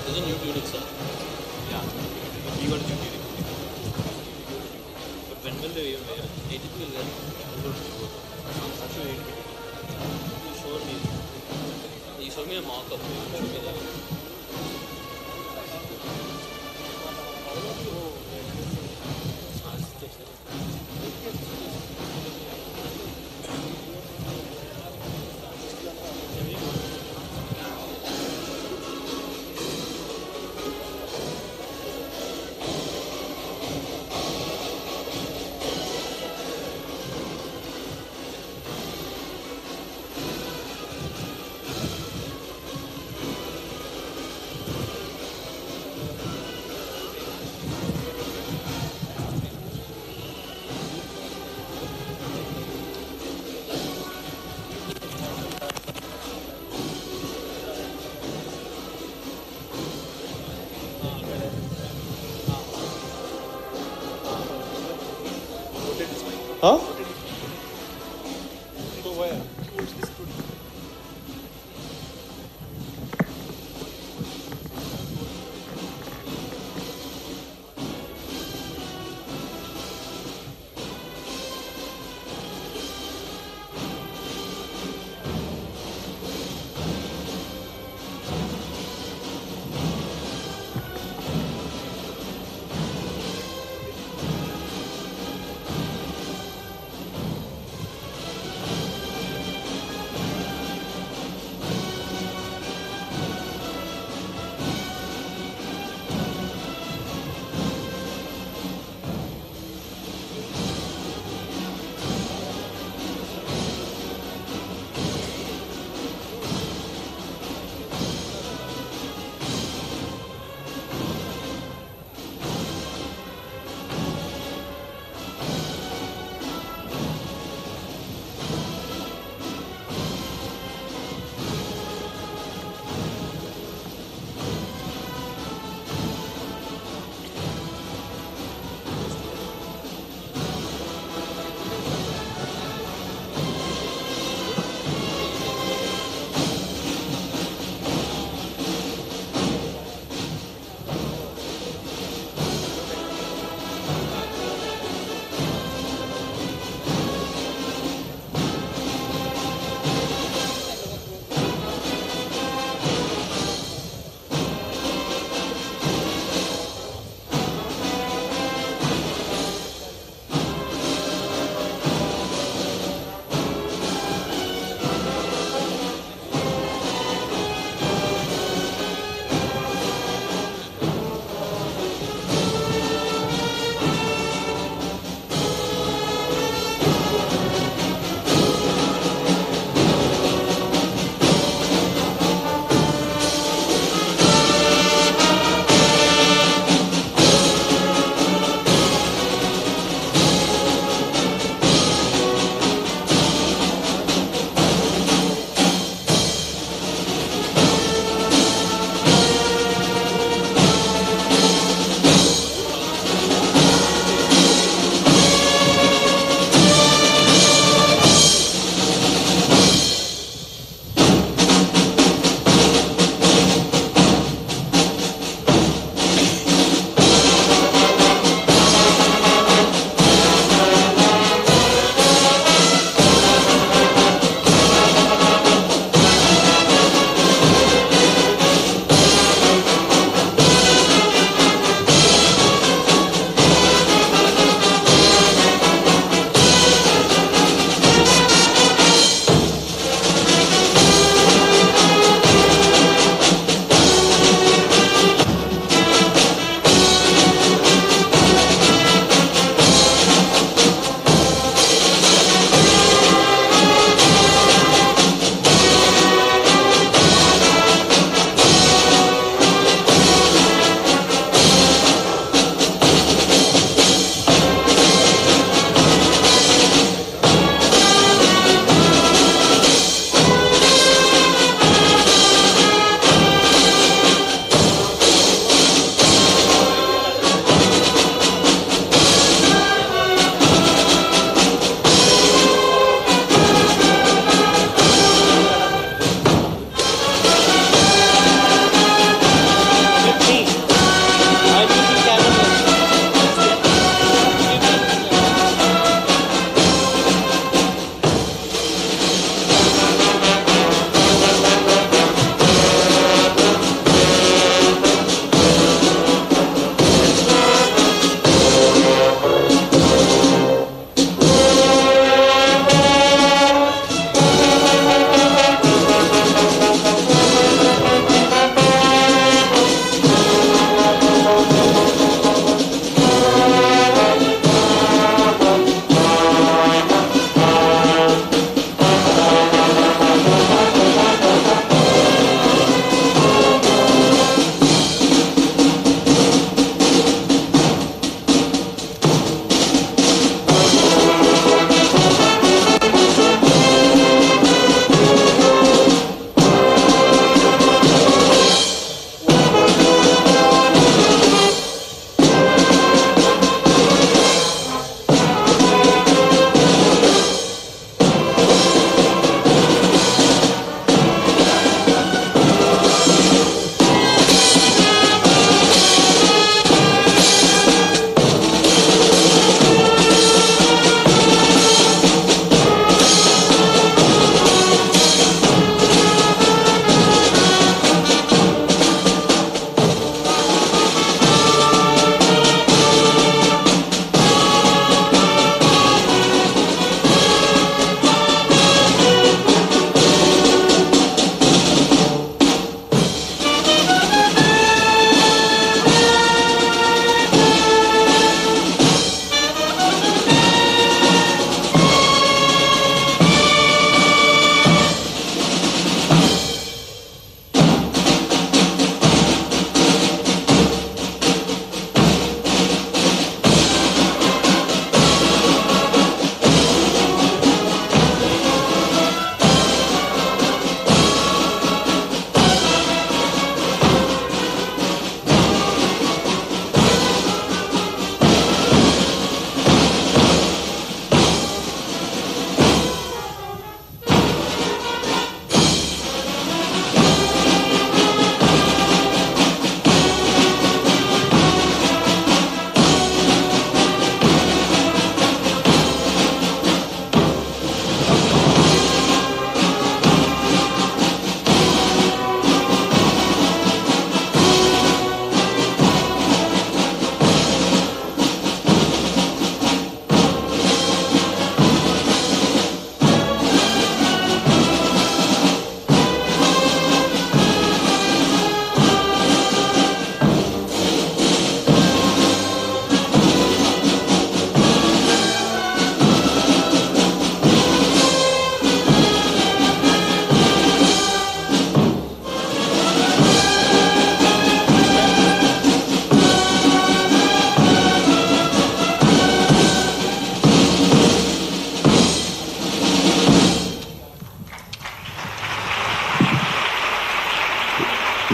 There's a new tunic, sir. Yeah. We got new tunic. But when will they wear? 80 will then. Actually, 80. You showed me. You showed me a mock-up. You showed me that. Huh? So where?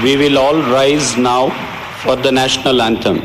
We will all rise now for the national anthem.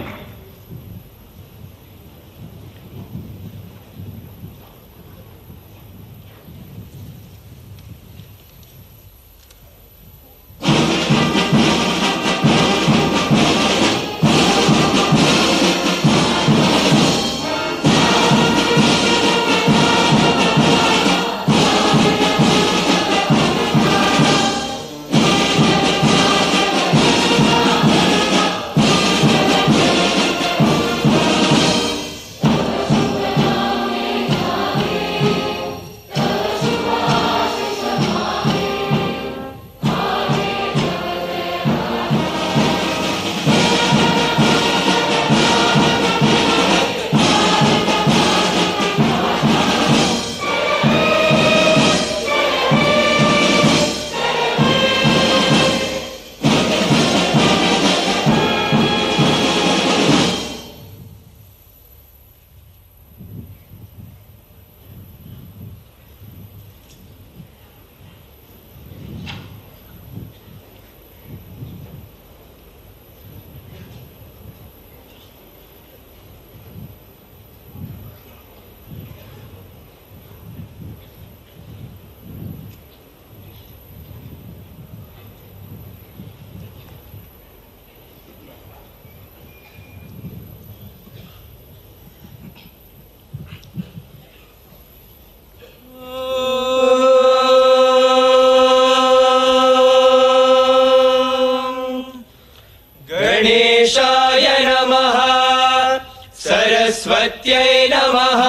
सरस्वत्यै नमः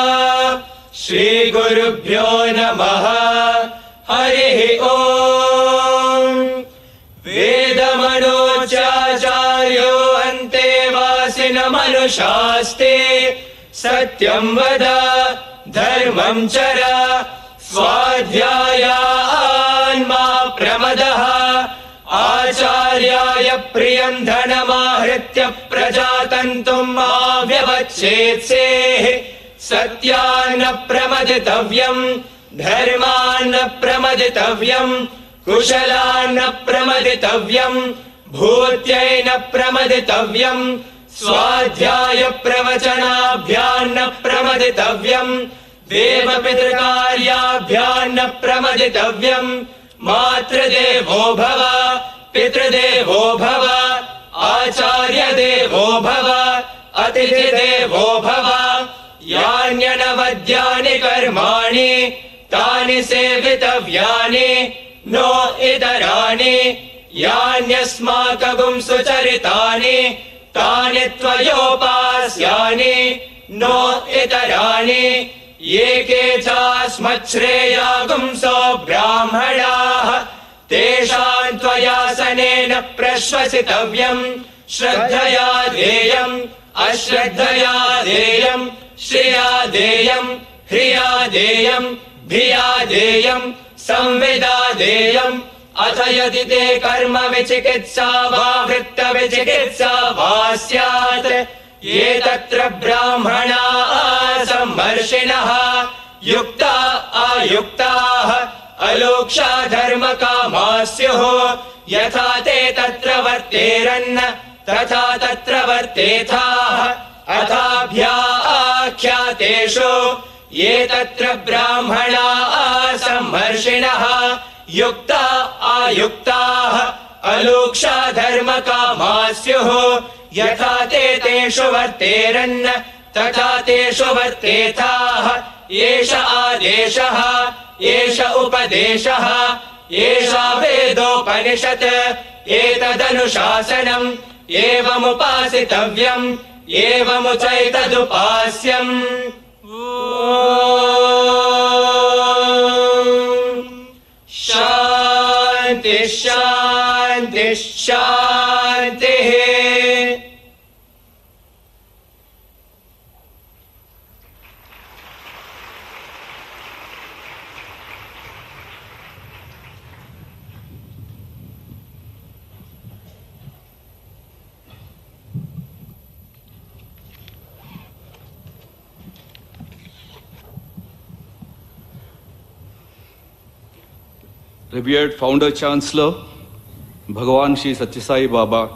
श्री गुरुभ्यो नमः हरिः ओम् वेदमनोचाचार्यो अन्तेवासिनमनुशास्ते सत्यं वद धर्मं चर स्वाध्यायान् मा प्रमदः आचार्याय प्रियं धनमाहृत्य प्रजातन्तुं मा व्यवच्छेत्सेः सत्यान्न प्रमदितव्यम् धर्मान्न प्रमदितव्यम् कुशलान्न प्रमदितव्यम् भूत्यै न प्रमदितव्यम् स्वाध्याय प्रवचनाभ्यान्न प्रमदितव्यम् देवपितृकार्याभ्यान्न प्रमदितव्यम् मातृदेवो भव पितृदेवो भव आचार्यदेवो भव अतिथिदेवो भव यान्यनवद्यानि कर्माणि तानि सेवितव्यानि नो इतराणि यान्यस्माकं सुचरितानि तानि त्वयोपास्यानि नो इतराणि ये के चास्मच्छ्रेयागुंसो ब्राह्मणाः तेषां त्वयासनेन प्रश्वसितव्यम् श्रद्धया ध्येयम् अश्रद्धया ध्येयम् श्रिया ध्येयम् ह्रिया ध्येयम् भिया ध्येयम् संविदा ध्येयम् अथ यदि ते कर्म विचिकित्सा वा वृत्त विचिकित्सा वा स्यात् ये तत्र ब्राह्मणाः सम्मर्षिणः युक्ता अयुक्ताः अलोक्षा धर्मकामाः स्युः यथा ते तत्र वर्तेरन् तथा तत्र वर्तेथाः अथाभ्याख्यातेषु ये तत्र ब्राह्मणाः सम्मर्षिणः युक्ता अयुक्ताः अलोक्षा धर्मकामाः स्युः यथा ते तेषु वर्तेरन् तथा तेषु वर्तेथाः एष आदेशः एष उपदेशः एषा वेदोपनिषत् एतदनुशासनम् एवमुपासितव्यम् एवमुचैतदुपास्यम् शान्तिः शान्तिः शान्तिः Revered Founder Chancellor, Bhagavan Shri Sathya Sai Baba,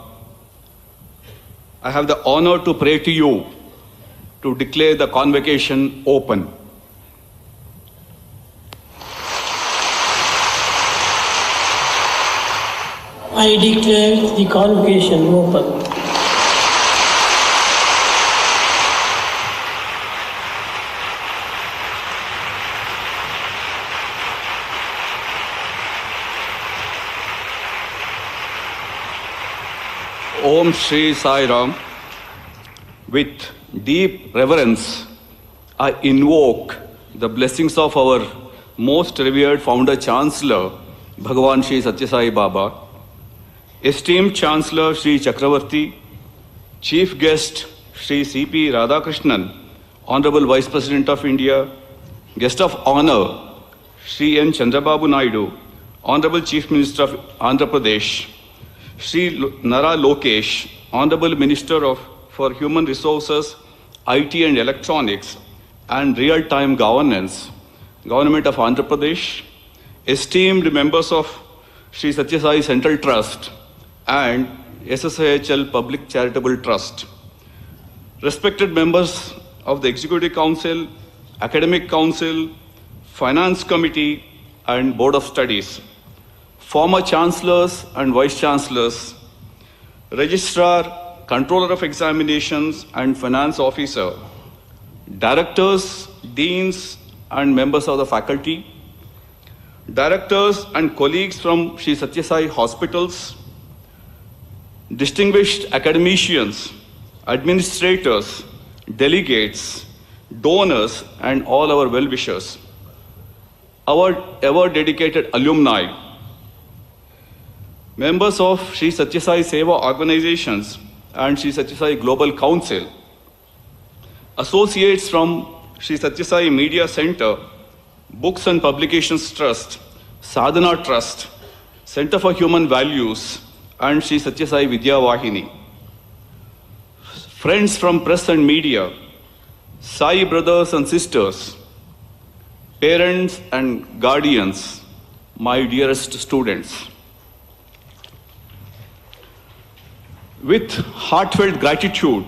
I have the honor to pray to you to declare the convocation open. I declare the convocation open. Om Shri Sai Ram. With deep reverence, I invoke the blessings of our most revered founder Chancellor, Bhagavan Shri Sathya Sai Baba, esteemed Chancellor Shri Chakravarti, Chief Guest Shri C.P. Radhakrishnan, Honorable Vice President of India, Guest of Honor Shri N. Chandrababu Naidu, Honorable Chief Minister of Andhra Pradesh, Shri Nara Lokesh, Honorable Minister for Human Resources, IT and Electronics, and Real-Time Governance, Government of Andhra Pradesh, esteemed members of Shri Sathya Sai Central Trust and SSIHL Public Charitable Trust, respected members of the Executive Council, Academic Council, Finance Committee, and Board of Studies, former Chancellors and Vice Chancellors, Registrar, Controller of Examinations and Finance Officer, Directors, Deans, and members of the faculty, Directors and colleagues from Shri Sathya Sai Hospitals, distinguished academicians, administrators, delegates, donors, and all our well-wishers, our ever-dedicated alumni, members of Shri Sathya Sai Seva organizations and Shri Sathya Sai Global Council, associates from Shri Sathya Sai Media Center, Books and Publications Trust, Sadhana Trust, Center for Human Values, and Shri Sathya Sai Vidya Vahini. Friends from press and media, Sai brothers and sisters, parents and guardians, my dearest students. With heartfelt gratitude,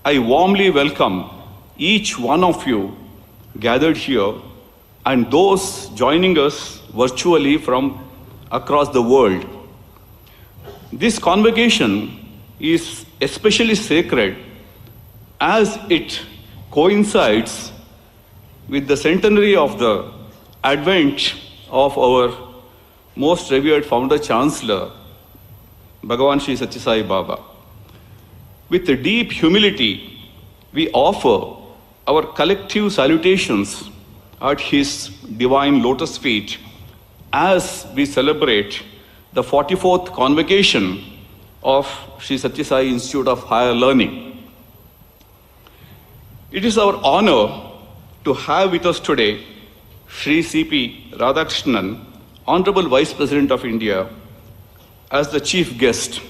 I warmly welcome each one of you gathered here and those joining us virtually from across the world. This convocation is especially sacred as it coincides with the centenary of the advent of our most revered founder Chancellor, Bhagavan Shri Sathya Sai Baba. With deep humility, we offer our collective salutations at his divine lotus feet as we celebrate the 44th convocation of Shri Sathya Sai Institute of Higher Learning. It is our honor to have with us today Shri C.P. Radhakrishnan, Honorable Vice President of India, as the chief guest,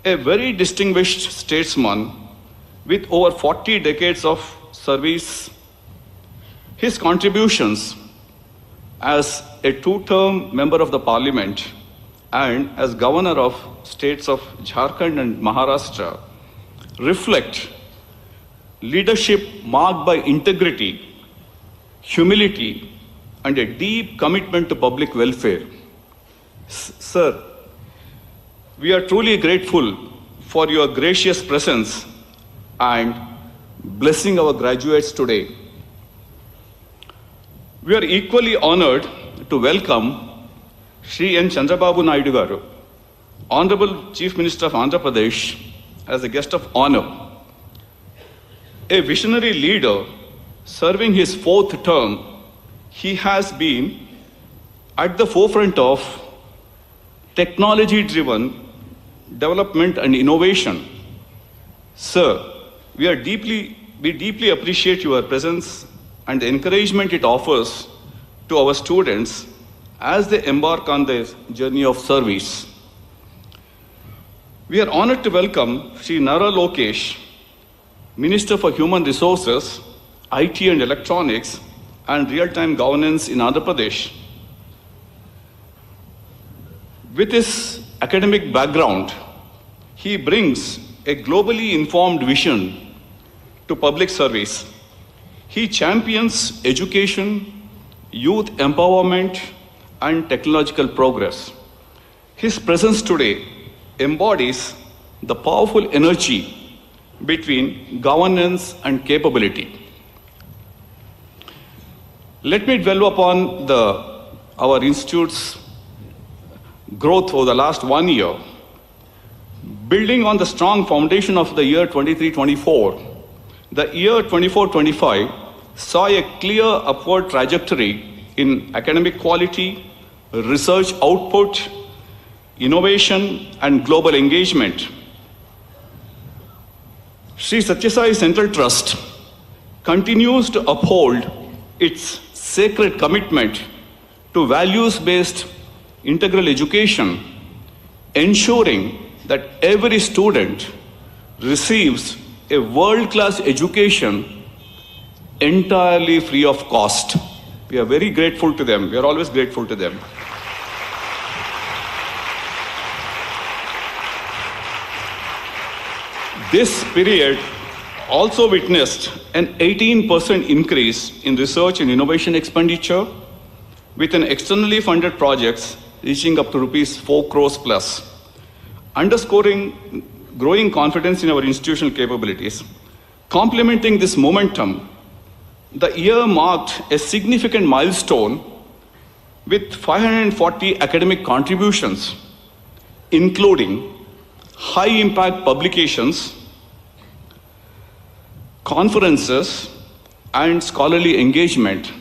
a very distinguished statesman with over 40 decades of service. His contributions as a two-term member of the parliament and as governor of states of Jharkhand and Maharashtra reflect leadership marked by integrity, humility, and a deep commitment to public welfare. Sir, we are truly grateful for your gracious presence and blessing our graduates today. We are equally honored to welcome Shri N. Chandrababu Naidu garu, Honorable Chief Minister of Andhra Pradesh, as a guest of honor. A visionary leader serving his fourth term, he has been at the forefront of technology-driven development and innovation. Sir, we deeply appreciate your presence and the encouragement it offers to our students as they embark on their journey of service. We are honored to welcome Shri Nara Lokesh, Minister for Human Resources, IT and Electronics, and Real-Time Governance in Andhra Pradesh. With his academic background, he brings a globally informed vision to public service. He champions education, youth empowerment, and technological progress. His presence today embodies the powerful energy between governance and capability. Let me dwell upon our institute's growth over the last 1 year. Building on the strong foundation of the year 23-24, the year 24-25 saw a clear upward trajectory in academic quality, research output, innovation, and global engagement. Shri Sathya Sai Central Trust continues to uphold its sacred commitment to values-based integral education, ensuring that every student receives a world-class education entirely free of cost. We are very grateful to them. We are always grateful to them. This period also witnessed an 18% increase in research and innovation expenditure, with an externally funded projects reaching up to rupees 4 crores plus, underscoring growing confidence in our institutional capabilities. Complementing this momentum, the year marked a significant milestone with 540 academic contributions, including high-impact publications, conferences, and scholarly engagement,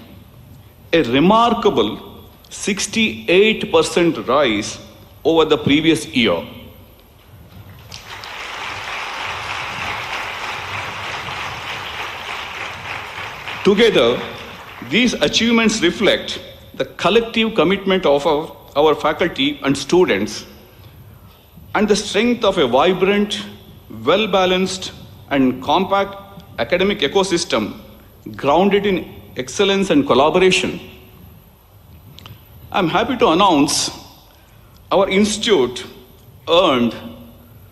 a remarkable 68% rise over the previous year. Together, these achievements reflect the collective commitment of our faculty and students and the strength of a vibrant, well-balanced, and compact academic ecosystem grounded in excellence and collaboration. I'm happy to announce our institute earned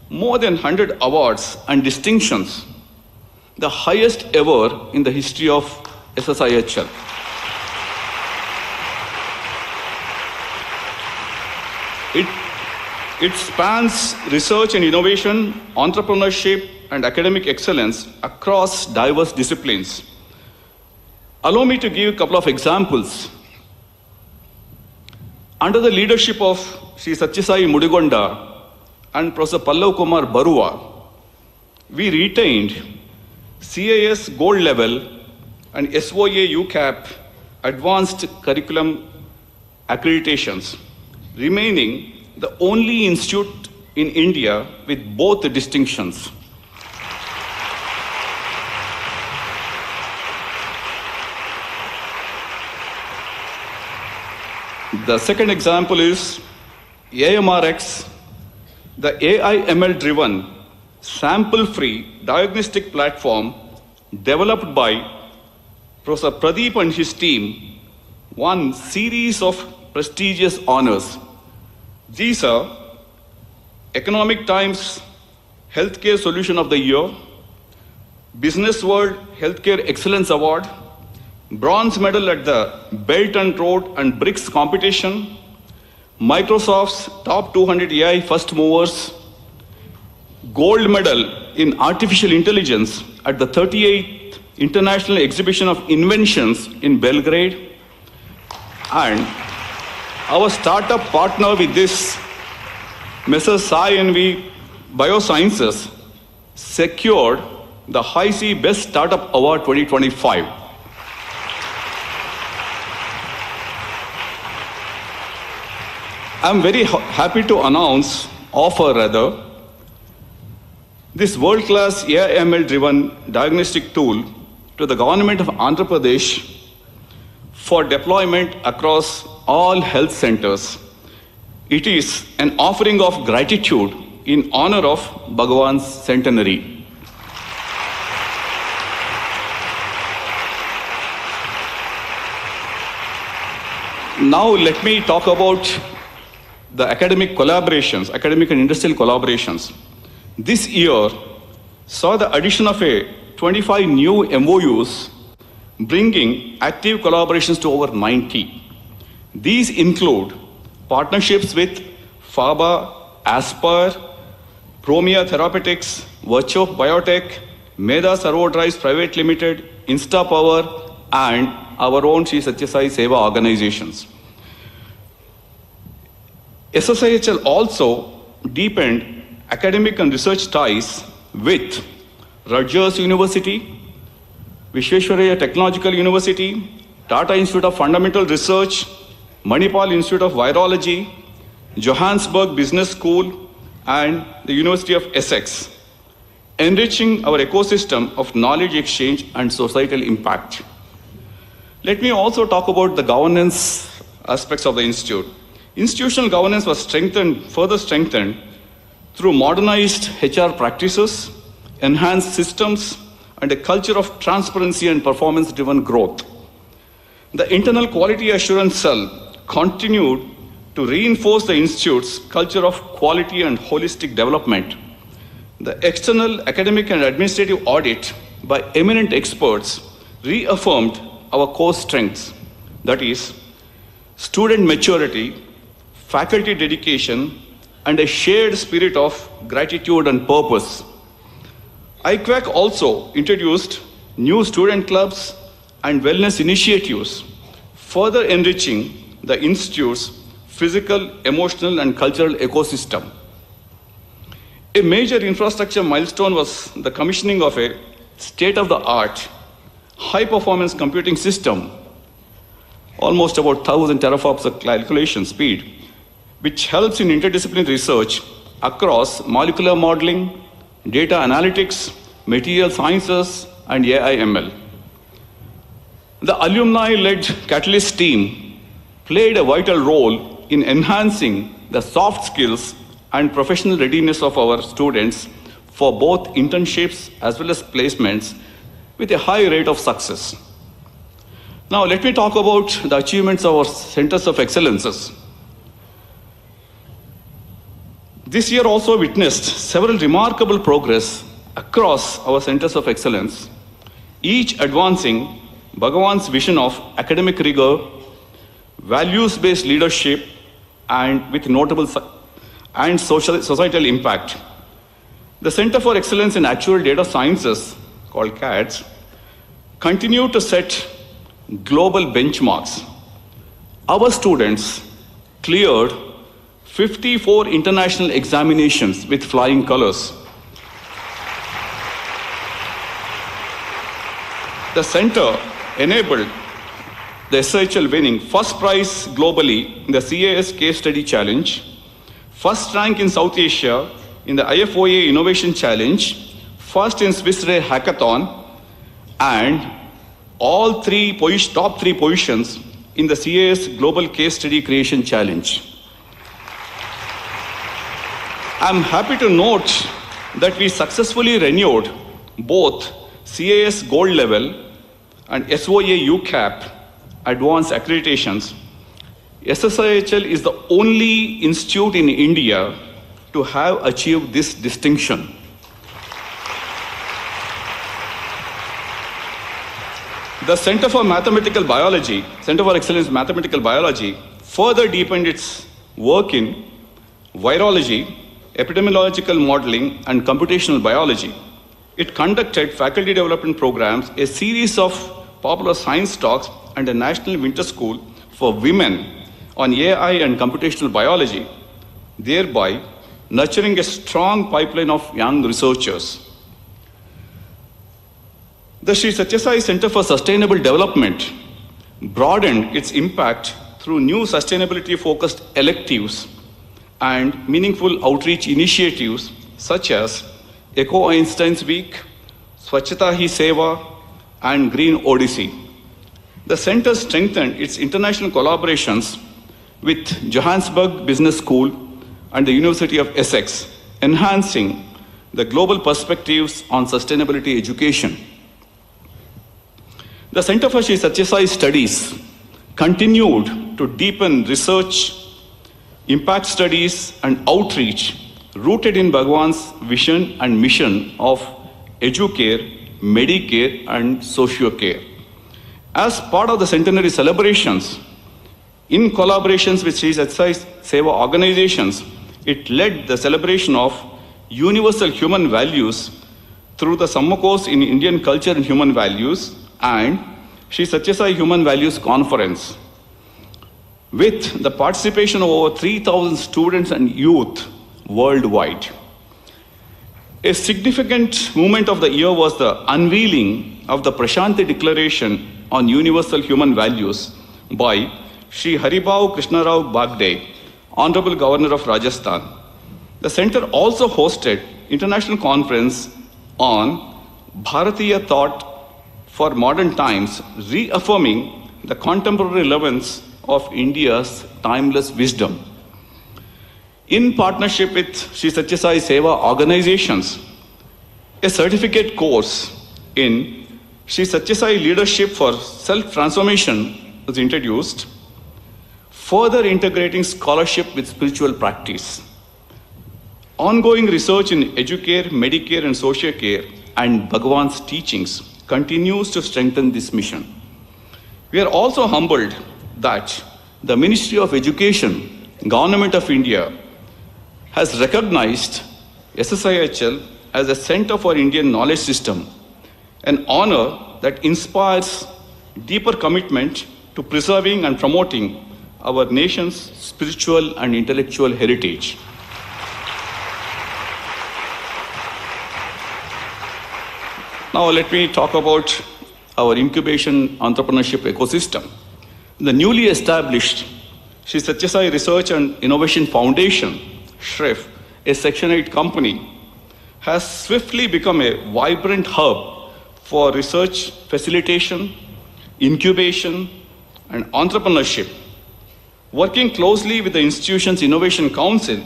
more than 100 awards and distinctions, the highest ever in the history of SSIHL. It spans research and innovation, entrepreneurship, and academic excellence across diverse disciplines. Allow me to give a couple of examples. Under the leadership of Shri Sathya Sai Mudigonda and Professor Pallav Kumar Barua, we retained CAS Gold Level and SOA UCAP Advanced Curriculum accreditations, remaining the only institute in India with both the distinctions. The second example is AMRX, the AI/ML-driven, sample-free diagnostic platform developed by Professor Pradeep and his team, won series of prestigious honors. These are Economic Times Healthcare Solution of the Year, Business World Healthcare Excellence Award, Bronze Medal at the Belt and Road and BRICS competition, Microsoft's Top 200 AI First Movers, Gold Medal in Artificial Intelligence at the 38th International Exhibition of Inventions in Belgrade, and our startup partner with this, Messrs. Sai NV Biosciences, secured the High C Best Startup Award 2025. I'm very happy to offer this world-class AI/ML-driven diagnostic tool to the government of Andhra Pradesh for deployment across all health centers. It is an offering of gratitude in honor of Bhagavan's centenary. Now let me talk about the academic collaborations, academic and industrial collaborations. This year saw the addition of 25 new MOUs, bringing active collaborations to over 90. These include partnerships with Faba, Aspire, Promia Therapeutics, Virtue Biotech, Meda Servo Drives Private Limited, InstaPower, and our own Shri Sathya Sai Seva organizations. SSIHL also deepened academic and research ties with Rutgers University, Visvesvaraya Technological University, Tata Institute of Fundamental Research, Manipal Institute of Virology, Johannesburg Business School, and the University of Essex, enriching our ecosystem of knowledge exchange and societal impact. Let me also talk about the governance aspects of the institute. Institutional governance was further strengthened through modernized HR practices, enhanced systems, and a culture of transparency and performance-driven growth. The internal quality assurance cell continued to reinforce the institute's culture of quality and holistic development. The external academic and administrative audit by eminent experts reaffirmed our core strengths, that is, student maturity, faculty dedication, and a shared spirit of gratitude and purpose. IQAC also introduced new student clubs and wellness initiatives, further enriching the institute's physical, emotional, and cultural ecosystem. A major infrastructure milestone was the commissioning of a state-of-the-art high-performance computing system, almost about 1,000 teraflops of calculation speed, which helps in interdisciplinary research across molecular modeling, data analytics, material sciences, and AI/ML. The alumni-led Catalyst team played a vital role in enhancing the soft skills and professional readiness of our students for both internships as well as placements with a high rate of success. Now, let me talk about the achievements of our centers of excellences. This year also witnessed several remarkable progress across our centers of excellence, each advancing Bhagavan's vision of academic rigor, values-based leadership, and with notable and societal impact. The Center for Excellence in Actual Data Sciences, called CADS, continue to set global benchmarks. Our students cleared 54 international examinations with flying colors. The center enabled the SHL winning first prize globally in the CAS Case Study Challenge, first rank in South Asia in the IFOA Innovation Challenge, first in Swiss Re Hackathon, and all top three positions in the CAS Global Case Study Creation Challenge. I'm happy to note that we successfully renewed both CAS Gold Level and SOA UCAP Advanced accreditations. SSIHL is the only institute in India to have achieved this distinction. The Center for Mathematical Biology, Center for Excellence in Mathematical Biology, further deepened its work in virology, epidemiological modeling, and computational biology. It conducted faculty development programs, a series of popular science talks, and a national winter school for women on AI and computational biology, thereby nurturing a strong pipeline of young researchers. The Shri Sathya Sai Center for Sustainable Development broadened its impact through new sustainability-focused electives and meaningful outreach initiatives such as Eco Einstein's Week, Swachhata Hi Seva, and Green Odyssey. The center strengthened its international collaborations with Johannesburg Business School and the University of Essex, enhancing the global perspectives on sustainability education. The Center for Shri Sathya Sai Studies continued to deepen research impact studies, and outreach rooted in Bhagwan's vision and mission of educare, medicare, and socio-care. As part of the centenary celebrations, in collaborations with Shri Sathya Sai Seva organizations, it led the celebration of universal human values through the summer course in Indian culture and human values and Shri Sathya Sai Human Values Conference, with the participation of over 3,000 students and youth worldwide. A significant moment of the year was the unveiling of the Prashanti Declaration on Universal Human Values by Shri Haribhau Krishnarao Bagde, Honorable Governor of Rajasthan. The center also hosted international conference on Bharatiya thought for modern times, reaffirming the contemporary relevance of India's timeless wisdom. In partnership with Shri Sathya Sai Seva organizations, a certificate course in Shri Sathya Sai Leadership for Self-Transformation was introduced, further integrating scholarship with spiritual practice. Ongoing research in educare, medicare, and social care and Bhagwan's teachings continues to strengthen this mission. We are also humbled that the Ministry of Education, Government of India, has recognized SSIHL as a center for Indian knowledge system, an honor that inspires deeper commitment to preserving and promoting our nation's spiritual and intellectual heritage. Now let me talk about our incubation entrepreneurship ecosystem. The newly established Shri Sathya Sai Research and Innovation Foundation, Shri, a Section 8 company, has swiftly become a vibrant hub for research facilitation, incubation, and entrepreneurship. Working closely with the institution's Innovation Council,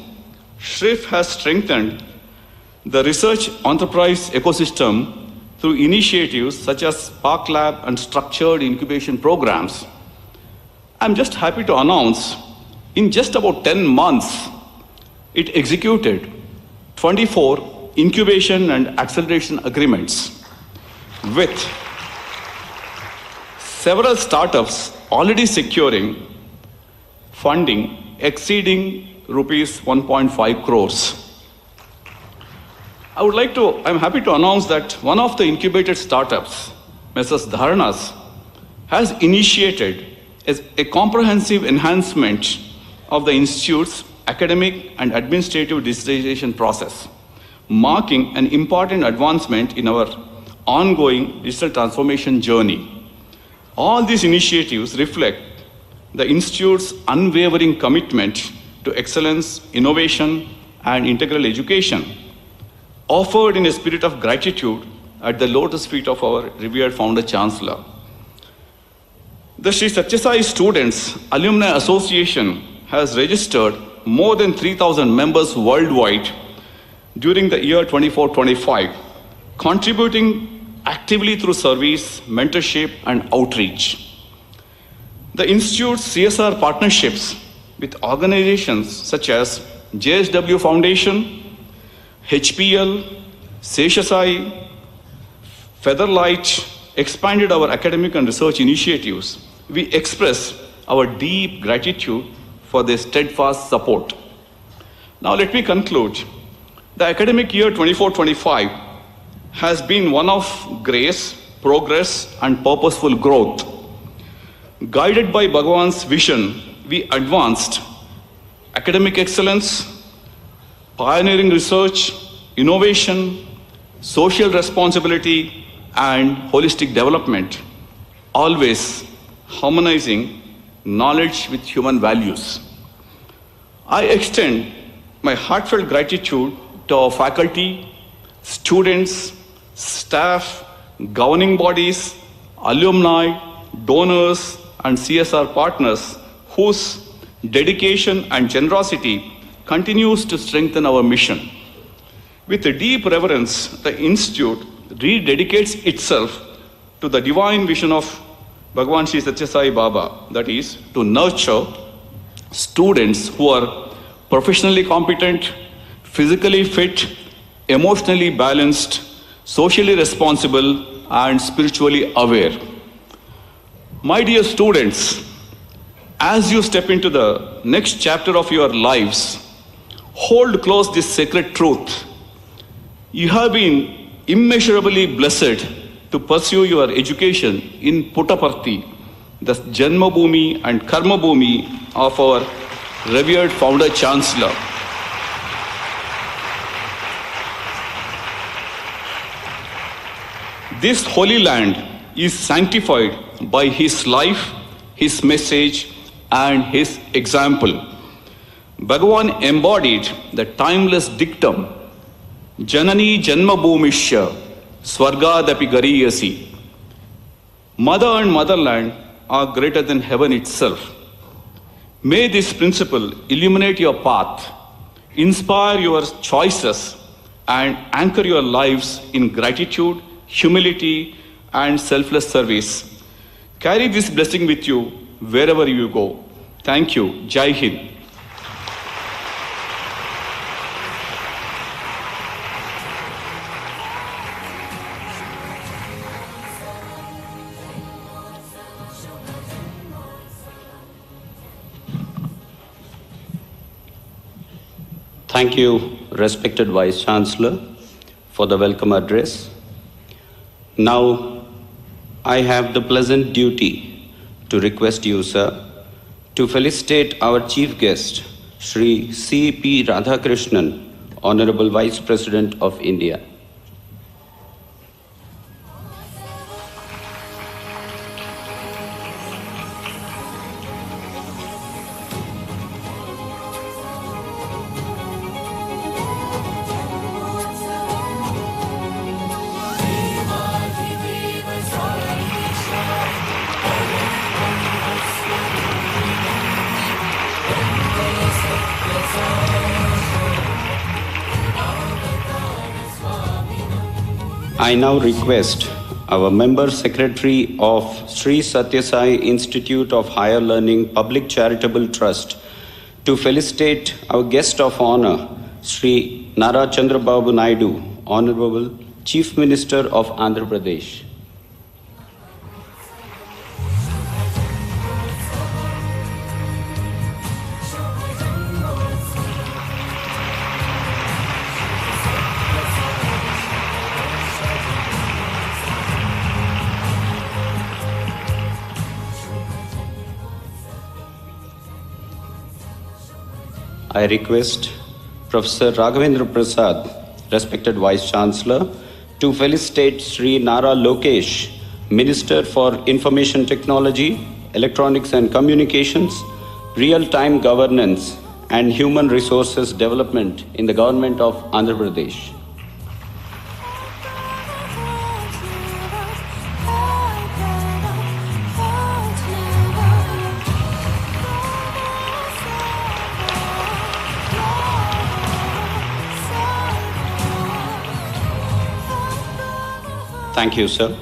Shri has strengthened the research enterprise ecosystem through initiatives such as Spark Lab and structured incubation programs. I'm just happy to announce, in just about 10 months, it executed 24 incubation and acceleration agreements with several startups already securing funding exceeding rupees 1.5 crores. I'm happy to announce that one of the incubated startups, Messrs. Dharanas, has initiated a comprehensive enhancement of the Institute's academic and administrative digitization process, marking an important advancement in our ongoing digital transformation journey. All these initiatives reflect the Institute's unwavering commitment to excellence, innovation, and integral education, offered in a spirit of gratitude at the lotus feet of our revered founder chancellor. The Shri Sathya Sai Students Alumni Association has registered more than 3,000 members worldwide during the year 24-25, contributing actively through service, mentorship, and outreach. The Institute's CSR partnerships with organizations such as JSW Foundation, HPL, Sathya Sai, Featherlight expanded our academic and research initiatives. We express our deep gratitude for their steadfast support. Now let me conclude. The academic year 24-25 has been one of grace, progress, and purposeful growth. Guided by Bhagwan's vision, we advanced academic excellence, pioneering research, innovation, social responsibility, and holistic development, always harmonizing knowledge with human values. I extend my heartfelt gratitude to our faculty, students, staff, governing bodies, alumni, donors, and CSR partners whose dedication and generosity continues to strengthen our mission. With a deep reverence, the Institute rededicates itself to the divine vision of Bhagwan Shri Sathya Sai Baba, that is, to nurture students who are professionally competent, physically fit, emotionally balanced, socially responsible, and spiritually aware. My dear students, as you step into the next chapter of your lives, hold close this sacred truth. You have been immeasurably blessed to pursue your education in Puttaparthi, the Janmabhoomi and Karmabhoomi of our revered founder chancellor. This holy land is sanctified by his life, his message, and his example. Bhagavan embodied the timeless dictum, Janani Janmabhoomisya Swargadapi Gariyasi. Mother and motherland are greater than heaven itself. May this principle illuminate your path, inspire your choices, and anchor your lives in gratitude, humility, and selfless service. Carry this blessing with you wherever you go. Thank you. Jai Hind. Thank you, respected Vice Chancellor, for the welcome address. Now, I have the pleasant duty to request you, sir, to felicitate our chief guest, Shri C.P. Radhakrishnan, Honorable Vice President of India. I now request our Member Secretary of Shri Sathya Sai Institute of Higher Learning Public Charitable Trust to felicitate our guest of honor, Shri Nara Chandrababu Naidu, Honorable Chief Minister of Andhra Pradesh. I request Professor Raghavendra Prasad, respected Vice Chancellor, to felicitate Shri Nara Lokesh, Minister for Information Technology, Electronics and Communications, Real-Time Governance and Human Resources Development in the Government of Andhra Pradesh. Thank you, sir.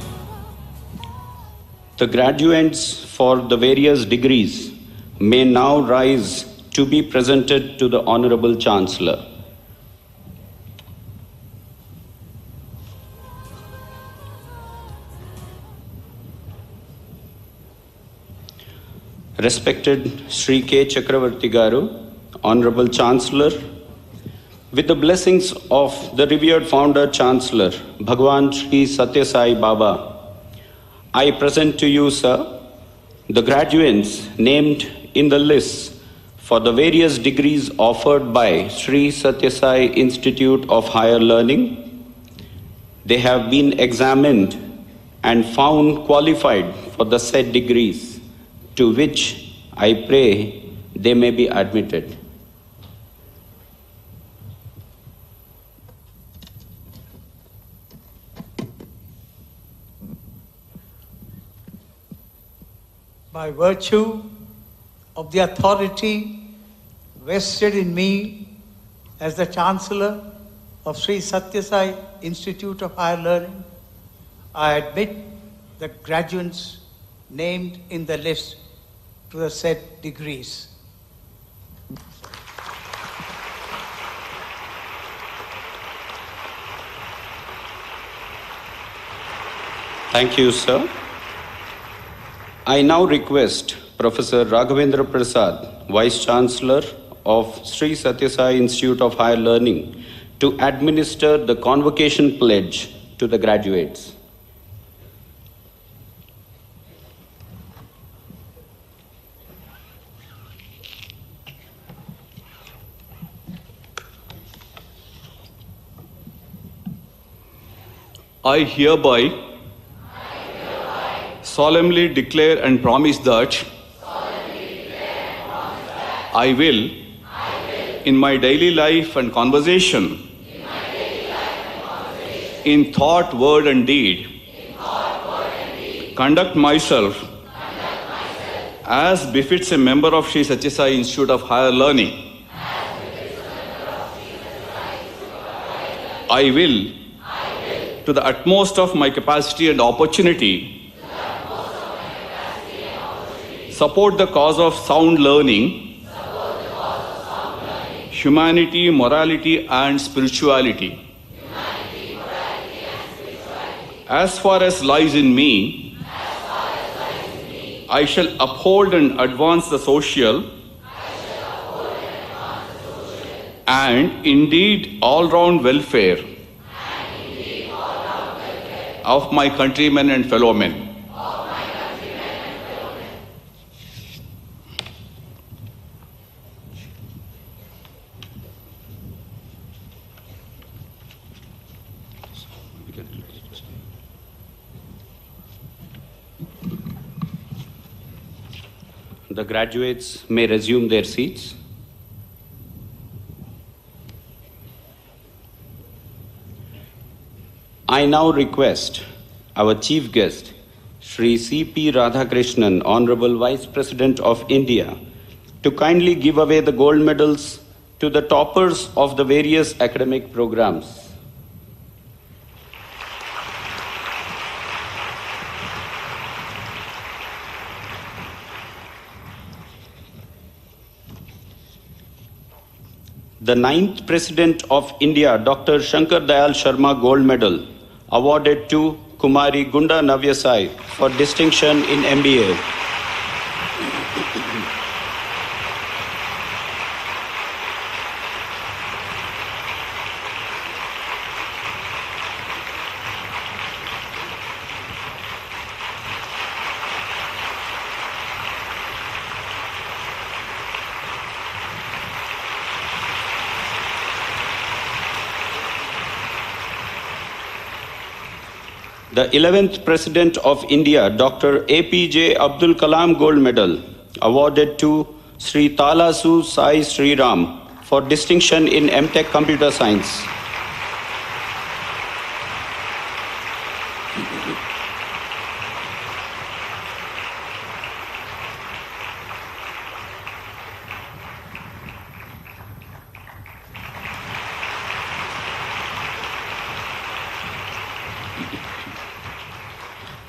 The graduates for the various degrees may now rise to be presented to the Honorable Chancellor. Respected Shri K. Chakravarti Garu, Honorable Chancellor, with the blessings of the revered founder chancellor, Bhagwan Shri Sathya Sai Baba, I present to you, sir, the graduates named in the list for the various degrees offered by Shri Sathya Sai Institute of Higher Learning. They have been examined and found qualified for the said degrees, to which I pray they may be admitted. By virtue of the authority vested in me as the Chancellor of Shri Sathya Sai Institute of Higher Learning, I admit the graduates named in the list to the said degrees. Thank you, sir. I now request Professor Raghavendra Prasad, Vice Chancellor of Shri Sathya Sai Institute of Higher Learning, to administer the Convocation pledge to the graduates. I hereby solemnly declare and promise that I will, in my daily life and conversation, in thought, word, and deed, conduct myself as befits a member of Shri Sathya Sai Institute of Higher Learning. I will, to the utmost of my capacity and opportunity, support the cause of sound learning, humanity, morality, and spirituality. As far as lies in me, I shall uphold and advance the social and indeed all-round welfare of my countrymen and fellow men. The graduates may resume their seats. I now request our chief guest, Shri C.P. Radhakrishnan, Honorable Vice President of India, to kindly give away the gold medals to the toppers of the various academic programs. The 9th President of India, Dr. Shankar Dayal Sharma Gold Medal, awarded to Kumari Gunda Navya Sai for distinction in MBA. The 11th President of India, Dr. APJ Abdul Kalam Gold Medal, awarded to Shri Talasu Sai Sri Ram for distinction in MTech Computer Science.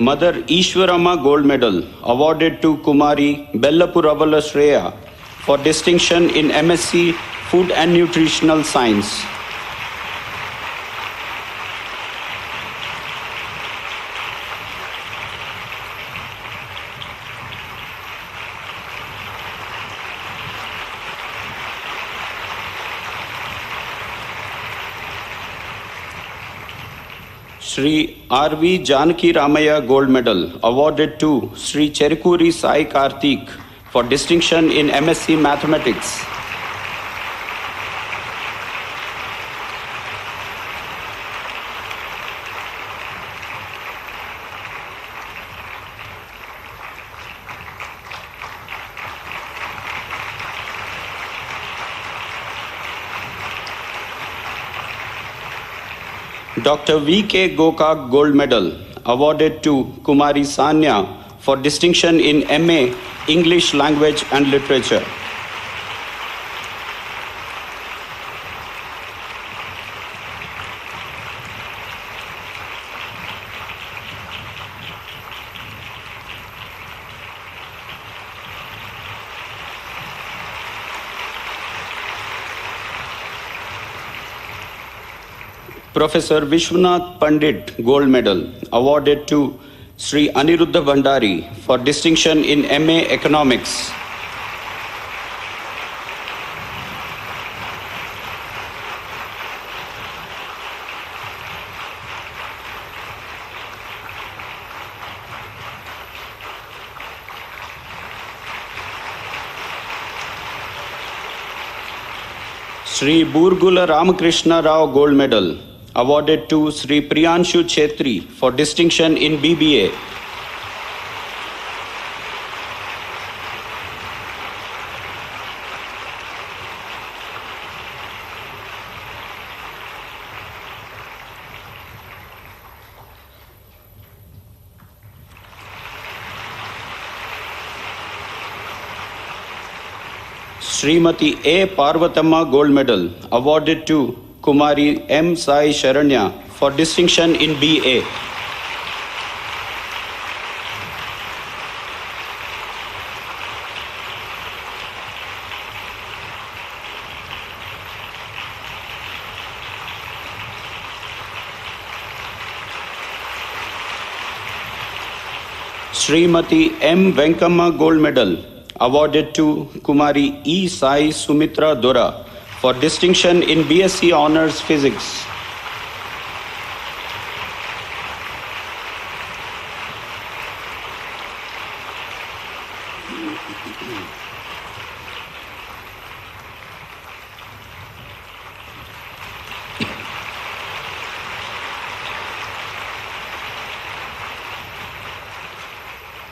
Mother Ishwarama Gold Medal, awarded to Kumari Bellapuravala Shreya for distinction in MSc Food and Nutritional Science. Shri R.V. Janaki Ramaya Gold Medal, awarded to Shri Cherukuri Sai Karthik for distinction in MSc Mathematics. Dr. V.K. Gokak Gold Medal, awarded to Kumari Sanya for distinction in MA English Language and Literature. Professor Vishwanath Pandit Gold Medal, awarded to Shri Aniruddha Bhandari for distinction in MA Economics. Shri Burgula Ramakrishna Rao Gold Medal awarded to Shri Priyanshu Chetri for distinction in BBA. Srimati A. Parvatama Gold Medal awarded to Kumari M. Sai Sharanya for distinction in BA. Srimati M. Venkama Gold Medal awarded to Kumari E. Sai Sumitra Dora for distinction in BSc Honours Physics.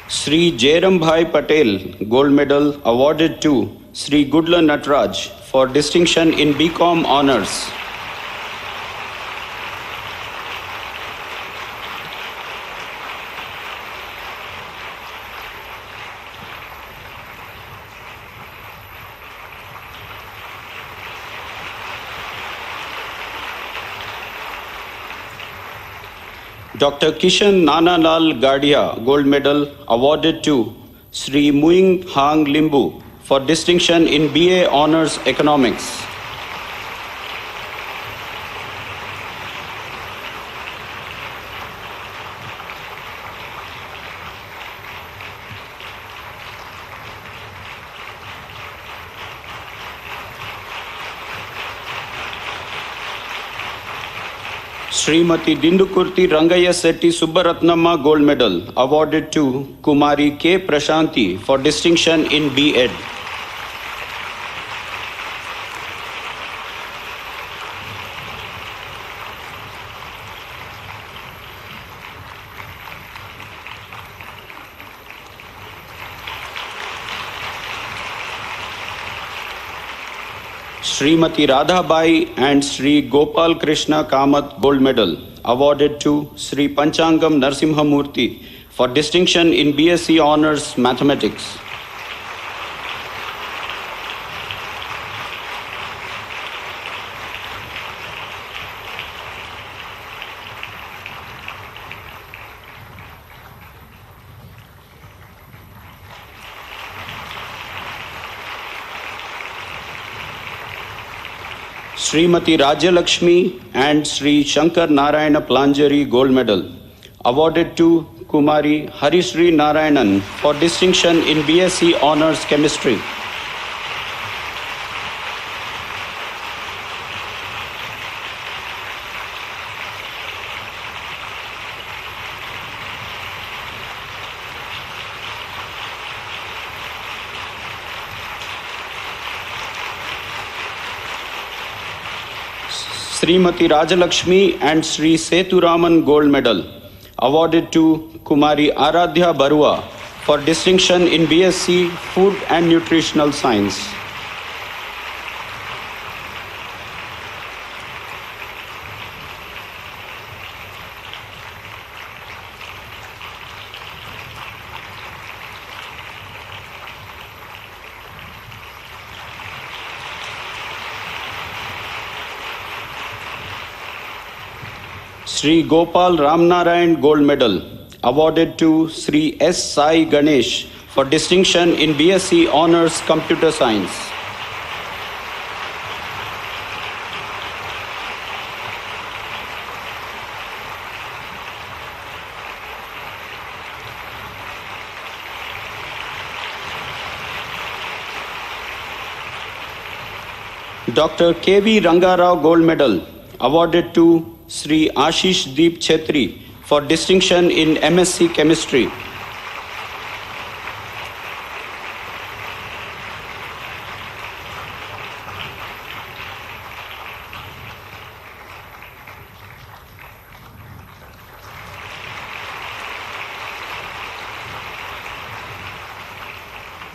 Shri Jairambhai Patel Gold Medal awarded to Shri Gudla Natraj for distinction in BCom Honours. Dr. Kishan Nanalal Gadia Gold Medal awarded to Shri Muing Hang Limbu for distinction in BA Honours Economics. Srimati Dindukurti Rangaya Setti Subbaratnamma Gold Medal awarded to Kumari K. Prashanti for distinction in B.Ed. Srimati Radhabai and Shri Gopal Krishna Kamath Gold Medal awarded to Shri Panchangam Narsimhamurthy for distinction in BSc Honours Mathematics. Srimati Rajalakshmi and Shri Shankar Narayana Planjari Gold Medal awarded to Kumari Harishree Narayanan for distinction in BSc Honours Chemistry. Srimati Rajalakshmi and Shri Seturaman Gold Medal awarded to Kumari Aradhya Barua for distinction in BSc Food and Nutritional Science. Shri Gopal Ramnarayan Gold Medal awarded to Shri S. Sai Ganesh for distinction in BSc Honours Computer Science. Dr. K.V. Rangarao Gold Medal awarded to Shri Ashish Deep Chetri for distinction in MSc Chemistry.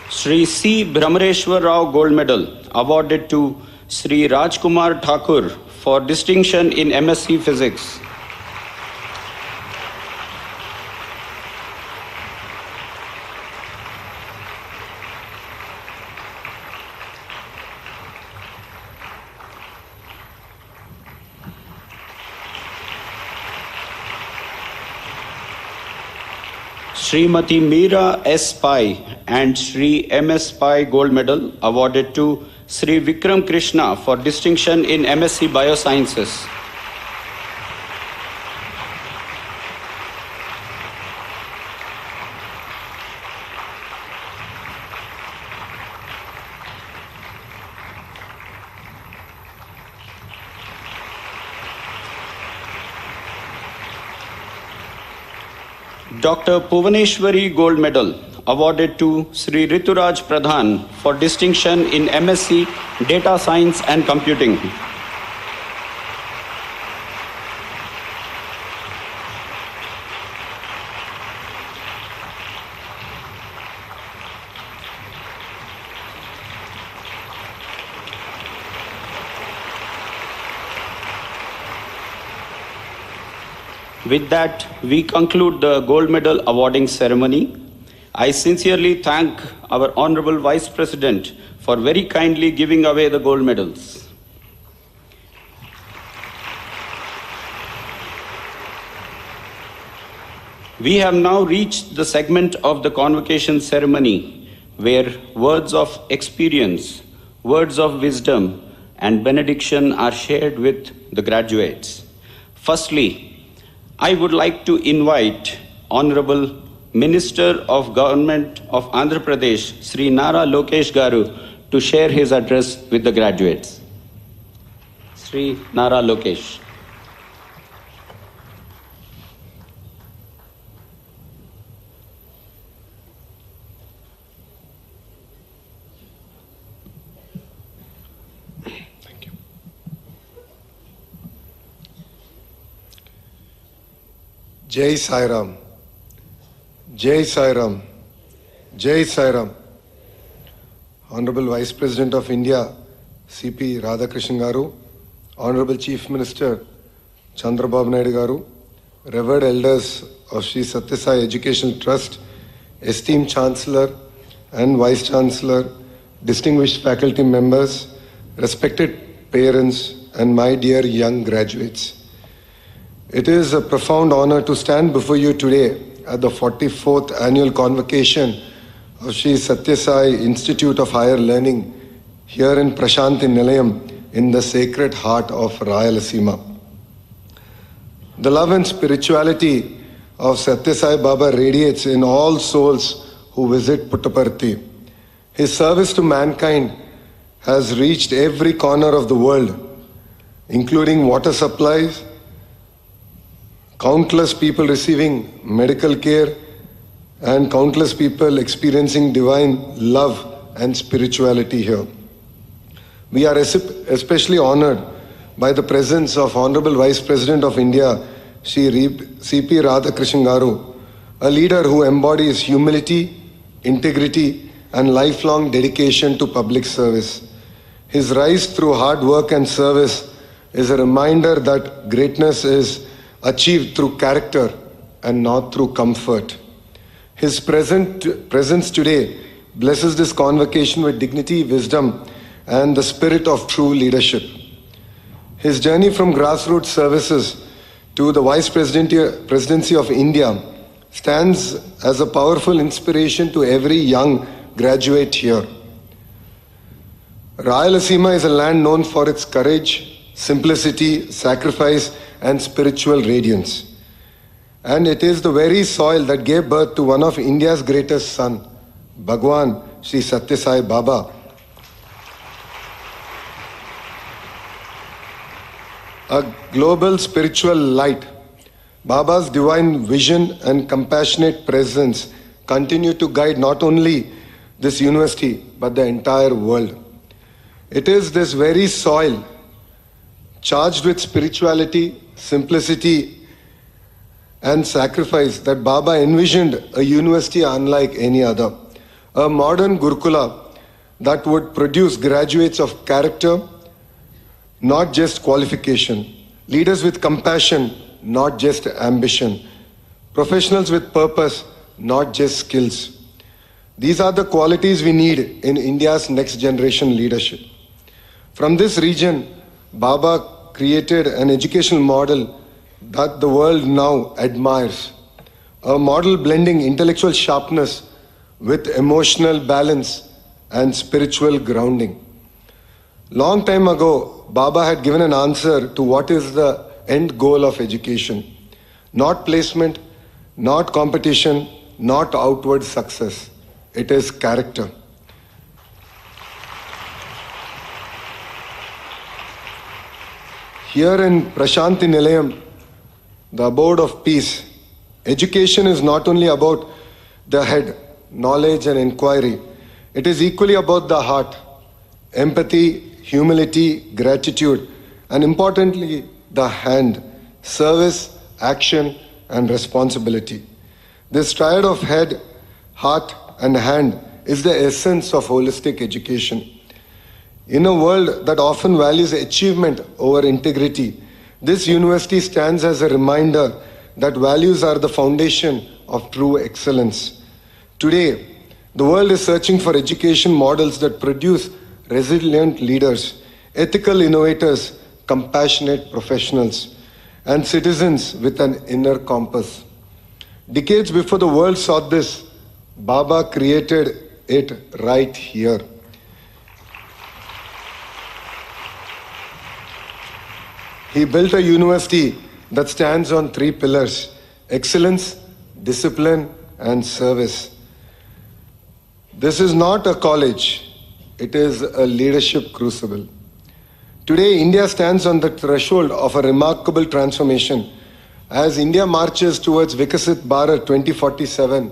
Shri C. Brahmareshwar Rao Gold Medal awarded to Shri Rajkumar Thakur for distinction in MSc Physics. Srimati Meera S. Pai and Shri M.S. Pai Gold Medal awarded to Shri Vikram Krishna for distinction in MSc Biosciences. Dr. Puvaneshwari Gold Medal awarded to Sri Rituraj Pradhan for distinction in MSc Data Science and Computing. With that, we conclude the Gold Medal awarding ceremony. I sincerely thank our Honorable Vice President for very kindly giving away the gold medals. We have now reached the segment of the convocation ceremony where words of experience, words of wisdom, and benediction are shared with the graduates. Firstly, I would like to invite Honorable Minister of Government of Andhra Pradesh, Shri Nara Lokesh Garu, to share his address with the graduates. Shri Nara Lokesh. Jai Sai Ram. Jai Sai Ram. Jai Sai Ram. Honorable Vice President of India, C.P. Radhakrishnan Garu, Honorable Chief Minister Chandrababu Naidu Garu, Revered Elders of Shri Sathya Sai Educational Trust, esteemed Chancellor and Vice Chancellor, distinguished faculty members, respected parents, and my dear young graduates. It is a profound honor to stand before you today at the 44th annual convocation of Shri Sathya Sai Institute of Higher Learning here in Prashanti Nilayam in the sacred heart of Rayalaseema. The love and spirituality of Sathya Sai Baba radiates in all souls who visit Puttaparthi. His service to mankind has reached every corner of the world, including water supplies, countless people receiving medical care, and countless people experiencing divine love and spirituality here. We are especially honored by the presence of Honorable Vice President of India, Shri C.P. Radhakrishnan Garu, a leader who embodies humility, integrity, and lifelong dedication to public service. His rise through hard work and service is a reminder that greatness is achieved through character and not through comfort. His presence today blesses this convocation with dignity, wisdom, and the spirit of true leadership. His journey from grassroots services to the Vice Presidency of India stands as a powerful inspiration to every young graduate here. Rayalaseema is a land known for its courage, simplicity, sacrifice, and spiritual radiance. And it is the very soil that gave birth to one of India's greatest sons, Bhagwan Shri Sathya Sai Baba. a global spiritual light. Baba's divine vision and compassionate presence continue to guide not only this university but the entire world. It is this very soil, charged with spirituality, simplicity, and sacrifice, that Baba envisioned a university unlike any other. A modern Gurukula that would produce graduates of character, not just qualification. Leaders with compassion, not just ambition. Professionals with purpose, not just skills. These are the qualities we need in India's next generation leadership. From this region, Baba created an educational model that the world now admires. A model blending intellectual sharpness with emotional balance and spiritual grounding. Long time ago, Baba had given an answer to what is the end goal of education. Not placement, not competition, not outward success. It is character. Here in Prashanti Nilayam, the abode of peace, education is not only about the head, knowledge and inquiry. It is equally about the heart, empathy, humility, gratitude, and importantly, the hand, service, action, and responsibility. This triad of head, heart, and hand is the essence of holistic education. In a world that often values achievement over integrity, this university stands as a reminder that values are the foundation of true excellence. Today, the world is searching for education models that produce resilient leaders, ethical innovators, compassionate professionals, and citizens with an inner compass. Decades before the world saw this, Baba created it right here. He built a university that stands on three pillars: excellence, discipline, and service. This is not a college, it is a leadership crucible. Today, India stands on the threshold of a remarkable transformation. As India marches towards Vikasit Bharat 2047,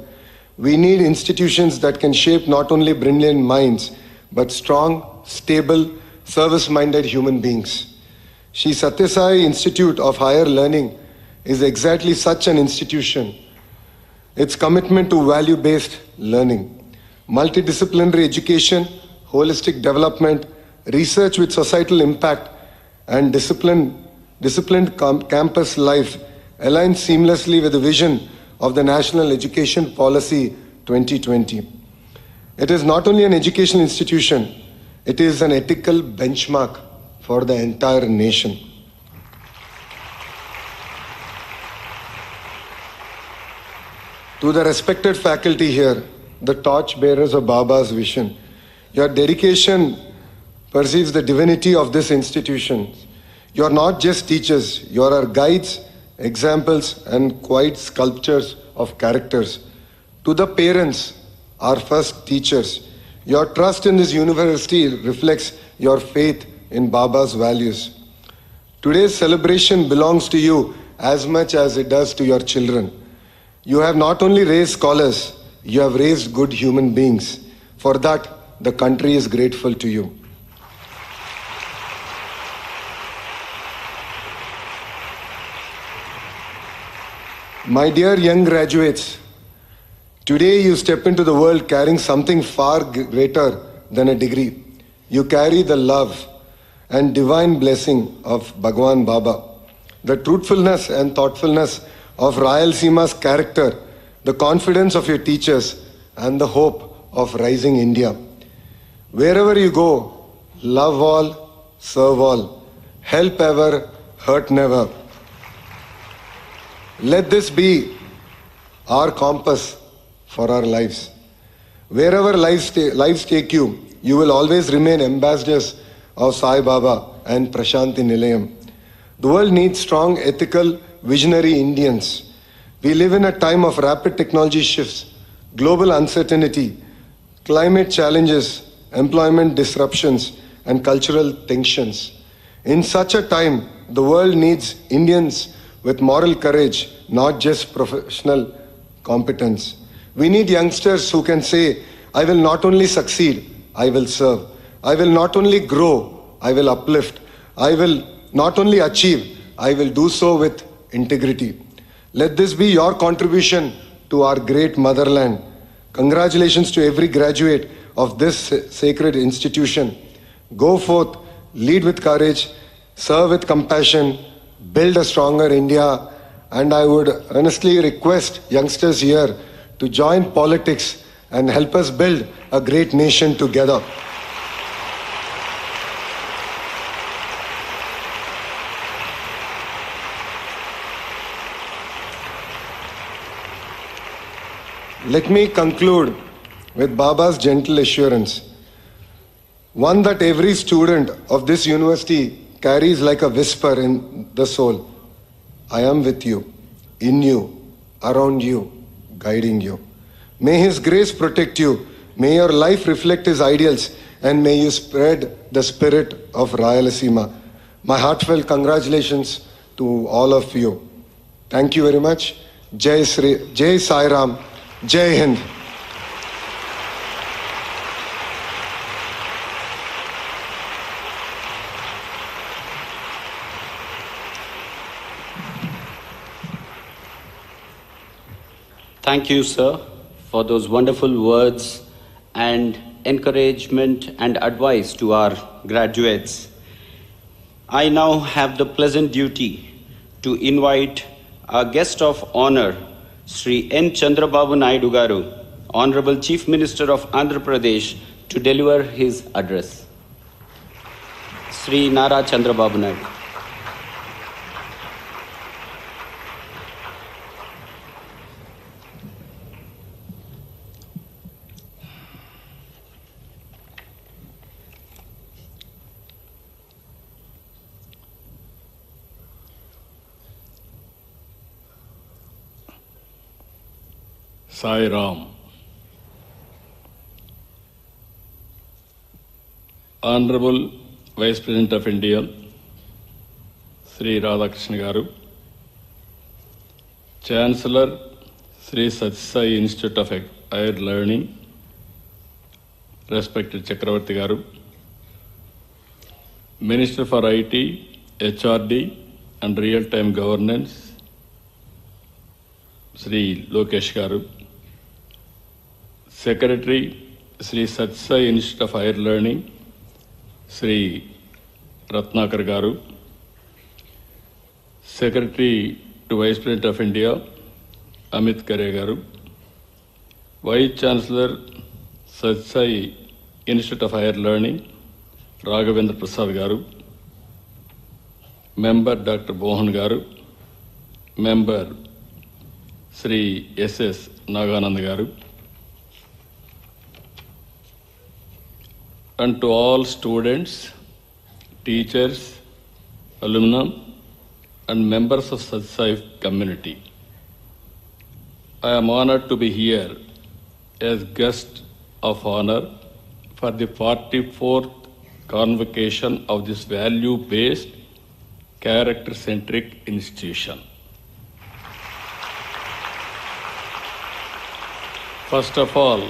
we need institutions that can shape not only brilliant minds, but strong, stable, service-minded human beings. Shri Sathya Sai Institute of Higher Learning is exactly such an institution. Its commitment to value-based learning, multidisciplinary education, holistic development, research with societal impact, and disciplined campus life aligns seamlessly with the vision of the National Education Policy 2020. It is not only an educational institution, it is an ethical benchmark for the entire nation. To the respected faculty here, the torch bearers of Baba's vision, your dedication perceives the divinity of this institution. You are not just teachers, you are our guides, examples, and quiet sculptures of characters. To the parents, our first teachers, your trust in this university reflects your faith in Baba's values. Today's celebration belongs to you as much as it does to your children. You have not only raised scholars, you have raised good human beings. For that, the country is grateful to you. My dear young graduates, today you step into the world carrying something far greater than a degree. You carry the love and divine blessing of Bhagwan Baba, the truthfulness and thoughtfulness of Rayalaseema's character, the confidence of your teachers, and the hope of rising India. Wherever you go, love all, serve all, help ever, hurt never. Let this be our compass for our lives. Wherever lives take you, you will always remain ambassadors of Sai Baba and Prashanti Nilayam. The world needs strong, ethical, visionary Indians. We live in a time of rapid technology shifts, global uncertainty, climate challenges, employment disruptions, and cultural tensions. In such a time, the world needs Indians with moral courage, not just professional competence. We need youngsters who can say, I will not only succeed, I will serve. I will not only grow, I will uplift. I will not only achieve, I will do so with integrity. Let this be your contribution to our great motherland. Congratulations to every graduate of this sacred institution. Go forth, lead with courage, serve with compassion, build a stronger India, and I would earnestly request youngsters here to join politics and help us build a great nation together. Let me conclude with Baba's gentle assurance, one that every student of this university carries like a whisper in the soul. I am with you, in you, around you, guiding you. May His grace protect you. May your life reflect His ideals, and may you spread the spirit of Rayalaseema. My heartfelt congratulations to all of you. Thank you very much. Jai Shri, Jai Sai Ram, Jai Hind. Thank you, sir, for those wonderful words and encouragement and advice to our graduates. I now have the pleasant duty to invite our guest of honor, Shri N. Chandrababu Naidu Garu, Honorable Chief Minister of Andhra Pradesh, to deliver his address. Shri Nara Chandrababu Naidu. Sai Ram. Honorable Vice President of India, Shri Radhakrishnan Garu, Chancellor, Shri Sathya Sai Institute of Higher Learning, respected Chakravarti Garu, Minister for IT, HRD and Real-Time Governance, Shri Lokesh Garu, Secretary, Shri Sathya Sai Institute of Higher Learning, Shri Ratnakar Garu, Secretary to Vice President of India, Amit Kare Garu, Vice Chancellor, Sathya Sai Institute of Higher Learning, Raghavendra Prasad Garu, Member Dr. Bohan Garu, Member Shri S.S. Naganand Garu, and to all students, teachers, alumni, and members of Sathya Sai community. I am honored to be here as guest of honor for the 44th convocation of this value-based, character-centric institution. First of all,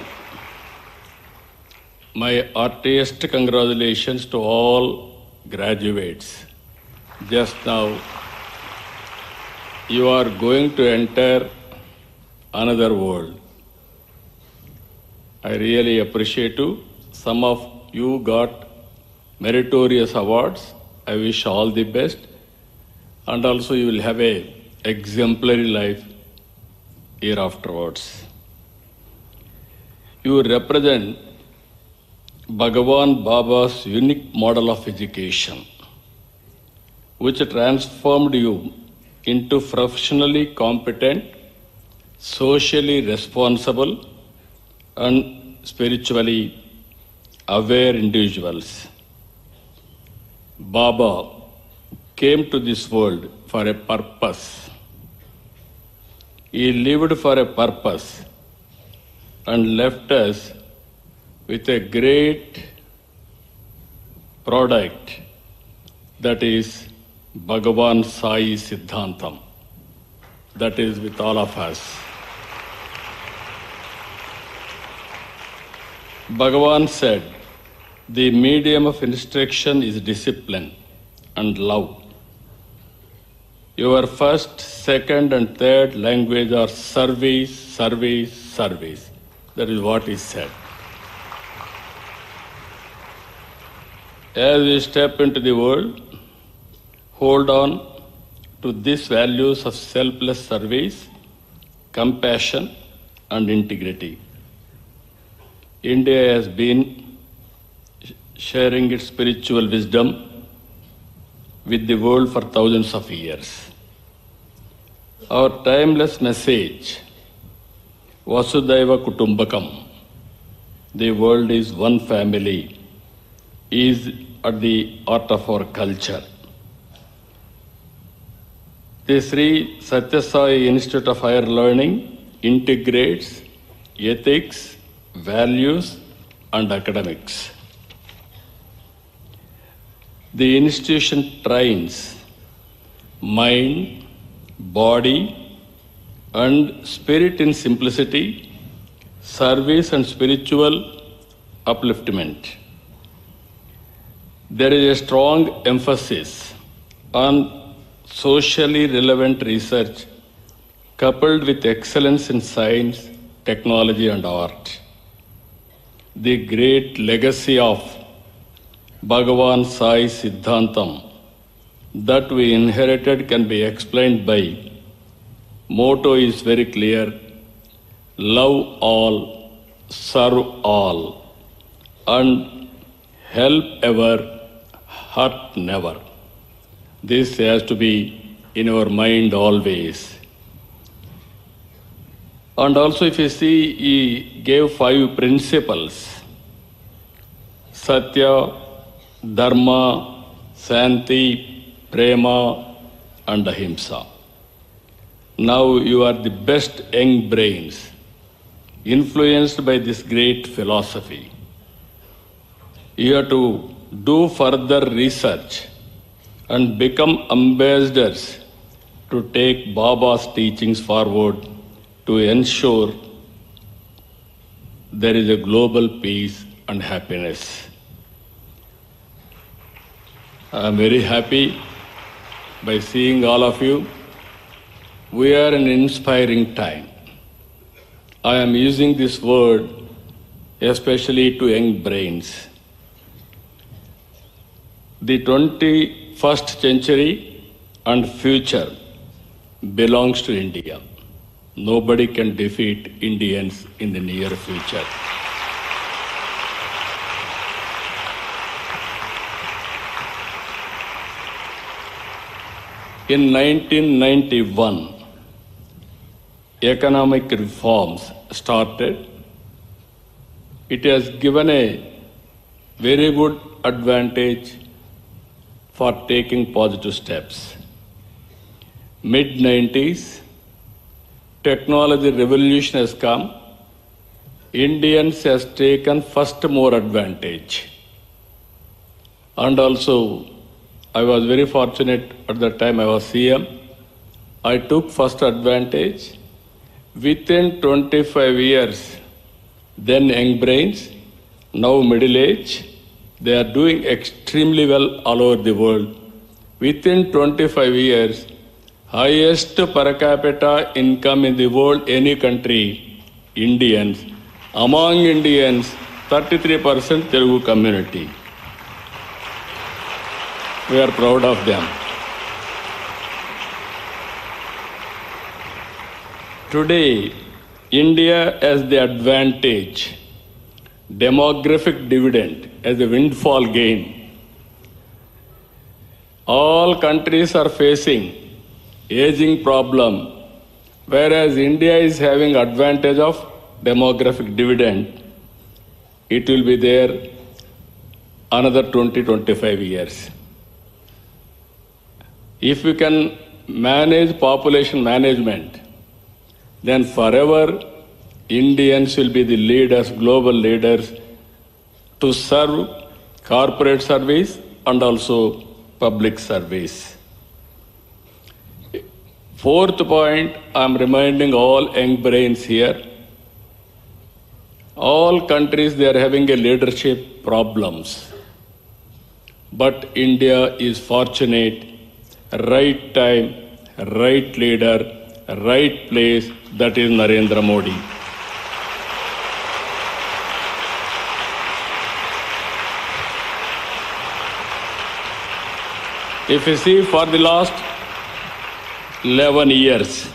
my heartiest congratulations to all graduates. Just now, you are going to enter another world. I really appreciate you. Some of you got meritorious awards. I wish all the best. And also you will have an exemplary life here afterwards. You represent Bhagavan Baba's unique model of education, which transformed you into professionally competent, socially responsible, and spiritually aware individuals. Baba came to this world for a purpose. He lived for a purpose and left us with a great product, that is Bhagavan Sai Siddhantam. That is with all of us. Bhagavan said, the medium of instruction is discipline and love. Your first, second, and third language are service, service, service. That is what is said. As we step into the world, hold on to these values of selfless service, compassion, and integrity. India has been sharing its spiritual wisdom with the world for thousands of years. Our timeless message, Vasudhaiva Kutumbakam, the world is one family, is at the heart of our culture. The Shri Sathya Sai Institute of Higher Learning integrates ethics, values, and academics. The institution trains mind, body, and spirit in simplicity, service, and spiritual upliftment. There is a strong emphasis on socially relevant research coupled with excellence in science, technology, and art. The great legacy of Bhagavan Sai Siddhantam that we inherited can be explained by motto is very clear: love all, serve all, and help ever, hurt never. This has to be in our mind always. And also, if you see, he gave 5 principles: Satya, Dharma, Santi, Prema, and Ahimsa. Now you are the best young brains, influenced by this great philosophy. You have to do further research and become ambassadors to take Baba's teachings forward to ensure there is a global peace and happiness. I am very happy by seeing all of you. We are in an inspiring time. I am using this word especially to young brains. The 21st century and future belongs to India. Nobody can defeat Indians in the near future. In 1991, economic reforms started. It has given a very good advantage for taking positive steps. Mid-90s, technology revolution has come. Indians has taken first more advantage. And also, I was very fortunate at the time I was CM. I took first advantage. Within 25 years, then young brains, now middle age, they are doing extremely well all over the world. Within 25 years, highest per capita income in the world, any country, Indians. Among Indians, 33% Telugu community. We are proud of them. Today, India has the advantage, demographic dividend as a windfall gain. All countries are facing aging problem, whereas India is having advantage of demographic dividend. It will be there another 20-25 years. If we can manage population management, then forever Indians will be the leaders, global leaders, to serve corporate service and also public service. Fourth point, I'm reminding all young brains here. All countries, they are having a leadership problems. But India is fortunate, right time, right leader, right place, that is Narendra Modi. If you see for the last 11 years,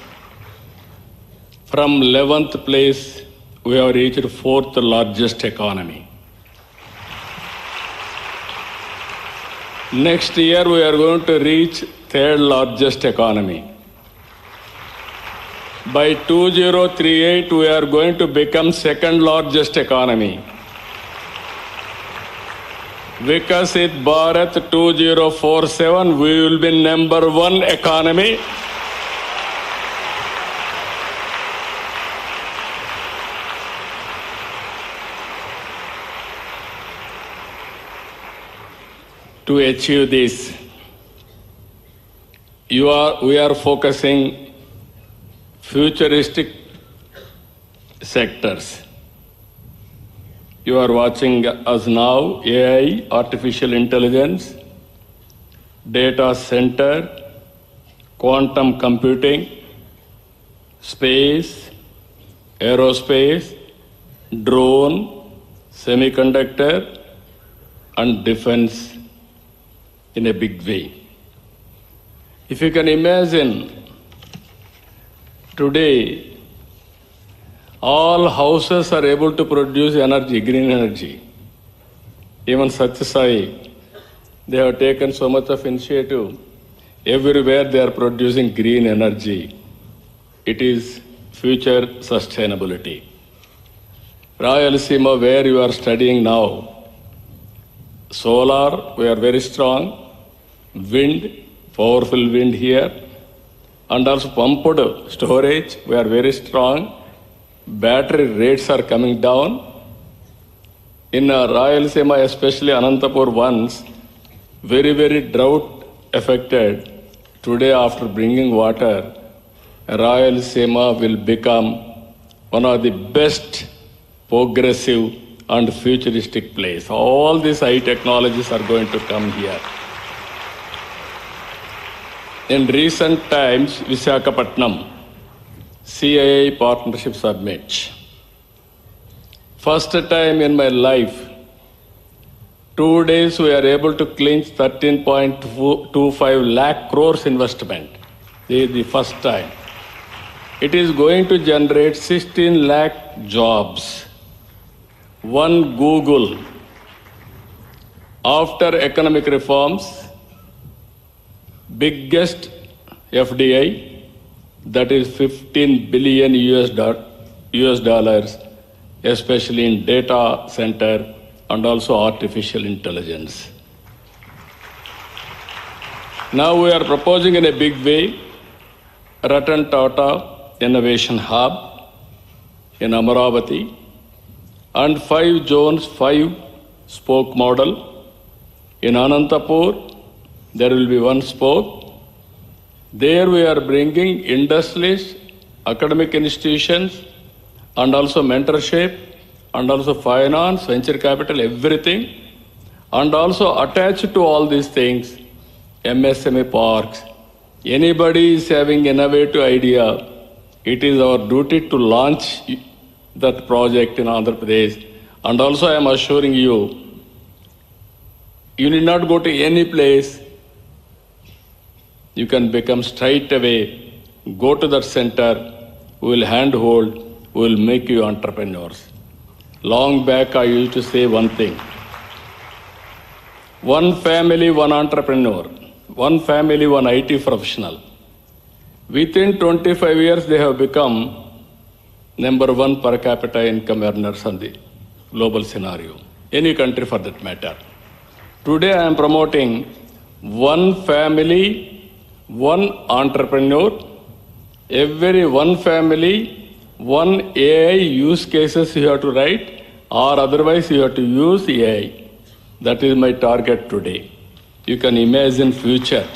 from 11th place, we have reached 4th largest economy. Next year, we are going to reach 3rd largest economy. By 2038, we are going to become 2nd largest economy. Vikasit Bharat 2047, we will be number 1 economy. To achieve this, we are focusing futuristic sectors. You are watching us now, AI, artificial intelligence, data center, quantum computing, space, aerospace, drone, semiconductor, and defense in a big way. If you can imagine, today, all houses are able to produce energy, green energy. Even Sathya Sai, they have taken so much of initiative. Everywhere they are producing green energy. It is future sustainability. Rayalaseema, where you are studying now, solar, we are very strong. Wind, powerful wind here. And also pumped storage, we are very strong. Battery rates are coming down. In Rayalaseema, especially Anantapur once, very, very drought affected. Today, after bringing water, Rayalaseema will become one of the best progressive and futuristic place. All these high technologies are going to come here. In recent times, Visakhapatnam, CII Partnership Summit. First time in my life, 2 days we are able to clinch 13.25 lakh crores investment. This is the first time. It is going to generate 16 lakh jobs. One Google. After economic reforms, biggest FDI, that is 15 billion US dollars, especially in data center and also artificial intelligence. Now we are proposing in a big way Ratan Tata Innovation Hub in Amaravati and 5 zones, 5 spoke model. In Anantapur, there will be 1 spoke. There we are bringing industries, academic institutions, and also mentorship, and also finance, venture capital, everything. And also attached to all these things, MSME parks. Anybody is having innovative idea, it is our duty to launch that project in Andhra Pradesh. And also I am assuring you, you need not go to any place. You can become straight away, go to that center, we will handhold, we will make you entrepreneurs. Long back I used to say one thing. One family, one entrepreneur. One family, one IT professional. Within 25 years, they have become number 1 per capita income earners on the global scenario. Any country for that matter. Today I am promoting one family, one entrepreneur, every one family, one AI use cases you have to write, or otherwise you have to use AI. That is my target today. You can imagine future.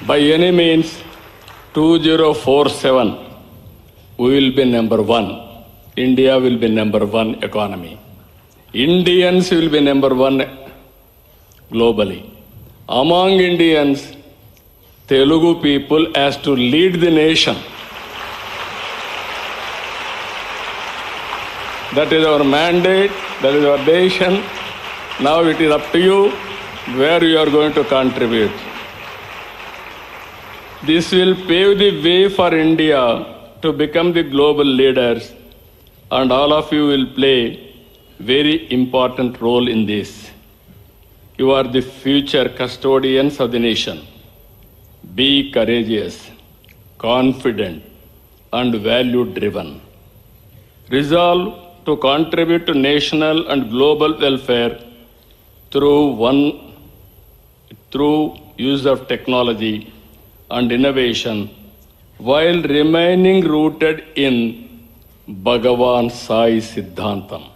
by any means, 2047, we will be number one. India will be number one economy. Indians will be number one globally. Among Indians, Telugu people has to lead the nation. That is our mandate, that is our decision. Now it is up to you where you are going to contribute. This will pave the way for India to become the global leaders, and all of you will play very important role in this. You are the future custodians of the nation. Be courageous, confident, and value-driven. Resolve to contribute to national and global welfare through use of technology and innovation, while remaining rooted in Bhagavan Sai Siddhantam.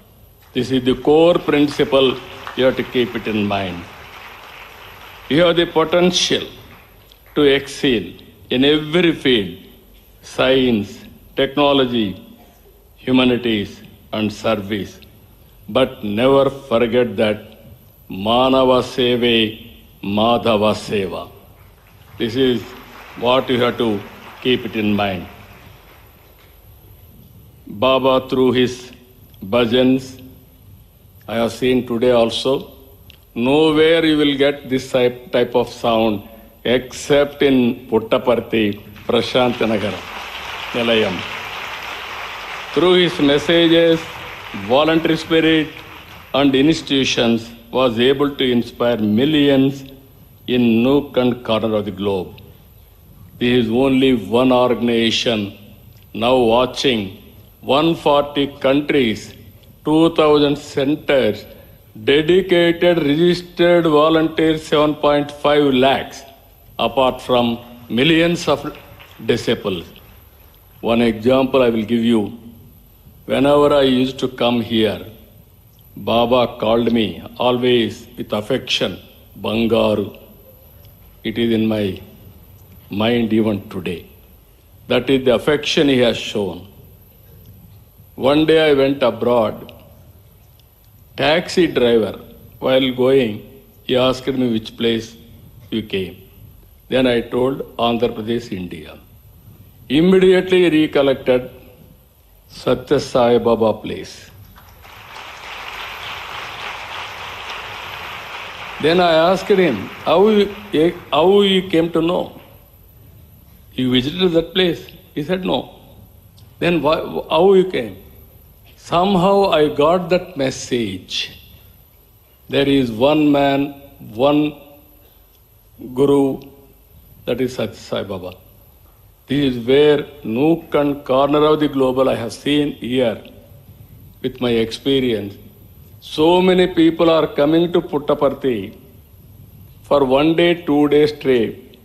This is the core principle. You have to keep it in mind. You have the potential to excel in every field: science, technology, humanities, and service. But never forget that Manava Seve, Madhava Seva. This is what you have to keep it in mind. Baba, through his bhajans, I have seen today also, nowhere you will get this type of sound except in Puttaparthi, Prashantanagar, Nilayam. Through his messages, voluntary spirit, and institutions was able to inspire millions in nook and corner of the globe. There is only one organization now watching 140 countries, 2,000 centers, dedicated registered volunteers 7.5 lakhs, apart from millions of disciples. One example I will give you. Whenever I used to come here, Baba called me always with affection, Bangaru. It is in my mind even today. That is the affection he has shown. One day I went abroad. Taxi driver, while going, he asked me which place you came. Then I told Andhra Pradesh, India. Immediately he recollected Sathya Sai Baba place. Then I asked him, how you came to know? You visited that place? He said, no. Then how you came? Somehow I got that message. There is one man, one Guru, that is Sathya Sai Baba. This is where nook and corner of the global I have seen here with my experience. So many people are coming to Puttaparthi for 1 day, 2 days trip.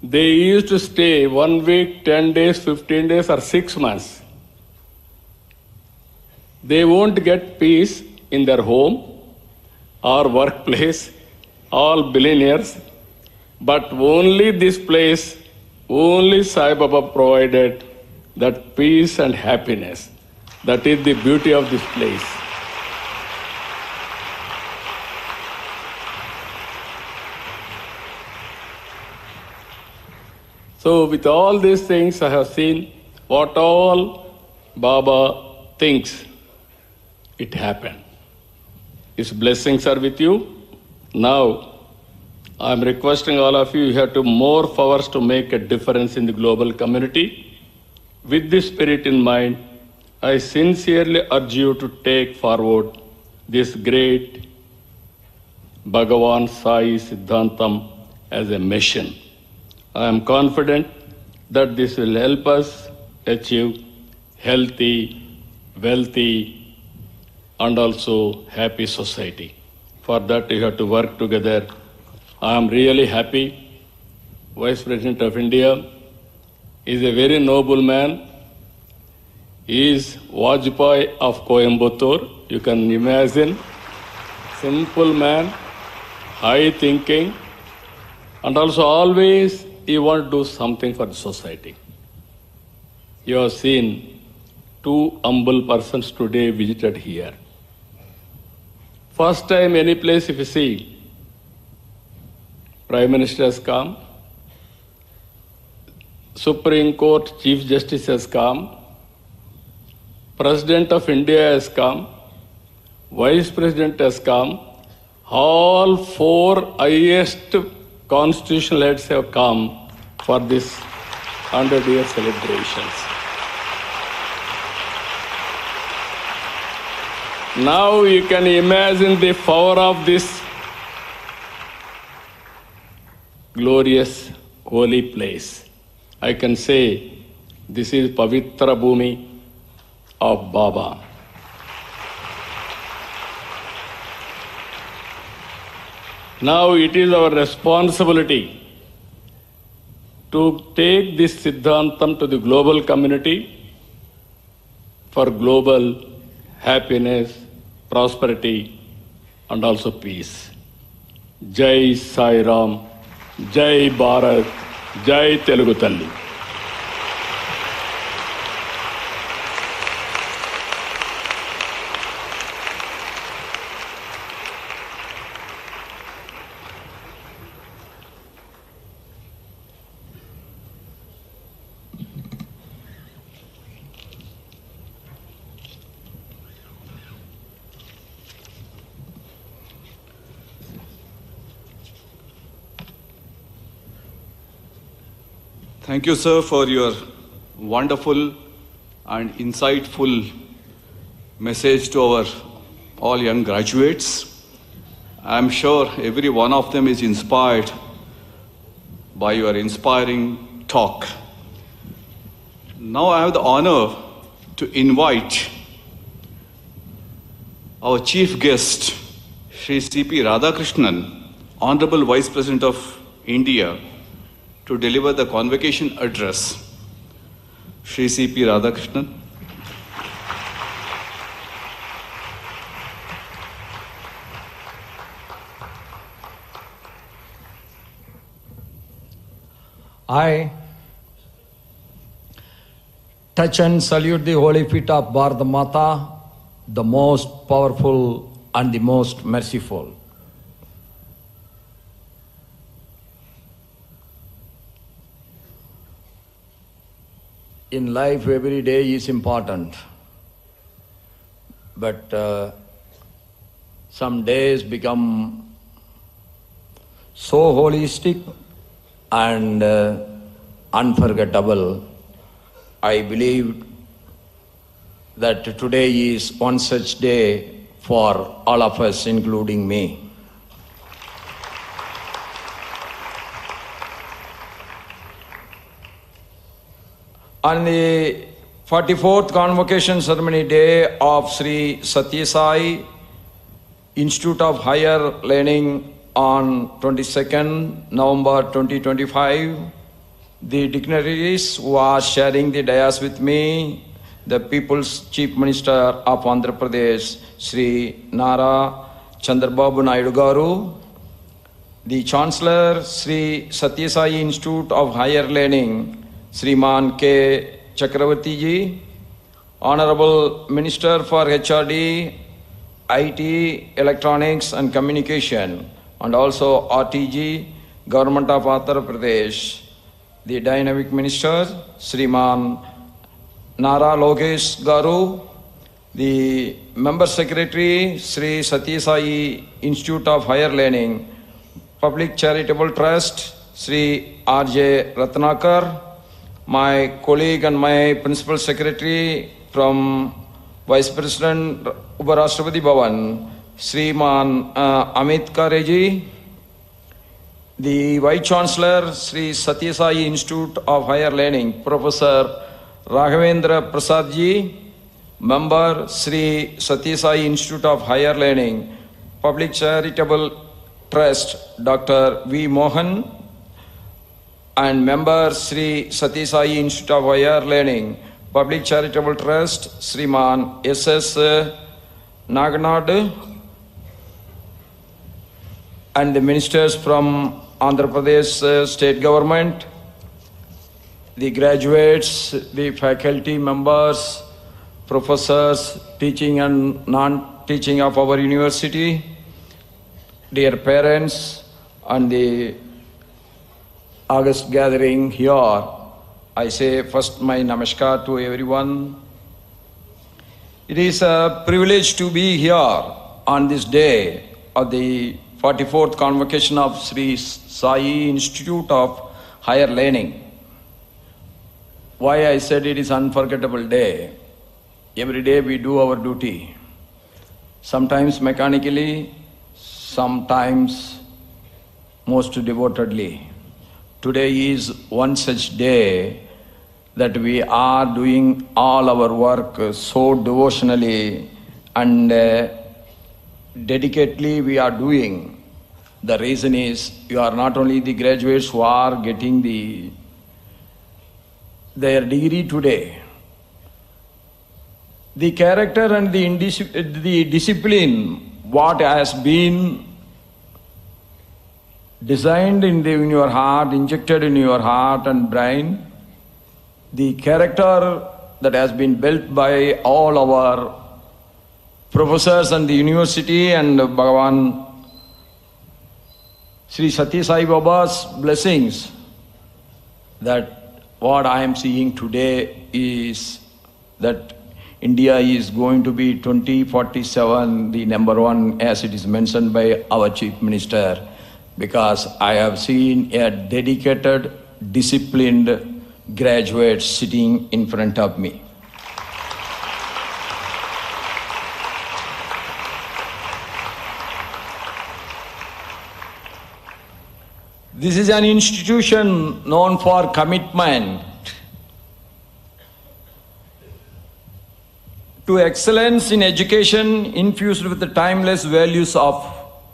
They used to stay 1 week, 10 days, 15 days, or 6 months. They won't get peace in their home or workplace, all billionaires, but only this place, only Sai Baba provided that peace and happiness. That is the beauty of this place. So with all these things, I have seen what all Baba thinks. It happened. His blessings are with you. Now, I am requesting all of you, you have to more powers to make a difference in the global community. With this spirit in mind, I sincerely urge you to take forward this great Bhagavan Sai Siddhantam as a mission. I am confident that this will help us achieve healthy, wealthy, and also happy society. For that, you have to work together. I am really happy. Vice President of India is a very noble man. He is Vajpayee of Coimbatore. You can imagine. Simple man, high thinking, And also always he want to do something for the society. You have seen two humble persons today visited here. First time any place if you see, Prime Minister has come, Supreme Court Chief Justice has come, President of India has come, Vice President has come, all four highest constitutional heads have come for this 100-year celebrations. Now you can imagine the power of this glorious holy place. I can say this is Pavitra Bhumi of Baba. Now it is our responsibility to take this Siddhantam to the global community for global happiness, prosperity, and also peace. Jai Sai Ram, Jai Bharat, Jai Telugu Talli. Thank you, sir, for your wonderful and insightful message to our all young graduates. I'm sure every one of them is inspired by your inspiring talk. Now I have the honor to invite our chief guest, Shri C.P. Radhakrishnan, Honorable Vice President of India, to deliver the Convocation address. Shri C.P. Radhakrishnan. I touch and salute the holy feet of Bharat Mata, the most powerful and the most merciful. In life, every day is important, but some days become so holistic and unforgettable. I believe that today is one such day for all of us, including me. On the 44th Convocation Ceremony Day of Shri Sathya Sai Institute of Higher Learning on 22nd November 2025, the dignitaries who are sharing the dais with me, the People's Chief Minister of Andhra Pradesh, Shri Nara, Chandrababu Naidu Garu, the Chancellor, Shri Sathya Sai Institute of Higher Learning, Shriman K. Chakravarti ji, Honorable Minister for HRD, IT, Electronics and Communication, and also RTG, Government of Andhra Pradesh, the Dynamic Minister, Shriman Nara Lokesh Garu, the Member Secretary, Shri Sathya Sai Institute of Higher Learning, Public Charitable Trust, Shri R.J. Ratnakar, my colleague and my Principal Secretary from Vice President Uparashtrapati Bhavan, Shriman Amit Kareji, the Vice Chancellor, Shri Sathya Sai Institute of Higher Learning, Professor Raghavendra Prasad ji, Member, Shri Sathya Sai Institute of Higher Learning, Public Charitable Trust, Dr. V. Mohan, and Member, Shri Sathya Sai Institute of Higher Learning, Public Charitable Trust, Shriman S.S. Naganad, and the ministers from Andhra Pradesh state government, the graduates, the faculty members, professors, teaching and non-teaching of our university, dear parents, and the August gathering here, I say first my namaskar to everyone. It is a privilege to be here on this day of the 44th Convocation of Shri Sai Institute of Higher Learning. Why I said it is unforgettable day? Every day we do our duty, sometimes mechanically, sometimes most devotedly. Today is one such day that we are doing all our work so devotionally and dedicatedly we are doing. The reason is you are not only the graduates who are getting their degree today. The character and the discipline, what has been designed in your heart, injected in your heart and brain, the character that has been built by all our professors and the university and Bhagavan Sri Sathya Sai Baba's blessings, that what I am seeing today is that India is going to be 2047 the number one, as it is mentioned by our Chief Minister, because I have seen a dedicated, disciplined graduate sitting in front of me. This is an institution known for commitment to excellence in education infused with the timeless values of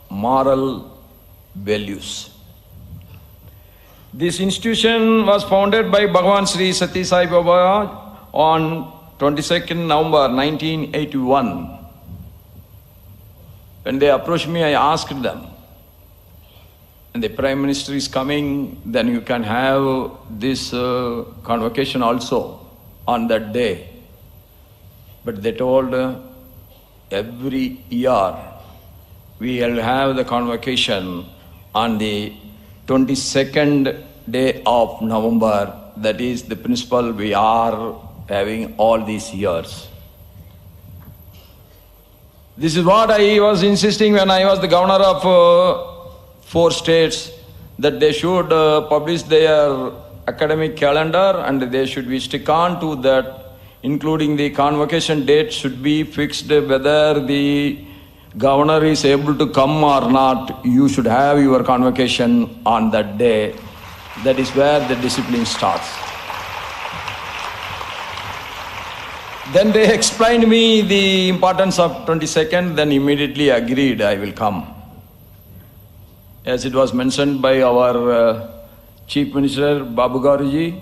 moral values. This institution was founded by Bhagavan Sri Sathya Sai Baba on 22nd November 1981. When they approached me, I asked them, and the Prime Minister is coming, then you can have this convocation also on that day. But they told every year we will have the convocation on the 22nd day of November. That is the principle we are having all these years. This is what I was insisting when I was the governor of 4 states, that they should publish their academic calendar and they should be stick on to that, including the convocation date should be fixed, whether the governor is able to come or not, you should have your convocation on that day. That is where the discipline starts. Then they explained me the importance of 22nd, then immediately agreed I will come. As it was mentioned by our Chief Minister Babu Garuji,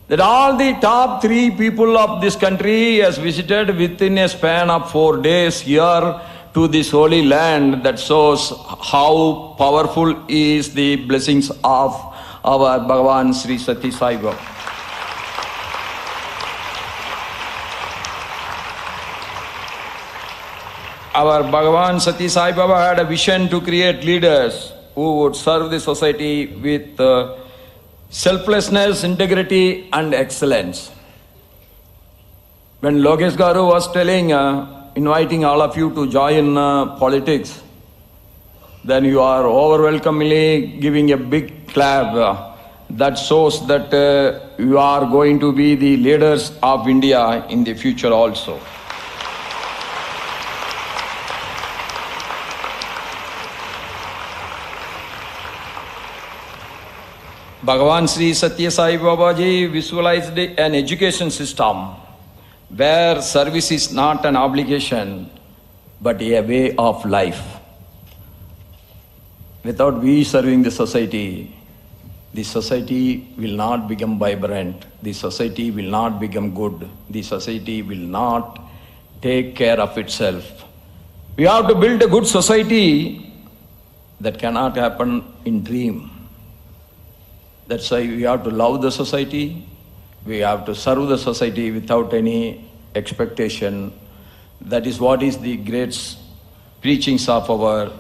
that all the top 3 people of this country has visited within a span of 4 days here to this holy land. That shows how powerful is the blessings of our Bhagavan Sri Sathya Sai Baba. Our Bhagavan Sathya Sai Baba had a vision to create leaders who would serve the society with selflessness, integrity and excellence. When Lokesh Garu was telling, inviting all of you to join politics, then you are overwhelmingly giving a big clap. That shows that you are going to be the leaders of India in the future also. Bhagavan Sri Sathya Sai Babaji visualized an education system where service is not an obligation but a way of life. Without we serving the society will not become vibrant, the society will not become good, the society will not take care of itself. We have to build a good society that cannot happen in dream. That's why we have to love the society, we have to serve the society without any expectation. That is what is the great preachings of our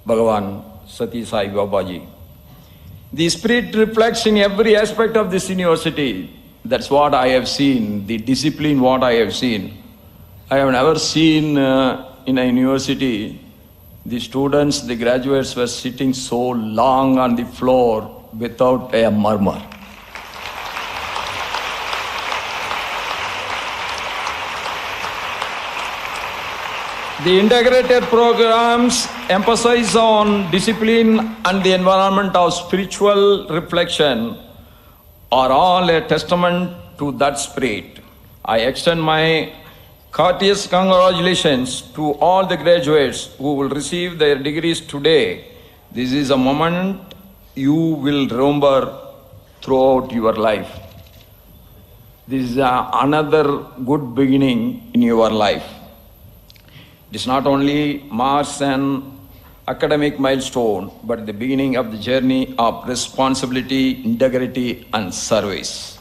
Bhagavan Sathya Sai Babaji. The spirit reflects in every aspect of this university. That's what I have seen, the discipline what I have seen. I have never seen in a university, the students, the graduates were sitting so long on the floor without a murmur. The integrated programs emphasize on discipline and the environment of spiritual reflection are all a testament to that spirit. I extend my courteous congratulations to all the graduates who will receive their degrees today. This is a moment you will remember throughout your life. This is another good beginning in your life. It is not only marks an academic milestone, but the beginning of the journey of responsibility, integrity, and service.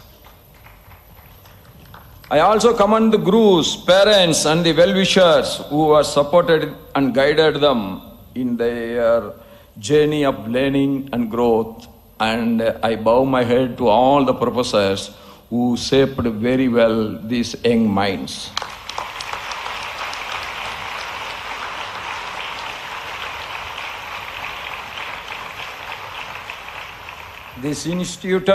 I also commend the gurus, parents, and the well-wishers who have supported and guided them in their journey of learning and growth. And I bow my head to all the professors who shaped very well these young minds. This institute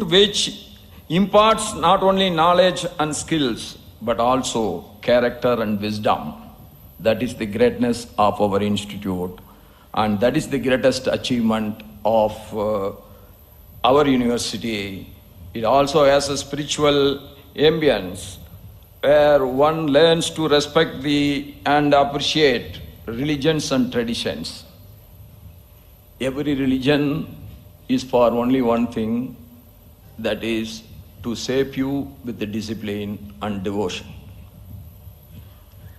which imparts not only knowledge and skills, but also character and wisdom. That is the greatness of our institute, and that is the greatest achievement of our university. It also has a spiritual ambience where one learns to respect and appreciate religions and traditions. Every religion is for only one thing, that is to shape you with the discipline and devotion.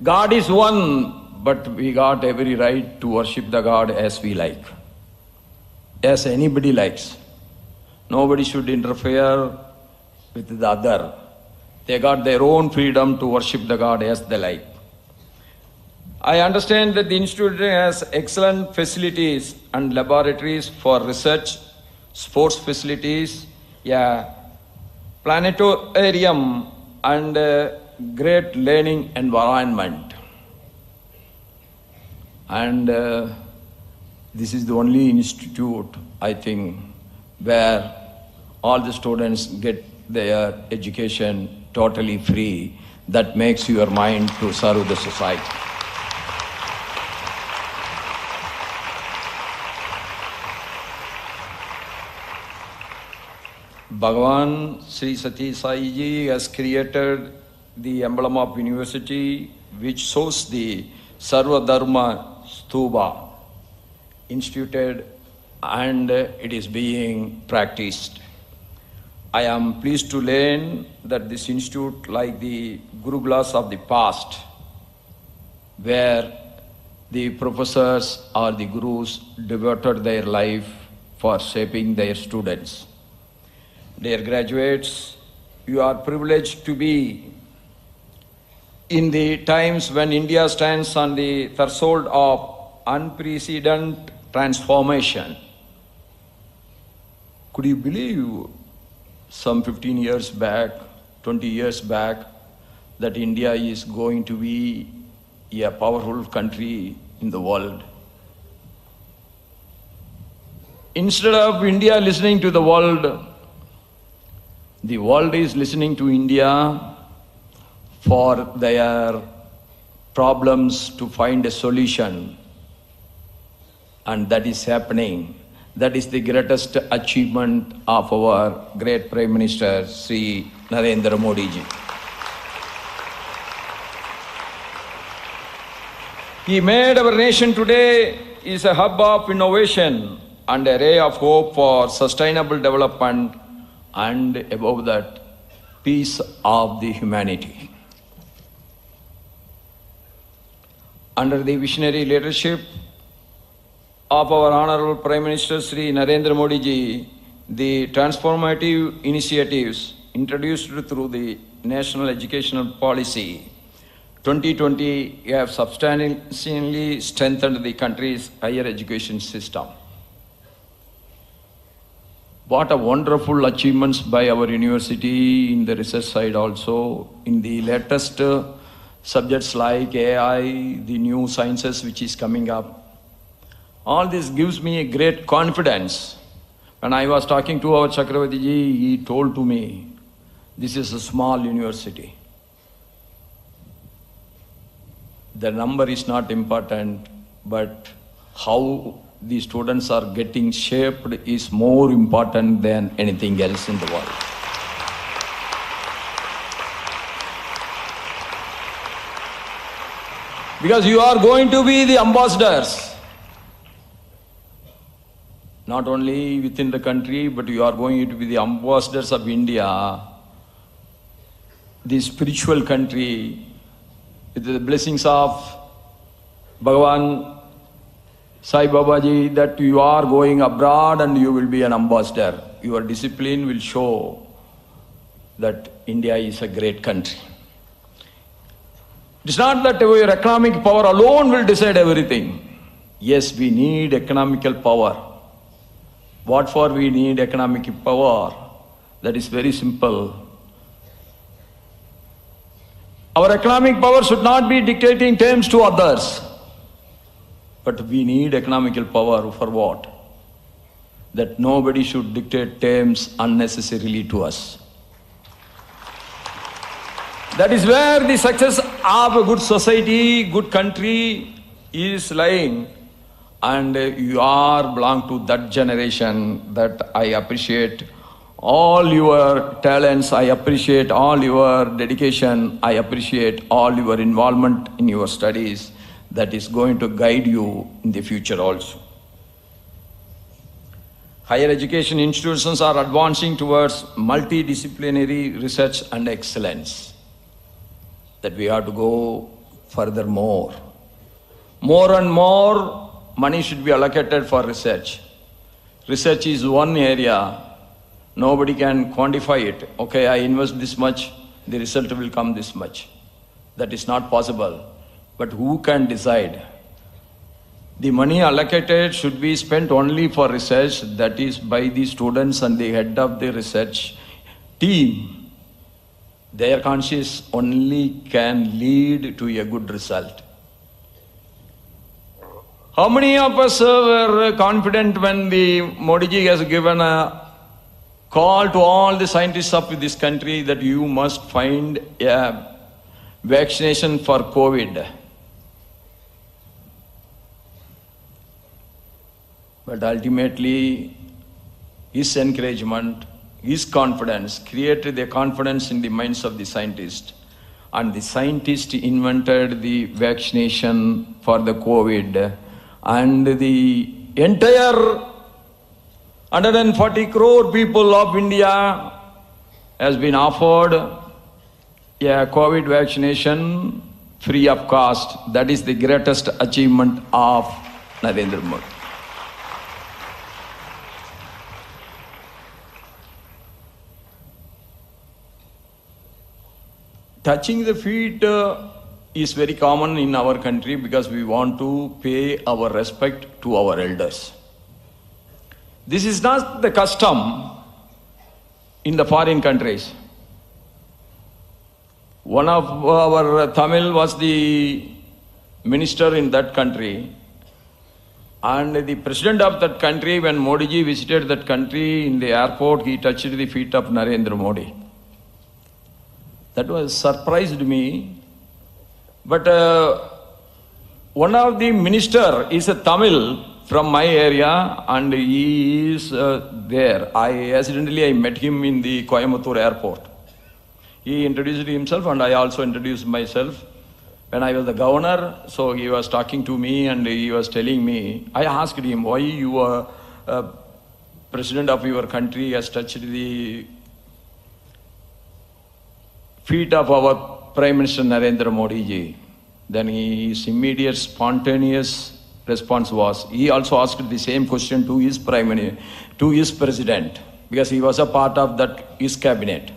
God is one, but we got every right to worship the God as we like, as anybody likes. Nobody should interfere with the other. They got their own freedom to worship the God as they like. I understand that the institute has excellent facilities and laboratories for research, sports facilities, planetarium, and a great learning environment. And this is the only institute, I think, where all the students get their education totally free. That makes your mind to serve the society. Bhagavan Sri Sathya Sai Ji has created the emblem of university which shows the Sarva Dharma Stupa instituted, and it is being practiced. I am pleased to learn that this institute, like the Gurukulas of the past, where the professors or the gurus devoted their life for shaping their students. Dear graduates, you are privileged to be in the times when India stands on the threshold of unprecedented transformation. Could you believe some 15 years back, 20 years back, that India is going to be a powerful country in the world? Instead of India listening to the world is listening to India for their problems to find a solution. And that is happening. That is the greatest achievement of our great Prime Minister, Shri Narendra Modi ji. He made our nation today is a hub of innovation and a ray of hope for sustainable development, and above that, peace of the humanity. under the visionary leadership of our Honorable Prime Minister Shri Narendra Modi ji, the transformative initiatives introduced through the National Educational Policy 2020 have substantially strengthened the country's higher education system. What a wonderful achievements by our university in the research side also, in the latest subjects like AI, the new sciences which is coming up. All this gives me a great confidence. When I was talking to our Chakravarti ji, he told to me, this is a small university. The number is not important, but how the students are getting shaped is more important than anything else in the world. Because you are going to be the ambassadors, not only within the country, but you are going to be the ambassadors of India, the spiritual country, with the blessings of Bhagavan Sai Babaji, that you are going abroad and you will be an ambassador. Your discipline will show that India is a great country. It's not that your economic power alone will decide everything. Yes, we need economical power. What for we need economic power? That is very simple. Our economic power should not be dictating terms to others. But we need economical power for what? That nobody should dictate terms unnecessarily to us. That is where the success of a good society, good country is lying. And you are belong to that generation that I appreciate all your talents, I appreciate all your dedication, I appreciate all your involvement in your studies that is going to guide you in the future also. Higher education institutions are advancing towards multidisciplinary research and excellence. That we have to go further more. More and more money should be allocated for research. Research is one area. Nobody can quantify it. Okay, I invest this much, the result will come this much. That is not possible. But who can decide? The money allocated should be spent only for research, that is by the students and the head of the research team. Their conscience only can lead to a good result. How many of us were confident when the Modi ji has given a call to all the scientists of this country that you must find a vaccination for COVID? But ultimately, his encouragement, his confidence created the confidence in the minds of the scientists. And the scientist invented the vaccination for the COVID. And the entire 140 crore people of India has been offered a COVID vaccination free of cost. That is the greatest achievement of Narendra Modi. Touching the feet is very common in our country because we want to pay our respect to our elders. This is not the custom in the foreign countries. One of our Tamil was the minister in that country, and the president of that country, when Modi ji visited that country in the airport, he touched the feet of Narendra Modi. That was surprised me. But one of the minister is a Tamil from my area, and he is there. I met him in the Coimbatore airport. He introduced himself and I also introduced myself. When I was the governor, so he was talking to me and he was telling me, I asked him, why you are president of your country has touched the feet of our Prime Minister Narendra Modi ji. Then his immediate spontaneous response was, he also asked the same question to his to his president, because he was a part of his cabinet.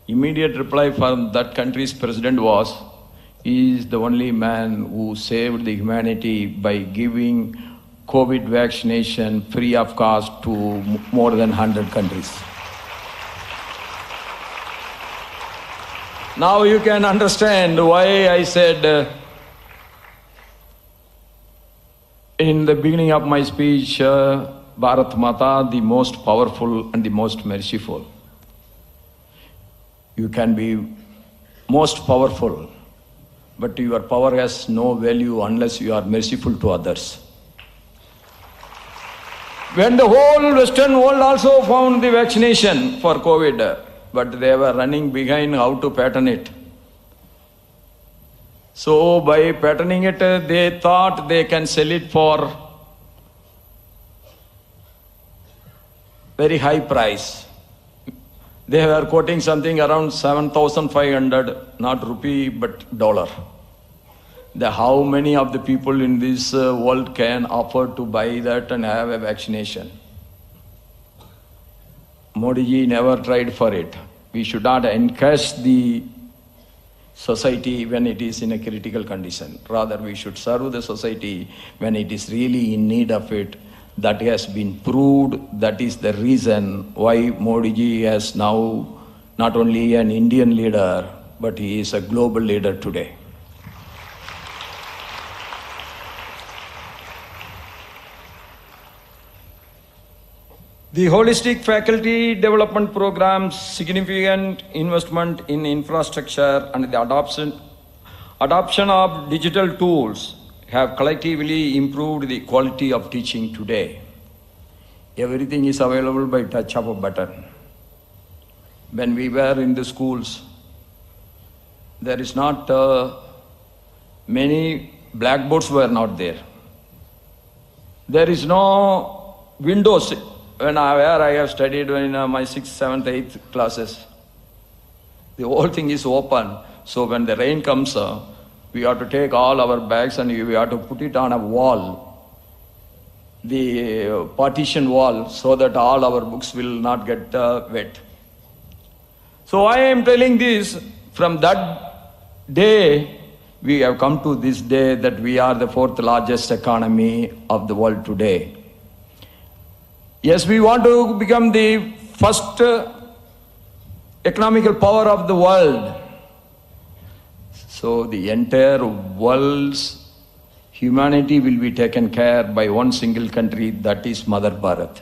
Immediate reply from that country's president was, he is the only man who saved the humanity by giving COVID vaccination free of cost to more than 100 countries. Now you can understand why I said in the beginning of my speech, Bharat Mata, the most powerful and the most merciful. You can be most powerful, but your power has no value unless you are merciful to others. When the whole Western world also found the vaccination for COVID, but they were running behind how to patent it. So by patenting it, they thought they can sell it for very high price. They were quoting something around 7,500, not rupee, but dollar. How many of the people in this world can afford to buy that and have a vaccination? Modi ji never tried for it. We should not encourage the society when it is in a critical condition. Rather, we should serve the society when it is really in need of it. That has been proved. That is the reason why Modi ji is now not only an Indian leader, but he is a global leader today. The holistic faculty development programs, significant investment in infrastructure, and the adoption of digital tools have collectively improved the quality of teaching today. Everything is available by touch of a button. When we were in the schools, there is not many blackboards were not there. There is no windows. Where I have studied in my 6th, 7th, 8th classes, the whole thing is open. So when the rain comes, we have to take all our bags and we have to put it on a wall, the partition wall, so that all our books will not get wet. So I am telling this, from that day, we have come to this day that we are the 4th largest economy of the world today. Yes, we want to become the first economical power of the world. So the entire world's humanity will be taken care by one single country, that is Mother Bharat.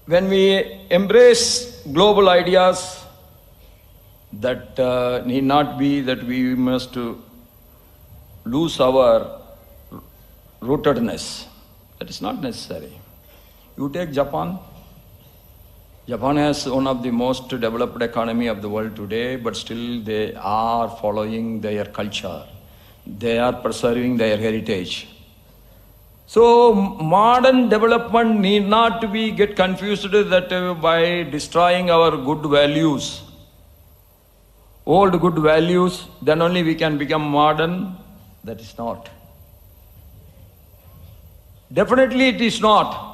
When we embrace global ideas, that need not be that we must lose our rootedness. That is not necessary. You take Japan. Japan has one of the most developed economy of the world today, but still they are following their culture. They are preserving their heritage. So modern development need not to be get confused that by destroying our good values, old good values, then only we can become modern. That is not. Definitely it is not.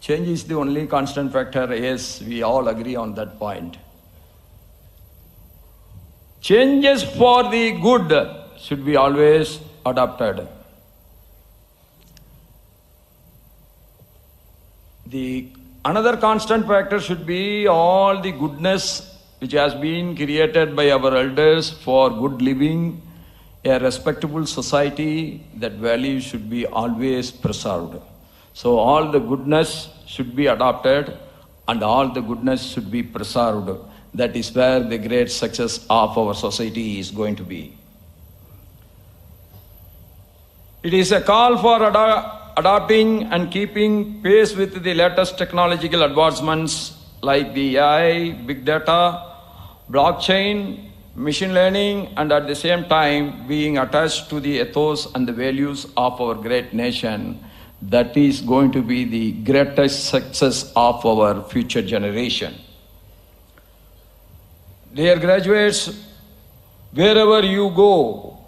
Change is the only constant factor. Yes, we all agree on that point. Changes for the good should be always adopted. Another constant factor should be all the goodness which has been created by our elders for good living, a respectable society. That value should be always preserved. So all the goodness should be adopted and all the goodness should be preserved. That is where the great success of our society is going to be. It is a call for adopting and keeping pace with the latest technological advancements like the AI, big data, blockchain, machine learning, and at the same time being attached to the ethos and the values of our great nation, That is going to be the greatest success of our future generation. Dear graduates, wherever you go,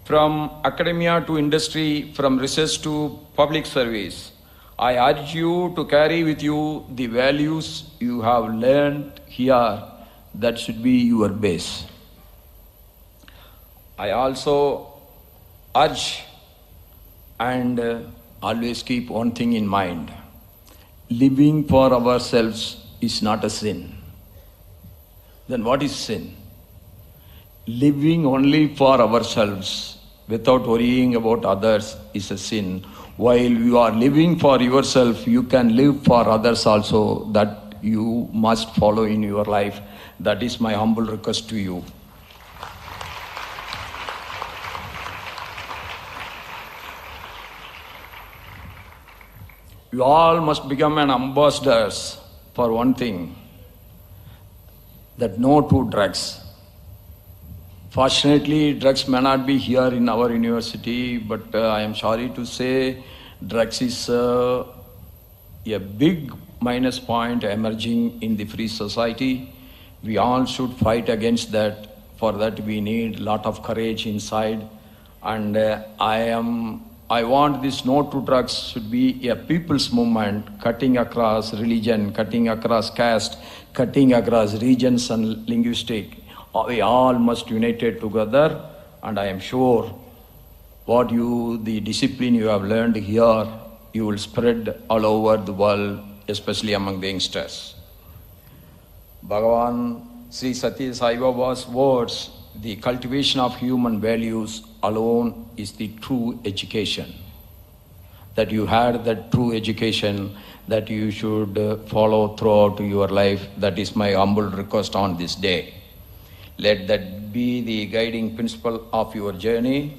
from academia to industry, from research to public service, I urge you to carry with you the values you have learned here. That should be your base. I also urge and always keep one thing in mind. Living for ourselves is not a sin. Then what is sin? Living only for ourselves without worrying about others is a sin. While you are living for yourself, you can live for others also. That you must follow in your life. That is my humble request to you. You all must become an ambassadors for one thing, that no to drugs. Fortunately, drugs may not be here in our university, but I am sorry to say drugs is a big minus point emerging in the free society. We all should fight against that. For that we need a lot of courage inside. And I want this no to drugs should be a people's movement, cutting across religion, cutting across caste, cutting across regions and linguistic. We all must unite together, and I am sure the discipline you have learned here, you will spread all over the world, especially among the youngsters. Bhagavan Sri Sathya Sai Baba's words, the cultivation of human values alone is the true education. That you had that true education that you should follow throughout your life. That is my humble request on this day. Let that be the guiding principle of your journey.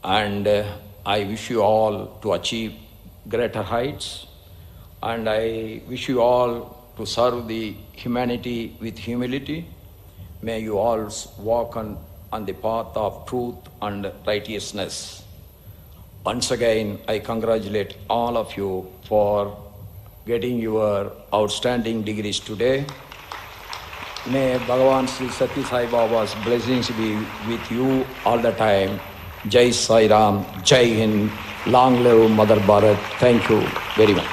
And I wish you all to achieve greater heights. And I wish you all to serve the humanity with humility. May you all walk on the path of truth and righteousness. Once again, I congratulate all of you for getting your outstanding degrees today. May Bhagavan Sri Sathya Sai Baba's blessings be with you all the time. Jai Sai Ram, Jai Hind, long live Mother Bharat. Thank you very much.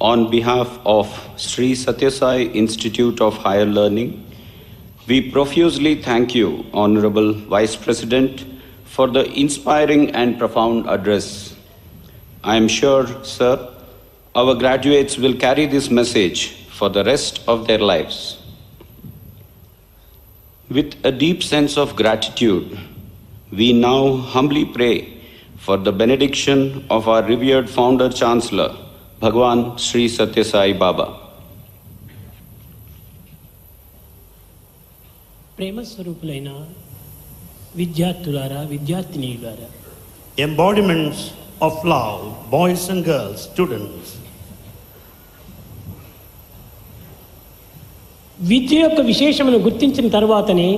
On behalf of Shri Sathya Sai Institute of Higher Learning, we profusely thank you, Honorable Vice President, for the inspiring and profound address. I am sure, sir, our graduates will carry this message for the rest of their lives. With a deep sense of gratitude, we now humbly pray for the benediction of our revered founder chancellor, Bhagwan Sri Sathya Sai Baba. ప్రేమస్వరూపులైన విద్యార్థులారా విద్యార్థినీయులారా, embodiments of love, boys and girls, students. విద్య యొక్క విశేషమును గుర్తించిన తర్వాతనే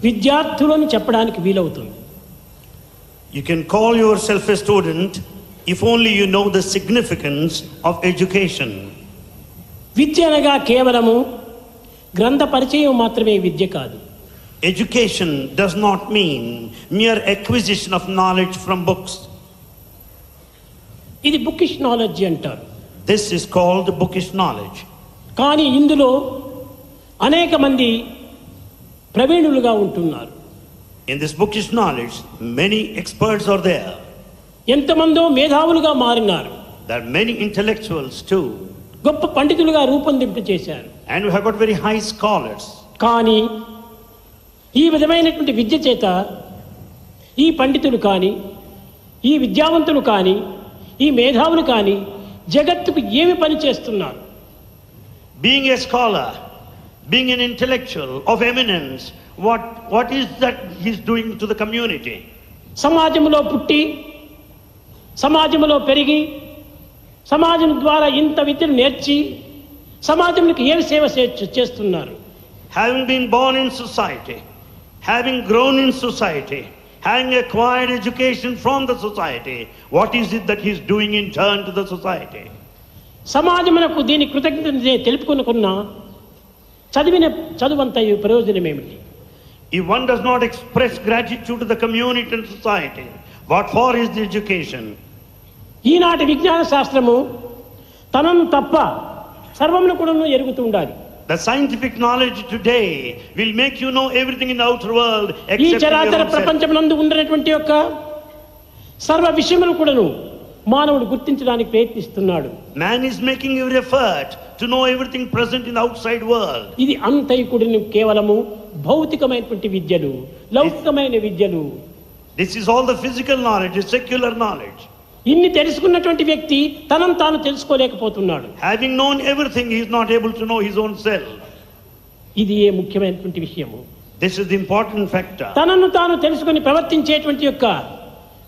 విద్యార్థులను చెప్పడానికి వీలవుతుంది. You can call yourself a student if only you know the significance of education. విద్య అనగా కేవలము గ్రంథ పరిచయం మాత్రమే విద్య కాదు. Education does not mean mere acquisition of knowledge from books. ఇది బుకిష్ నాలెడ్జ్ అంటారు. This is called bookish knowledge. కానీ ఇందులో అనేక మంది ప్రవీణులుగా ఉంటున్నారు. In this bookish knowledge, many experts are there. ఎంతమందో మేధావులుగా మారినారు. There are many intellectuals too. గొప్ప పండితులుగా రూపొందింప చేశారు. And we have got very high scholars. కానీ ఈ విధమైనటువంటి విద్య చేత ఈ పండితులు కానీ, ఈ విద్యావంతులు కానీ, ఈ మేధావులు కానీ జగత్తుకు ఏమి పని చేస్తున్నారు? Being a scholar, being an intellectual of eminence, what is that he's doing to the community? సమాజంలో పుట్టి, సమాజంలో పెరిగి, సమాజం ద్వారా ఇంత విద్యను నేర్చి సమాజంకి ఏమి సేవ చేస్తున్నారు? Having been born in society, having grown in society, having acquired education from the society, what is it that he is doing in turn to the society? సమాజమునకు దీని కృతజ్ఞత తెలుపుకున్న చదివిన చదువంత ప్రయోజనం ఏమిటి? If one does not express gratitude to the community and society, what for is the education? ఈనాటి విజ్ఞాన శాస్త్రము తనను తప్ప సర్వమును కూడా ఎరుగుతూ ఉండాలి. The scientific knowledge today will make you know everything in the outer world ఈ except చరాచర ప్రపంచమునందు ఉన్నటువంటి యొక్క సర్వ విషయములు కూడాను మానవుడు గుర్తించడానికి ప్రయత్నిస్తున్నాడు. Man is making every effort to know everything present in the outside world. ఇది అంతైకుడిని కేవలము భౌతికమైనటువంటి విద్యలు, లౌకికమైన విద్యలు. This is all the physical knowledge, the secular knowledge. ఇన్ని తెలుసుకున్నటువంటి వ్యక్తి తనను తాను తెలుసుకోలేకపోతున్నాడు. Having known everything, he is not able to know his own self. ఇది ఏ ముఖ్యమైనటువంటి విషయము. This is the important factor. తనను తాను తెలుసుకొని ప్రవర్తించేటువంటి యొక్క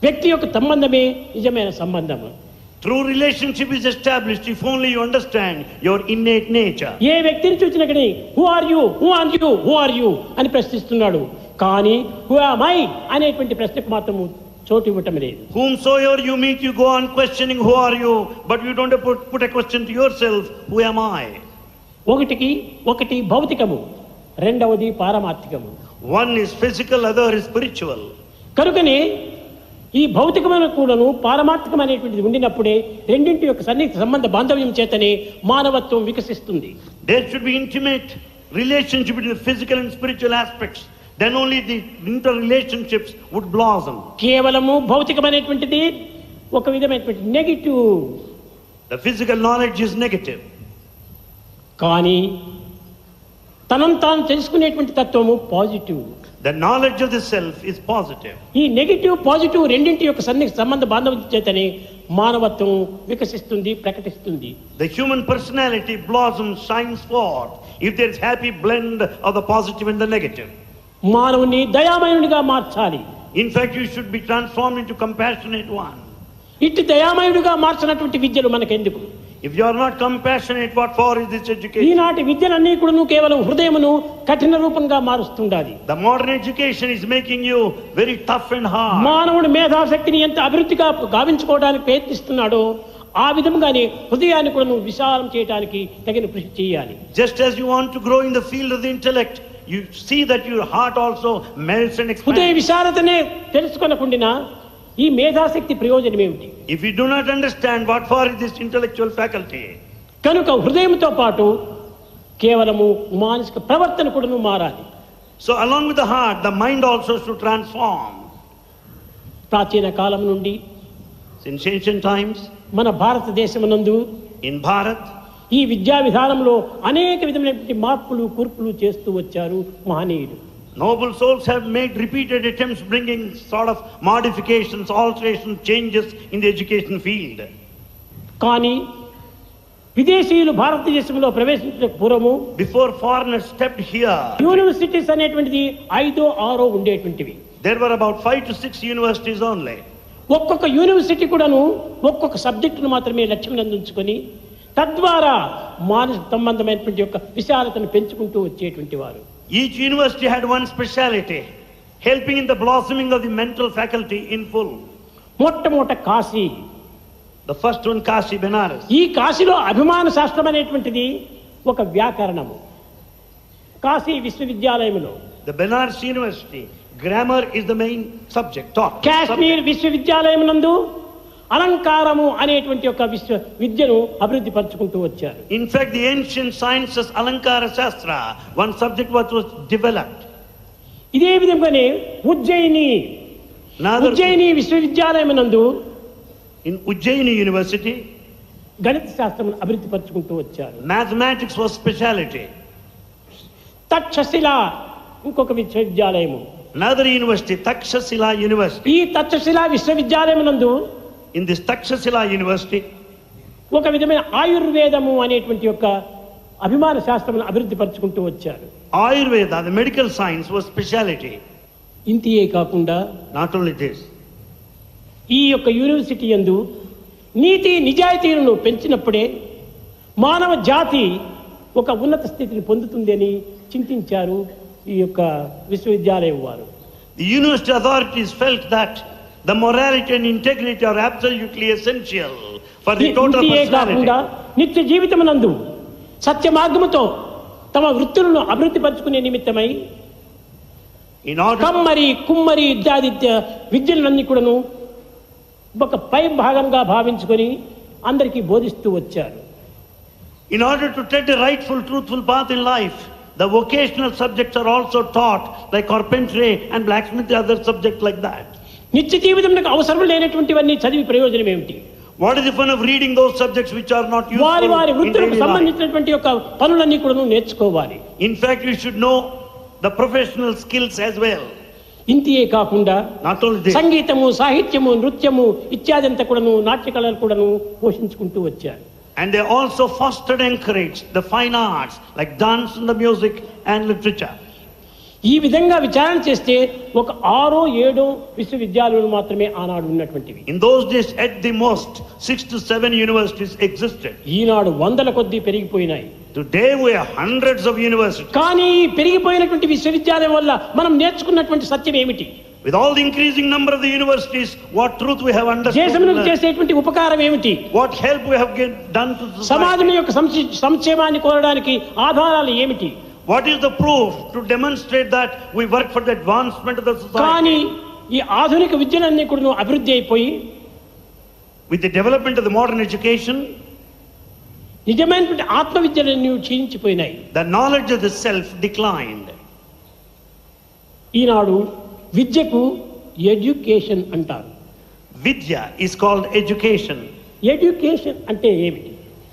వ్యక్తి యొక్క సంబంధమే నిజమైన సంబంధము. True relationship is established if only you understand your innate nature. ఏ వ్యక్తిని చూసినా కానీ who are you, who are you, who are you అని ప్రశ్నిస్తున్నాడు. కానీ హూ యామ్ ఐ అనేటువంటి ప్రశ్నకు మాత్రము చోటు ఇవ్వటం లేదు. Whomsoever you meet, you go on questioning who are you, but you don't put a question to yourself, who am I? ఒకటి భౌతికము, రెండవది పారమార్థికము. One is physical, other is spiritual. కనుకనే ఈ భౌతికమైన కూడాను పారమార్థికమైనటువంటిది ఉండినప్పుడే రెండింటి యొక్క సన్నిహిత సంబంధ బాంధవ్యం చేతనే మానవత్వం వికసిస్తుంది. There should be intimate relationship between the physical and spiritual aspects. Then only the interrelationships would blossom. కేవలము భౌతికమైనటువంటిది ఒక విధమైనటువంటి negative. The physical knowledge is negative. కానీ తనను తాను తెలుసుకునేటువంటి తత్వము positive. The knowledge of the self is positive. ఈ negative positive రెండింటి యొక్క సన్నిహిత సంబంధ బాంధవ్యం చేతనే మానవత్వం వికసిస్తుంది, ప్రకటిస్తుంది. The human personality blossoms, shines forth if there is happy blend of the positive and the negative. మానవుని దయామయునిగా మార్చాలి. In fact, you should be transformed into compassionate one. ఇట్టి దయామయుడిగా మార్చినటువంటి విద్యలు మనకెందుకు? If you are not compassionate, what for is this education? ఈనాటి విద్యలన్నీ కూడా కేవలం హృదయమును కఠిన రూపంగా మారుస్తుండాలి. The modern education is making you very tough and hard. మానవుడి మేధాశక్తిని ఎంత అభివృద్ధిగా గావించుకోవడానికి ప్రయత్నిస్తున్నాడో ఆ విధంగానే హృదయాన్ని కూడా విశాలం చేయడానికి తగిన కృషి చేయాలి. Just as you want to grow in the field of the intellect, you see that your heart also melts and expands. హృదయ విశాలతనే తెలుసుకొనకుండా ఈ మేధాశక్తి ప్రయోజనం ఏమిటి? If you do not understand what for is this intellectual faculty. కనుక హృదయంతో పాటు కేవలము మానసిక ప్రవర్తన కూడా మారాలి. So along with the heart, the mind also should transform. ప్రాచీన కాలం నుండి Since ancient times, మన భారతదేశమునందు in Bharat, ఈ విద్యా విధానంలో అనేక విధమైనటువంటి మార్పులు కూర్పులు చేస్తూ వచ్చారు మహనీయులు. noble souls have made repeated attempts bringing sort of modifications, alterations, changes in the education field. కానీ విదేశీయులు భారతదేశంలో ప్రవేశించక పూర్వము Before foreigners stepped here, universities అనేటువంటిది 5 6 ఉండేటువంటివి. there were about 5 to 6 universities only. ఒక్కొక్క యూనివర్సిటీ కూడాను ఒక్కొక్క సబ్జెక్టును మాత్రమే లక్ష్యం అందించుకొని తద్వారా మానసిక సంబంధమైనటువంటి యొక్క విశాలతను పెంచుకుంటూ వచ్చేటువంటి వారు. Each university had one speciality, helping in the blossoming of the mental faculty in full. మొట్టమొదట Kashi. The first one, Kashi, Benares. ఈ కాశీలో అభిమాన శాస్త్రం అనేటువంటిది ఒక వ్యాకరణము. కాశీ విశ్వవిద్యాలయంలో The Benares University, grammar is the main subject taught. Kashmir విశ్వవిద్యాలయం నందు అలంకారము అనేటువంటి ఒక విద్యను అభివృద్ధి పరుచుకుంటూ వచ్చారు. In fact, the ancient sciences Alankara Shastra, one subject was developed. ఇదే విధంగానే ఉజ్జయిని విశ్వవిద్యాలయం నందు in Ujjaini University, గణిత శాస్త్రం అభివృద్ధి పరుచుకుంటూ వచ్చారు. mathematics was speciality. తక్షశిల ఇంకొక విశ్వవిద్యాలయము. Another university, Takshashila University. ఈ తక్షశిల విశ్వవిద్యాలయం నందు in this Takshashila University, ఒక విధమైన ఆయుర్వేదము అనేటువంటి యొక్క అభిమాన శాస్త్రం అభివృద్ధి పరుచుకుంటూ వచ్చారు. Ayurveda, the medical science, was speciality. ఇంతియే కాకుండా not only this, ఈ యొక్క యూనివర్సిటీ యందు నీతి నిజాయితీలను పెంచినప్పుడే మానవ జాతి ఒక ఉన్నత స్థితిని పొందుతుంది అని చింతించారు ఈ యొక్క విశ్వవిద్యాలయం వారు. The university authorities felt that the morality and integrity are absolutely essential for the total personality. నిత్య జీవితమునందు సత్య మార్గముతో తమ వృత్తులను అభివృద్ధి పరచుకునే నిమిత్తమై కమ్మరి కుమ్మరి ఇత్యాది విద్యలన్నీ కూడాను ఒక పై భాగంగా భావించుకొని అందరికీ బోధిస్తూ వచ్చారు. In order to tread a rightful, truthful path in life, the vocational subjects are also taught, like carpentry and blacksmith, other subjects like that. నిత్య జీవితంలో అవసరం లేనటువంటివన్నీ చదివి ప్రయోజనం ఏమిటి? What is the fun of reading those subjects which are not useful? వారి వారి వృత్తులకు సంబంధించినటువంటి యొక్క పనులన్నీ కూడా నేర్చుకోవాలి. In fact, you should know the professional skills as well. ఇంతియే కాకుండా సంగీతము, సాహిత్యము, నృత్యము ఇత్యాది అంతా కూడాను నాట్య కళలు కూడాను పోషించుకుంటూ వచ్చారు. And they also fostered and encouraged the fine arts like dance and the music and literature. ఈ విధంగా విచారణ చేస్తే ఒక 6-7 విశ్వవిద్యాలయాలు మాత్రమే ఆనాడు ఉన్నటువంటివి. In those days at the most 6 to 7 universities existed. ఈనాడు వందల కొద్దీ పెరిగిపోయినాయి. Today we have hundreds of universities. కానీ పెరిగిపోయినటువంటి విశ్వవిద్యాలయం వల్ల మనం నేర్చుకున్నటువంటి సత్యం ఏమిటి? With all the increasing number of the universities, what truth we have understood? దేశమునకు చేసేటువంటి ఉపకారం ఏమిటి? What help we have done to society? సమాజం యొక్క సంక్షేమాన్ని కోరడానికి ఆధారాలు ఏమిటి? What is the proof to demonstrate that we work for the advancement of the society? కానీ ఈ ఆధునిక విద్యలన్నీ కూడా అభివృద్ధి అయిపోయి with the development of the modern education, నిజమైనటువంటి ఆత్మ విద్యలన్నీ క్షీణించిపోయినాయి. the knowledge of the self declined. ఈనాడు విద్యకు ఎడ్యుకేషన్ అంటారు. Vidya is called education. Education అంటే ఏమిటి?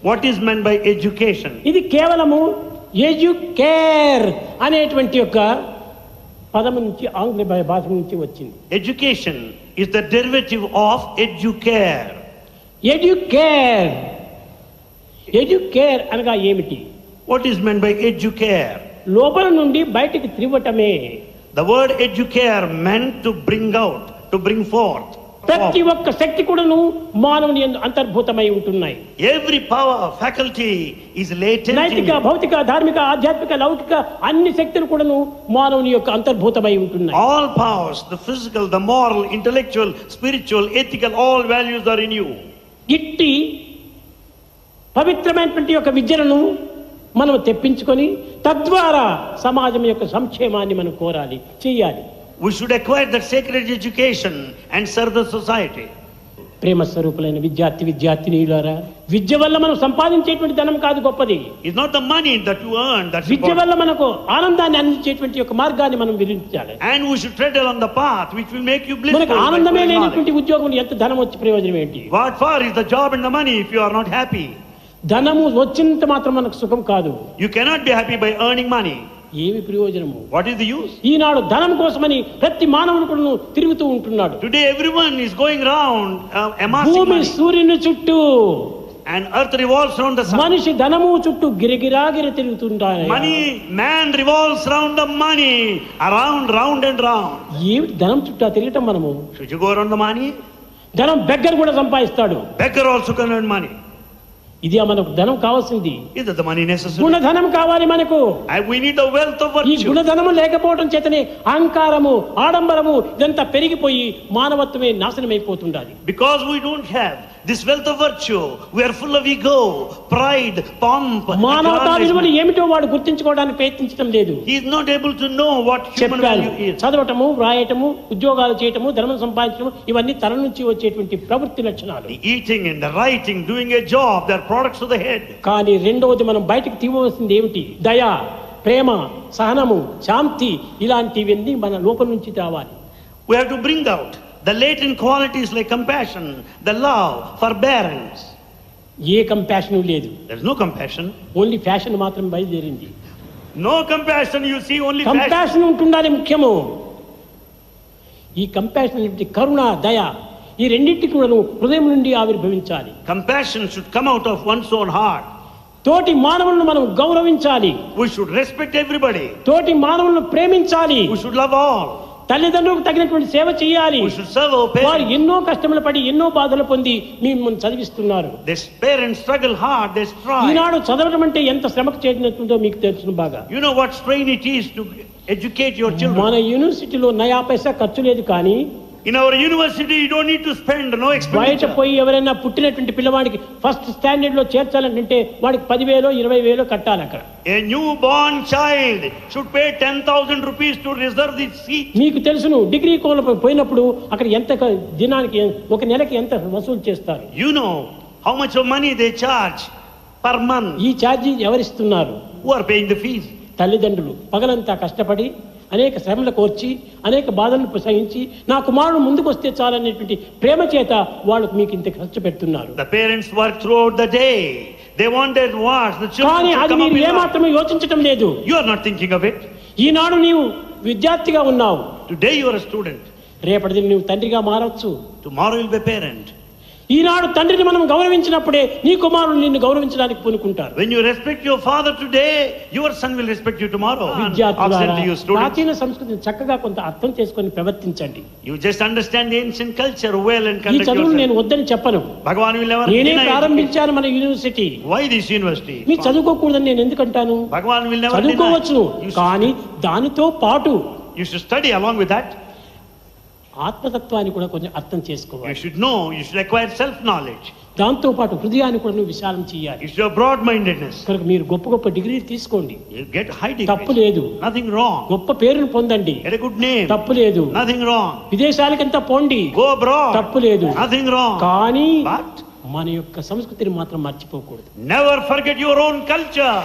What is meant by education? ఇది కేవలము ఎడ్యుకేర్ అనేటువంటి యొక్క పదం నుంచి ఆంగ్ల భాష నుంచి వచ్చింది. Education is the derivative of educare. Educare, educare అనగా ఏమిటి? What is meant by educare? లోపల నుండి బయటికి త్రివ్వటమే. The word educare meant to bring out, to bring forth. ప్రతి ఒక్క శక్తి కూడాను మానవుని యందు అంతర్భూతమై ఉంటున్నాయి. Every power, faculty is latent. నైతిక, భౌతిక, ధార్మిక, ఆధ్యాత్మిక, లౌకిక అన్ని శక్తులు కూడాను మానవుని యొక్క అంతర్భూతమై ఉంటున్నాయి. All powers, the physical, the moral, intellectual, spiritual, ethical, all values are in you. ఇట్టి పవిత్రమైనటువంటి యొక్క విద్యలను మనం తెప్పించుకొని తద్వారా సమాజం యొక్క సంక్షేమాన్ని మనం కోరాలి, చేయాలి. We should acquire that sacred education and serve the society. ప్రేమ స్వరూపులైన విద్యార్థినీయులారా, విద్య వల్ల మనం సంపాదించేటువంటి ధనం కాదు గొప్పది. It's not the money that you earn that's విద్య వల్ల మనకు ఆనందాన్ని అందించేటువంటి యొక్క మార్గాన్ని మనం విధించాలి. And we should tread along the path which will make you blissful. మనకు ఆనందమే లేనటువంటి ఉద్యోగం ఎంత ధనం వచ్చి ప్రయోజనం ఏంటి? What for is the job and the money if you are not happy? ధనము వచ్చినంత మాత్రం మనకు సుఖం కాదు. You cannot be happy by earning money. ఏమి ప్రయోజనము? What is the use? ఈనాడు ధనం కోసమని ప్రతి మానవుడు కూడా తిరుగుతూ ఉంటున్నాడు. Today everyone is going round amassing భూమి money. సూర్యుని చుట్టూ And earth revolves round the sun. మనిషి ధనము చుట్టూ గిరగిరాగిర తిరుగుతుంటాడు. Man revolves round the money, around, round and round. ఏమి ధనం చుట్టూ తిరగటం మనము? Should you go around the money? ధనం బెగ్గర్ కూడా సంపాదిస్తాడు. Beggar also can earn money. ఇది మనకు ధనం కావాల్సింది. Is that the money necessary? గుణధనం కావాలి మనకు. And we need the wealth of ఈ virtue. గుణధనము లేకపోవడం చేతనే అహంకారము, ఆడంబరము ఇదంతా పెరిగిపోయి మానవత్వమే నాశనమైపోతుండాలి. Because we don't have this wealth of virtue, we are full of ego, pride, pomp. మానవతా విలువలు ఏమిటో వాడు గుర్తించుకోవడానికి ప్రయత్నించడం లేదు. He is not able to know what human value is. చదవటము, వ్రాయటము, ఉద్యోగాలు చేయటము, ధనం సంపాదించడం ఇవన్నీ తల నుంచి వచ్చేటువంటి ప్రవృత్తి లక్షణాలు. The eating and the writing, doing a job, they are products of the head. కానీ రెండవది మనం బయటికి తీయవలసింది ఏమిటి? దయ, ప్రేమ, సహనము, శాంతి ఇలాంటివన్నీ మన లోపల నుంచి రావాలి. We have to bring out the latent qualities like compassion, the love, forbearance. A compassion లేదు. There is no compassion. Only fashion మాత్రం బయలుదేరింది. No compassion, you see only compassion ఉంటుండాలి ముఖ్యము. ఈ కంపాషన్ అంటే కరుణ, దయ ఈ రెండింటి కూడా హృదయం నుండి ఆవిర్భవించాలి. Compassion should come out of one's own heart. తోటి మానవులను మనం గౌరవించాలి. We should respect everybody. తోటి మానవులను ప్రేమించాలి. We should love all. తల్లిదండ్రులకు తగినటువంటి సేవ చేయాలి. We should serve our వారు parents. ఎన్నో కష్టములు పడి ఎన్నో బాధలు పొంది మిమ్మల్ని చదివిస్తున్నారు. These parents struggle hard, they strive. ఈనాడు చదవడం అంటే ఎంత శ్రమకు చేసినట్టుందో మీకు తెలుసును బాగా. You know what strain it is to educate your children. మన యూనివర్సిటీలో నయా పైసా ఖర్చు లేదు, కానీ In our university, you don't need to spend, no బయట expenditure. పోయి ఎవరైనా పుట్టినటువంటి పిల్లవాడికి ఫస్ట్ స్టాండర్డ్ లో చేర్చాలంటే వాడికి 10,000 20,000 కట్టాలి అక్కడ. A newborn child should pay 10,000 rupees to reserve the seat. మీకు తెలుసును, డిగ్రీ కోర్సులో పోయినప్పుడు అక్కడ ఎంత దినానికి ఒక నెలకి ఎంత వసూలు చేస్తారు. You know how much of money they charge per month. ఈ charge ఎవరిస్తున్నారు? Who are paying the fees? తల్లిదండ్రులు పగలంతా కష్టపడి అనేక శ్రమలు కోర్చి అనేక బాధలను సహించి నా కుమారుడు ముందుకు వస్తే చాలనేటువంటి ప్రేమ చేత వాళ్ళు మీకు ఇంత ఖర్చు పెడుతున్నారు. The parents work throughout the day. They want their wards. The children కానీ should అది come up మీరు in life. ఏమాత్రమే యోచించటం లేదు. You are not thinking of it. ఈనాడు నీవు విద్యార్థిగా ఉన్నావు, Today you are a student. రేపటిది నువ్వు తండ్రిగా మారవచ్చు. Tomorrow you will be a parent. ఈనాడు తండ్రిని మనం గౌరవించినప్పుడే నీ కుమారుడు నిన్ను గౌరవించడానికి పూనుకుంటారు. When you respect your father today, your son will respect you tomorrow. విద్యార్థులారా, Absently, you students. ప్రాచీన సంస్కృతిని చక్కగా కొంత అర్థం చేసుకొని ప్రవర్తించండి. You just understand the ancient culture well and ఈ conduct చదువును నేను yourself. వద్దని చెప్పను. Bhagavan will never నేనే deny ప్రారంభించాను మన university. education. Why this university? మీ చదువుకోకూడదని నేను ఎందుకంటాను? Bhagavan will never చదువుకోవచ్చును, deny. కానీ దానితో పాటు You should study along with that. ఆత్మతత్వాన్ని కూడా కొంచెం అర్థం చేసుకోవాలి. You should know, you should acquire self-knowledge. దాంతో పాటు హృదయాన్ని కూడా నువ్వు విశాలం చేయాలి. You should have broad-mindedness. కనుక మీరు గొప్ప గొప్ప డిగ్రీలు తీసుకోండి, You get high తప్పు degrees. లేదు. Nothing wrong. గొప్ప పేరును పొందండి, Get a good name. తప్పు లేదు. Nothing wrong. విదేశాలకంతా పోండి, Go abroad. తప్పు లేదు. Nothing wrong. కానీ But మన యొక్క సంస్కృతిని మాత్రం మర్చిపోకూడదు. never forget your own culture.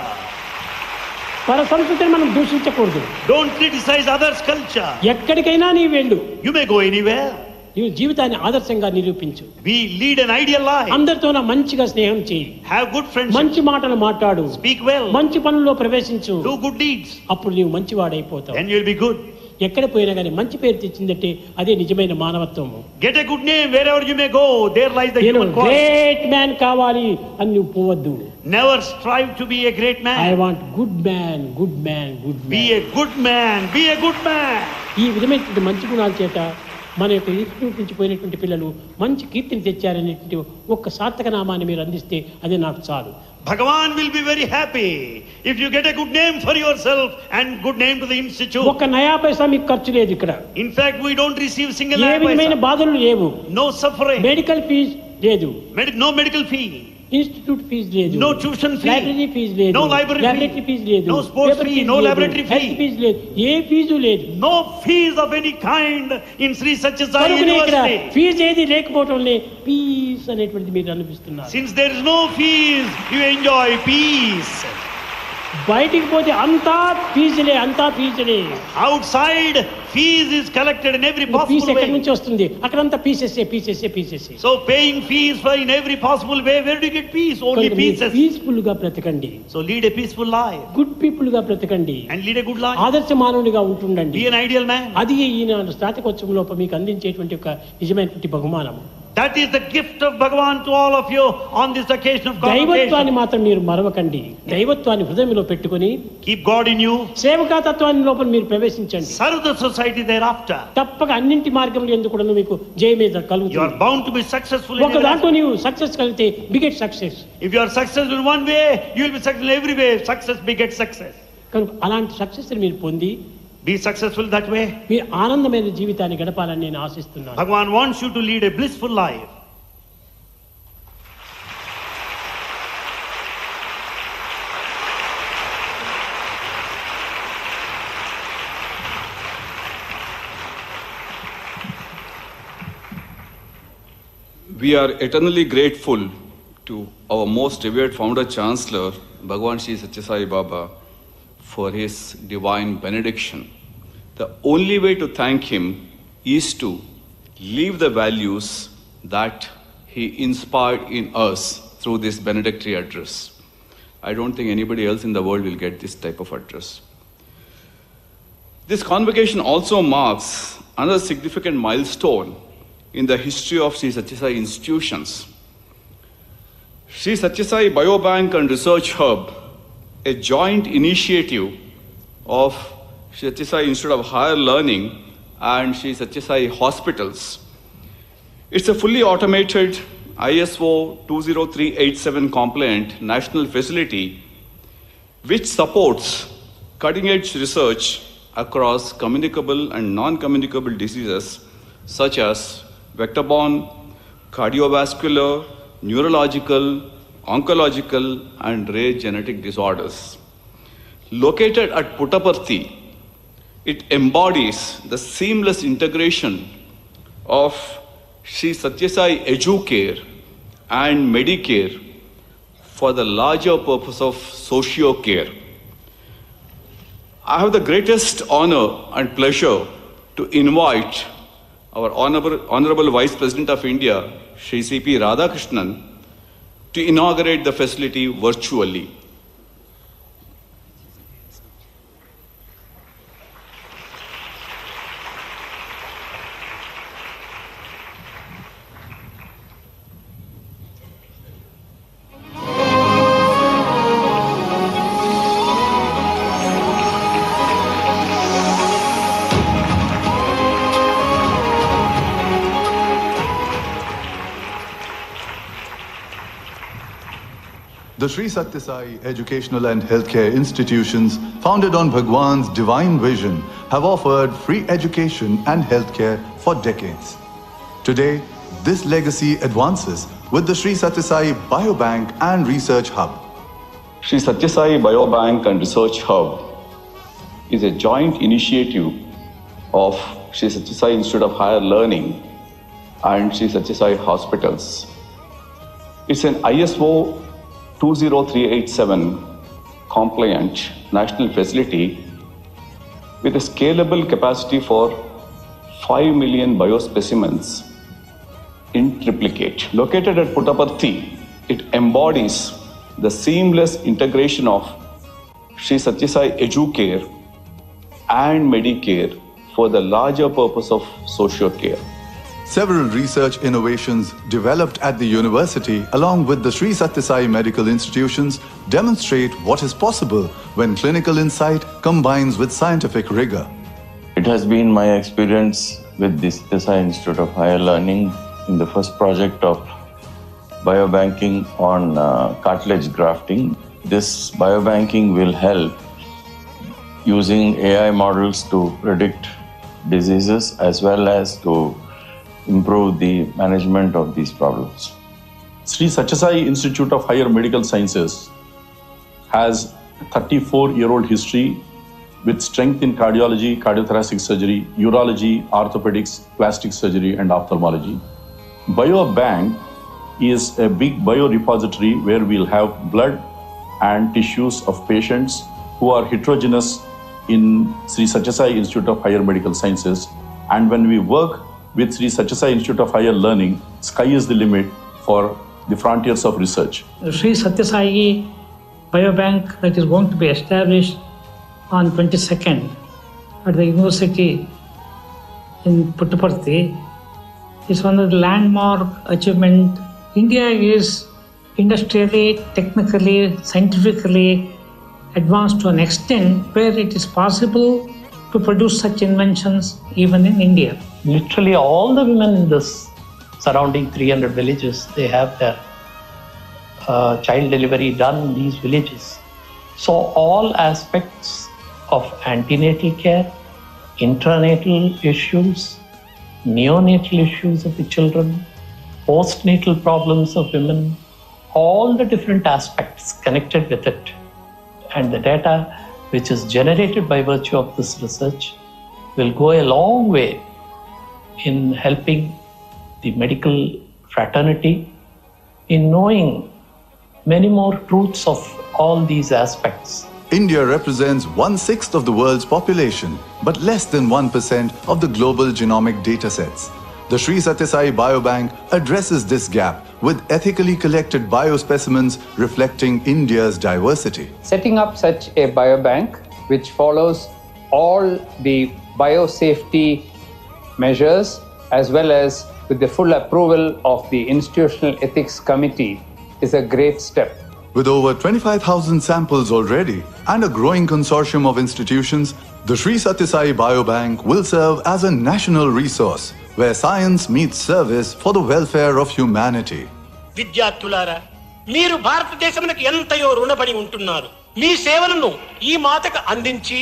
పర సంస్కృతిని మనం దూషించకూడదు. Don't criticize others' culture. ఎక్కడికైనా నీ వెళ్ళు, You may go anywhere. నీవు జీవితాన్ని ఆదర్శంగా నిరూపించు. We lead an ideal life. అందరితో మంచిగా స్నేహం చేయి, Have good friendship. మంచి మాటలు మాట్లాడు, Speak well. మంచి పనుల్లో ప్రవేశించు. Do good deeds. అప్పుడు నీవు మంచివాడైపోతావు. Then you'll be good. ఎక్కడ పోయినా కానీ మంచి పేరు తెచ్చిందంటే అదే నిజమైన మానవత్వము. Get a good name wherever you may go. There lies the నేను human quality. గ్రేట్ మ్యాన్ కావాలి అని నువ్వు పోవద్దు. Never strive to be a great man. I want good man, good man, good Be man. a good man. Be a good man. ఈ విధమైనటువంటి మంచి గుణాల చేత మన యొక్క ఇన్స్టిట్యూట్ నుంచి పోయినటువంటి పిల్లలు మంచి కీర్తిని తెచ్చారనేటువంటి ఒక్క సార్థక నామాన్ని మీరు అందిస్తే అదే నాకు చాలు. Bhagavan will be very happy if you get a good name for yourself and good name to the institute. ఒక్క నయా పైసా మీకు ఖర్చు లేదు ఇక్కడ. In fact, we don't receive single ఏ విధమైన paisa. బాధలు లేవు. No suffering. మెడికల్ ఫీజు లేదు, No medical fee. Institute fees లేదు, No tuition fee. Library fees లేదు, No library fee. Laboratory fees లేదు, No sports paper fee, fees no లేదు, laboratory fee. Health fees లేదు, ఏ ఫీజు లేదు. No fees of any kind in Shri Sathya Sai కనుకనే ఇక్కడ University. Fee ఏది లేకపోవటం వల్లే పీస్ అనేటువంటిది మీరు అనిపిస్తున్నారు. Since there is no fees, you enjoy peace. బయటికి పోతే అంతా ఫీజులే, అంతా ఫీజులే. Outside, fees is collected in every fee possible ఎక్కడి way. నుంచి వస్తుంది? అక్కడంతా పీసెస్సే పీసెస్సే పీసెస్సే. So paying fees for in every possible way, where do you get peace? Only pieces. Peaceful గా బ్రతకండి, So lead a peaceful life good people గా బ్రతకండి, and lead a good life. ఆదర్శ మానవునిగా ఉంటుండండి. Be an ideal man. అది ఈనాడు స్నాతకోత్సవం లోపల మీకు అందించేటువంటి ఒక నిజమైనటువంటి బహుమానం. That is the gift of Bhagavan to all of you on this occasion of దైవత్వాన్ని Convocation. మాత్రం మీరు మరవకండి. దైవత్వాన్ని హృదయంలో పెట్టుకొని Keep God in you. సేవకాతత్వాన్ని లోపల మీరు ప్రవేశించండి. Serve the society thereafter. తప్పక అన్నింటి మార్గంలో ఎందుకు కూడా మీకు జయమే You are కలుగుతుంది. bound to be successful in ఒక every దాంట్లో aspect. నీవు సక్సెస్ కలిగితే beget success. If you are successful in one way, you will be successful in every way. Success begets success. కనుక అలాంటి సక్సెస్ మీరు పొంది Be successful that way. మీరు ఆనందమైన జీవితాన్ని గడపాలని నేను ఆశిస్తున్నాను. Bhagavan wants you to lead a blissful life. We are eternally grateful to our most revered founder chancellor, Bhagwan Shri Sathya Sai Baba, for his divine benediction. The only way to thank him is to live the values that he inspired in us through this benedictory address. I don't think anybody else in the world will get this type of address. This convocation also marks another significant milestone in the history of Shri Sathya Sai institutions. Shri Sathya Sai Biobank and Research Hub, a joint initiative of Shri Sathya Sai Institute of Higher Learning and Shri Sathya Sai hospitals. It's a fully automated ISO 20387 compliant national facility which supports cutting-edge research across communicable and non-communicable diseases such as vector-borne, cardiovascular, neurological, oncological, and rare genetic disorders. Located at Puttaparthi, it embodies the seamless integration of Shri Sathya Sai Educare and Medicare for the larger purpose of socio-care. I have the greatest honor and pleasure to invite our Honorable Vice President of India, Shri C.P. Radhakrishnan, to inaugurate the facility virtually. The Shri Sathya Sai educational and healthcare institutions founded on Bhagwan's divine vision have offered free education and healthcare for decades. Today, this legacy advances with the Shri Sathya Sai Biobank and Research Hub. Shri Sathya Sai Biobank and Research Hub is a joint initiative of Shri Sathya Sai Institute of Higher Learning and Shri Sathya Sai Hospitals. It's an ISO 20387 compliant national facility with a scalable capacity for 5 million biospecimens in triplicate. Located at Puttaparthi, it embodies the seamless integration of Shri Sathya Sai Educare and Medicare for the larger purpose of socio-care. Several research innovations developed at the university along with the Shri Sathya Sai medical institutions demonstrate what is possible when clinical insight combines with scientific rigor. It has been my experience with the Sathya Sai Institute of Higher Learning in the first project of biobanking on cartilage grafting. This biobanking will help using AI models to predict diseases as well as to improve the management of these problems. Shri Sathya Sai Institute of Higher Medical Sciences has a 34-year-old history with strength in cardiology, cardiothoracic surgery, urology, orthopedics, plastic surgery, and ophthalmology. Biobank is a big biorepository where we'll have blood and tissues of patients who are heterogeneous in Shri Sathya Sai Institute of Higher Medical Sciences. And when we work with Shri Sathya Sai Institute of Higher Learning, sky is the limit for the frontiers of research. The Shri Sathya Sai Biobank that is going to be established on 22nd at the university in Puttaparthi is one of the landmark achievement. India is industrially, technically, scientifically advanced to an extent where it is possible to produce such inventions even in India. Literally all the women in this surrounding 300 villages, they have their child delivery done in these villages. So all aspects of antenatal care, intranatal issues, neonatal issues of the children, postnatal problems of women, all the different aspects connected with it, and the data which is generated by virtue of this research will go a long way in helping the medical fraternity in knowing many more truths of all these aspects. India represents 1/6 of the world's population, but less than 1% of the global genomic datasets. The Shri Sathya Sai Biobank addresses this gap with ethically collected biospecimens reflecting India's diversity. Setting up such a biobank which follows all the biosafety measures as well as with the full approval of the Institutional Ethics Committee is a great step. With over 25,000 samples already and a growing consortium of institutions, The Shri Sathya Sai Biobank will serve as a national resource where science meets service for the welfare of humanity. విద్యార్థులారా, మీరు భారతదేశమునకు ఎంతయో రుణపడి ఉంటున్నారు. మీ సేవలను ఈ మాతకు అందించి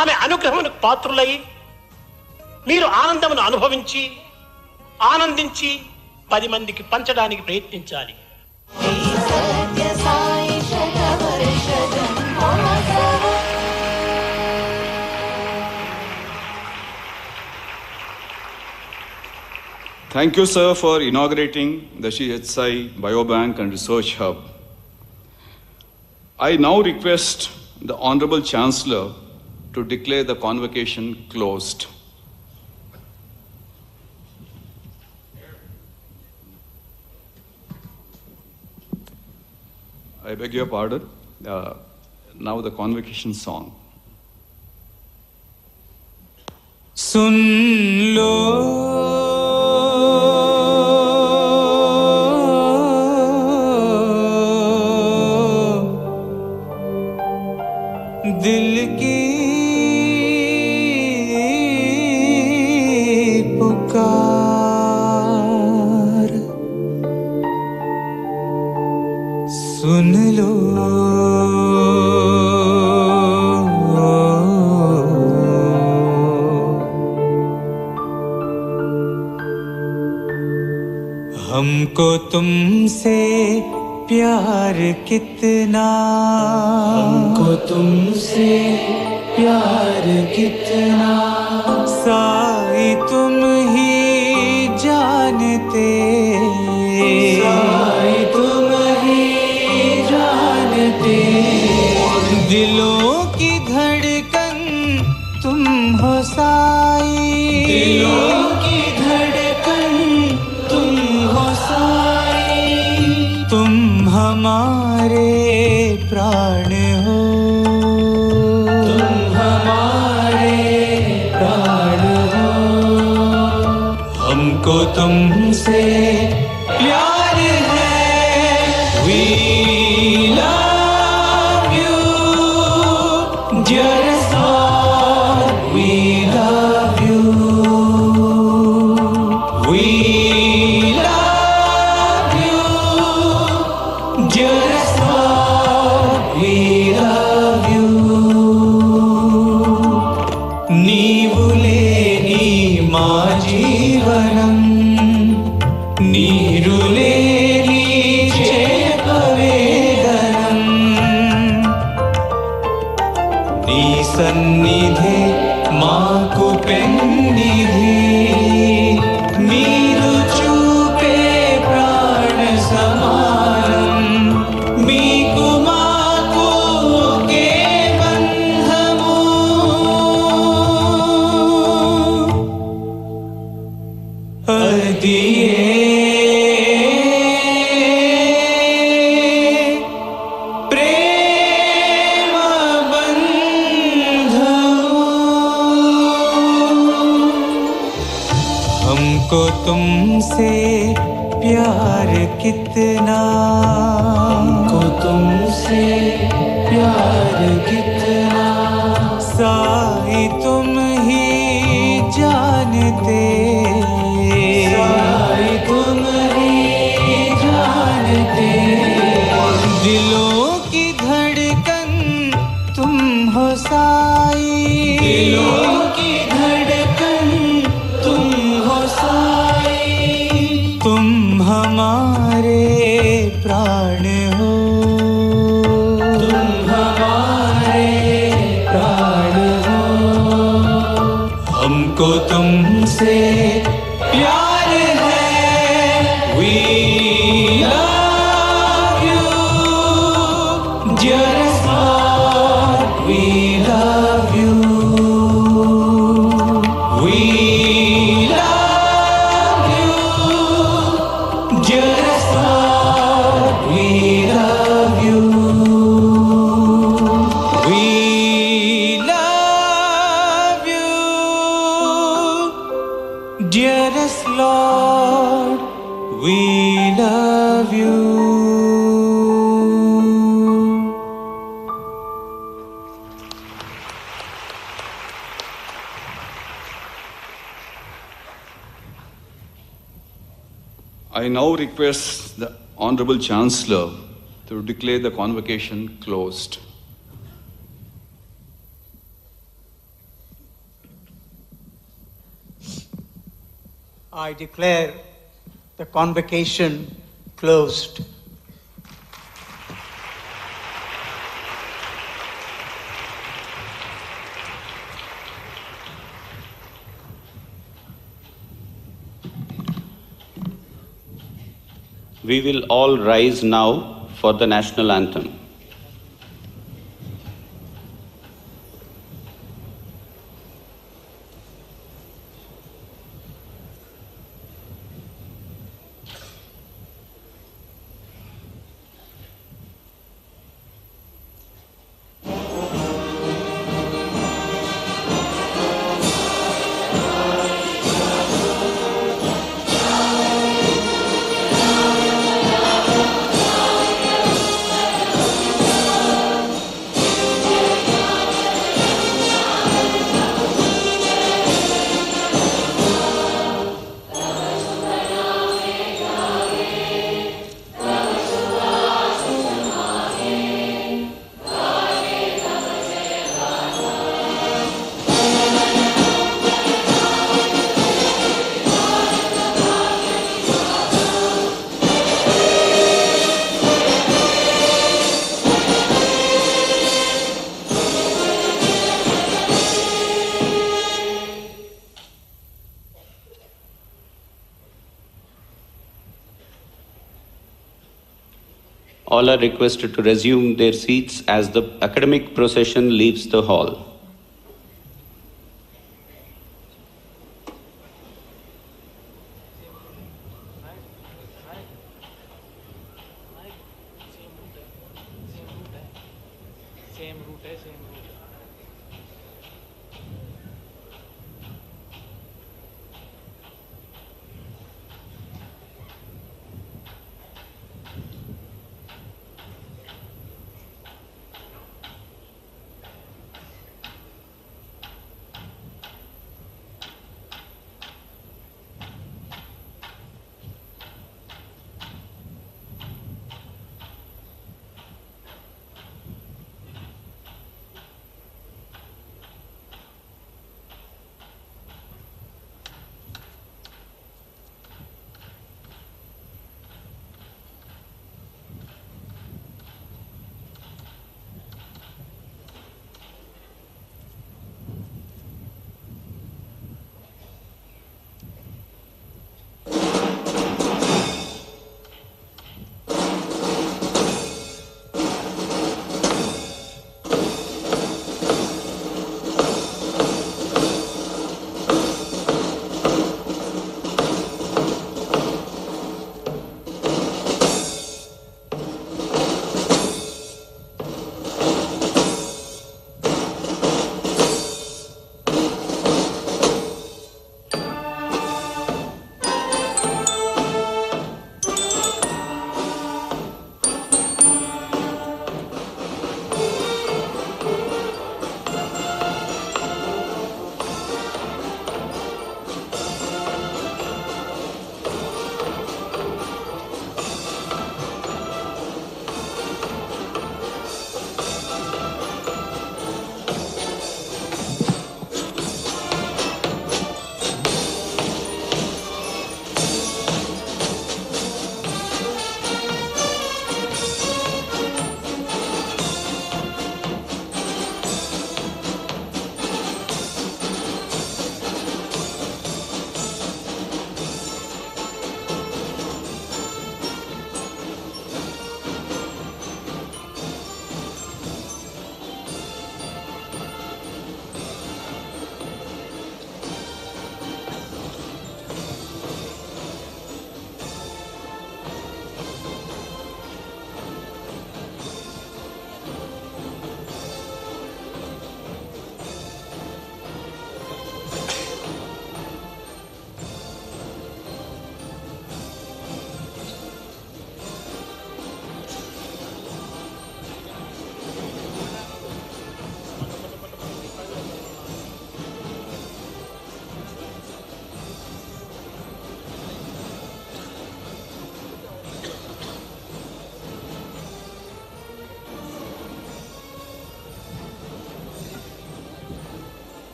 ఆమె అనుగ్రహమునకు పాత్రులై మీరు ఆనందమును అనుభవించి ఆనందించి 10 మందికి పంచడానికి ప్రయత్నించాలి. Thank you, sir, for inaugurating the Shri Sathya Sai Biobank and Research Hub. I now request the Honorable Chancellor to declare the convocation closed. I beg your pardon. Now the convocation song. सुन लो दिल की पुकार, सुन लो हमको तुमसे प्यार कितना, हमको तुमसे प्यार कितना, साई तुम ही जानते, साई तुम ही जानते, दिलों की धड़कन तुम हो साई, दिलों की धड़कन तुम हो साई, तुम हमारे प्राण हो, तुम हमारे प्राण हो, हमको तुमसे प्यार है, we love you, dear son, we love you, we love you, dear son, we love you. నీవు లేని మా జీవనం, నీరు లేని చేపవేదనం, నీ సన్నిధే మాకు పెన్నిధి, మీరు చూపే ప్రాణ సమానం, మీకు మాకు ఒకే బంధము, అదియే ప్రేమ బంధము, हमको तुमसे प्यार कितना, हमको तुमसे प्यार कितना, साई तुम ही जानते, साई तुम ही जानते, दिलों की धड़कन तुम हो साई, दिलों की धड़कन तुम हो साई, तुम हमारे प्राण हो, तुम हमारे प्राण हो, हमको तुमसे प्यार है, we love you, dear son, we love you, we love you, dear son, we love you, we love you, dearest Lord, we love you. I now request the Honorable Chancellor to declare the convocation closed. I declare the convocation closed. We will all rise now for the national anthem. All are requested to resume their seats as the academic procession leaves the hall.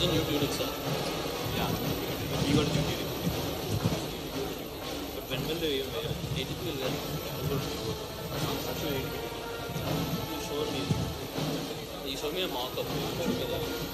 Doesn't you do it, sir? Yeah. We got to do it. But when will they even? 80 will then. Actually, You showed me a mock-up. You showed me that.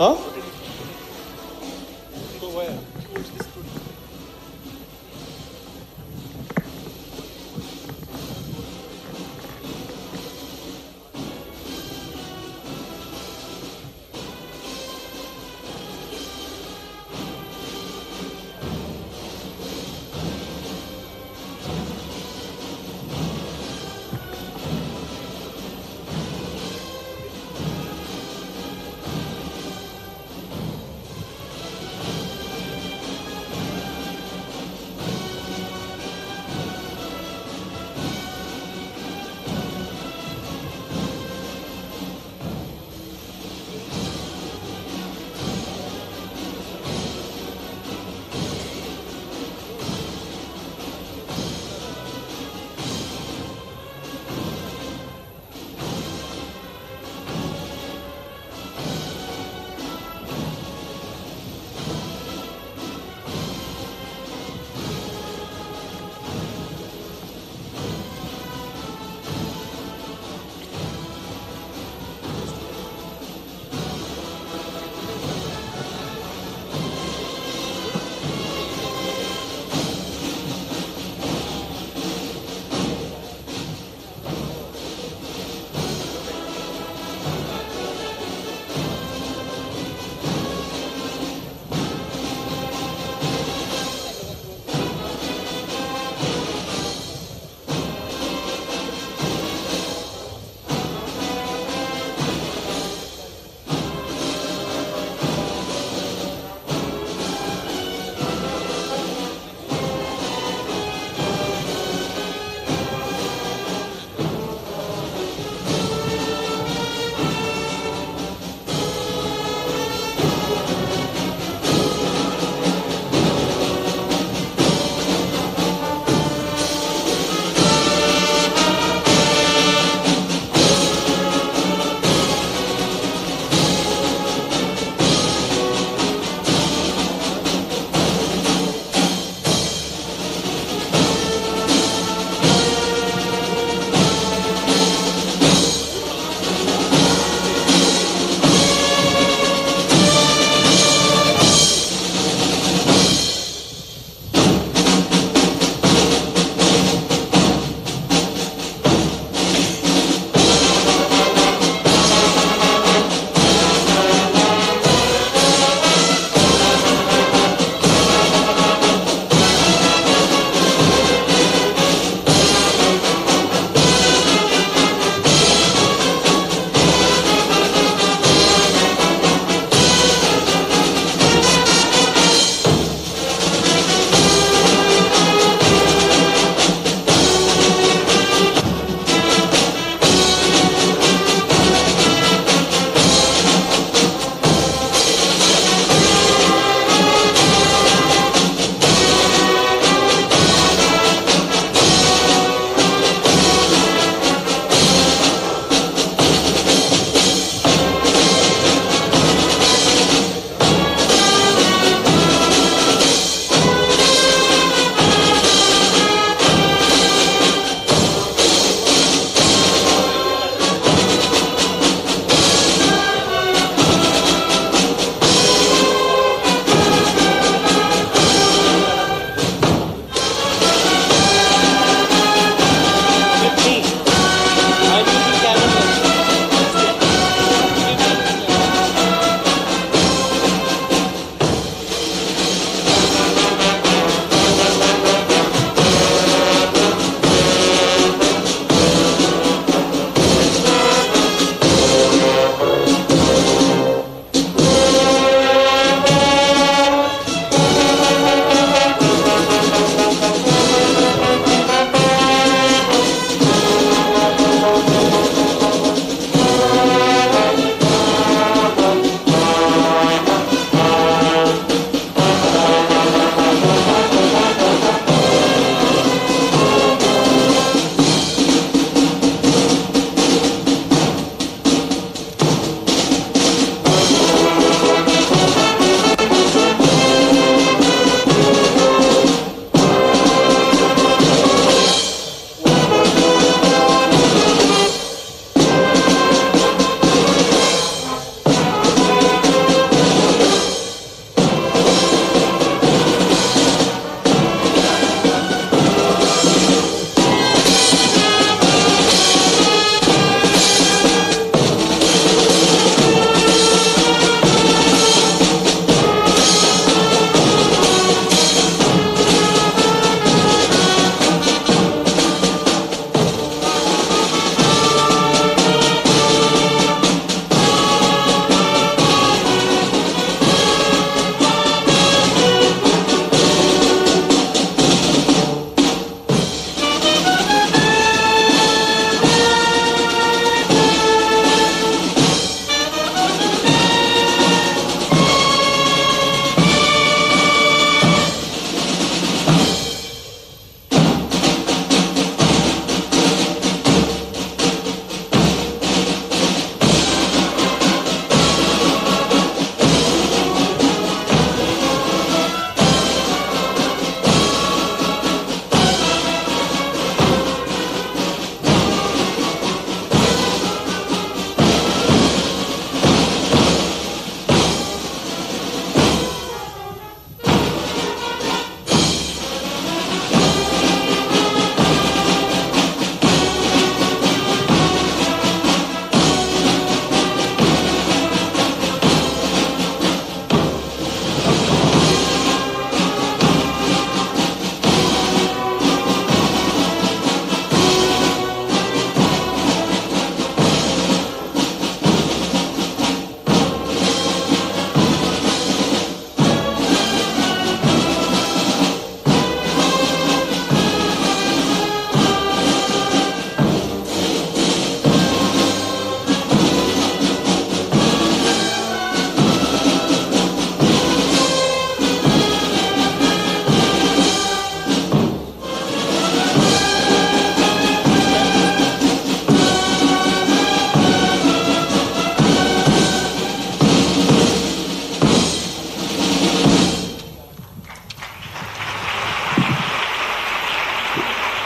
Huh? Go where?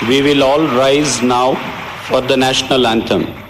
We will all rise now for the national anthem.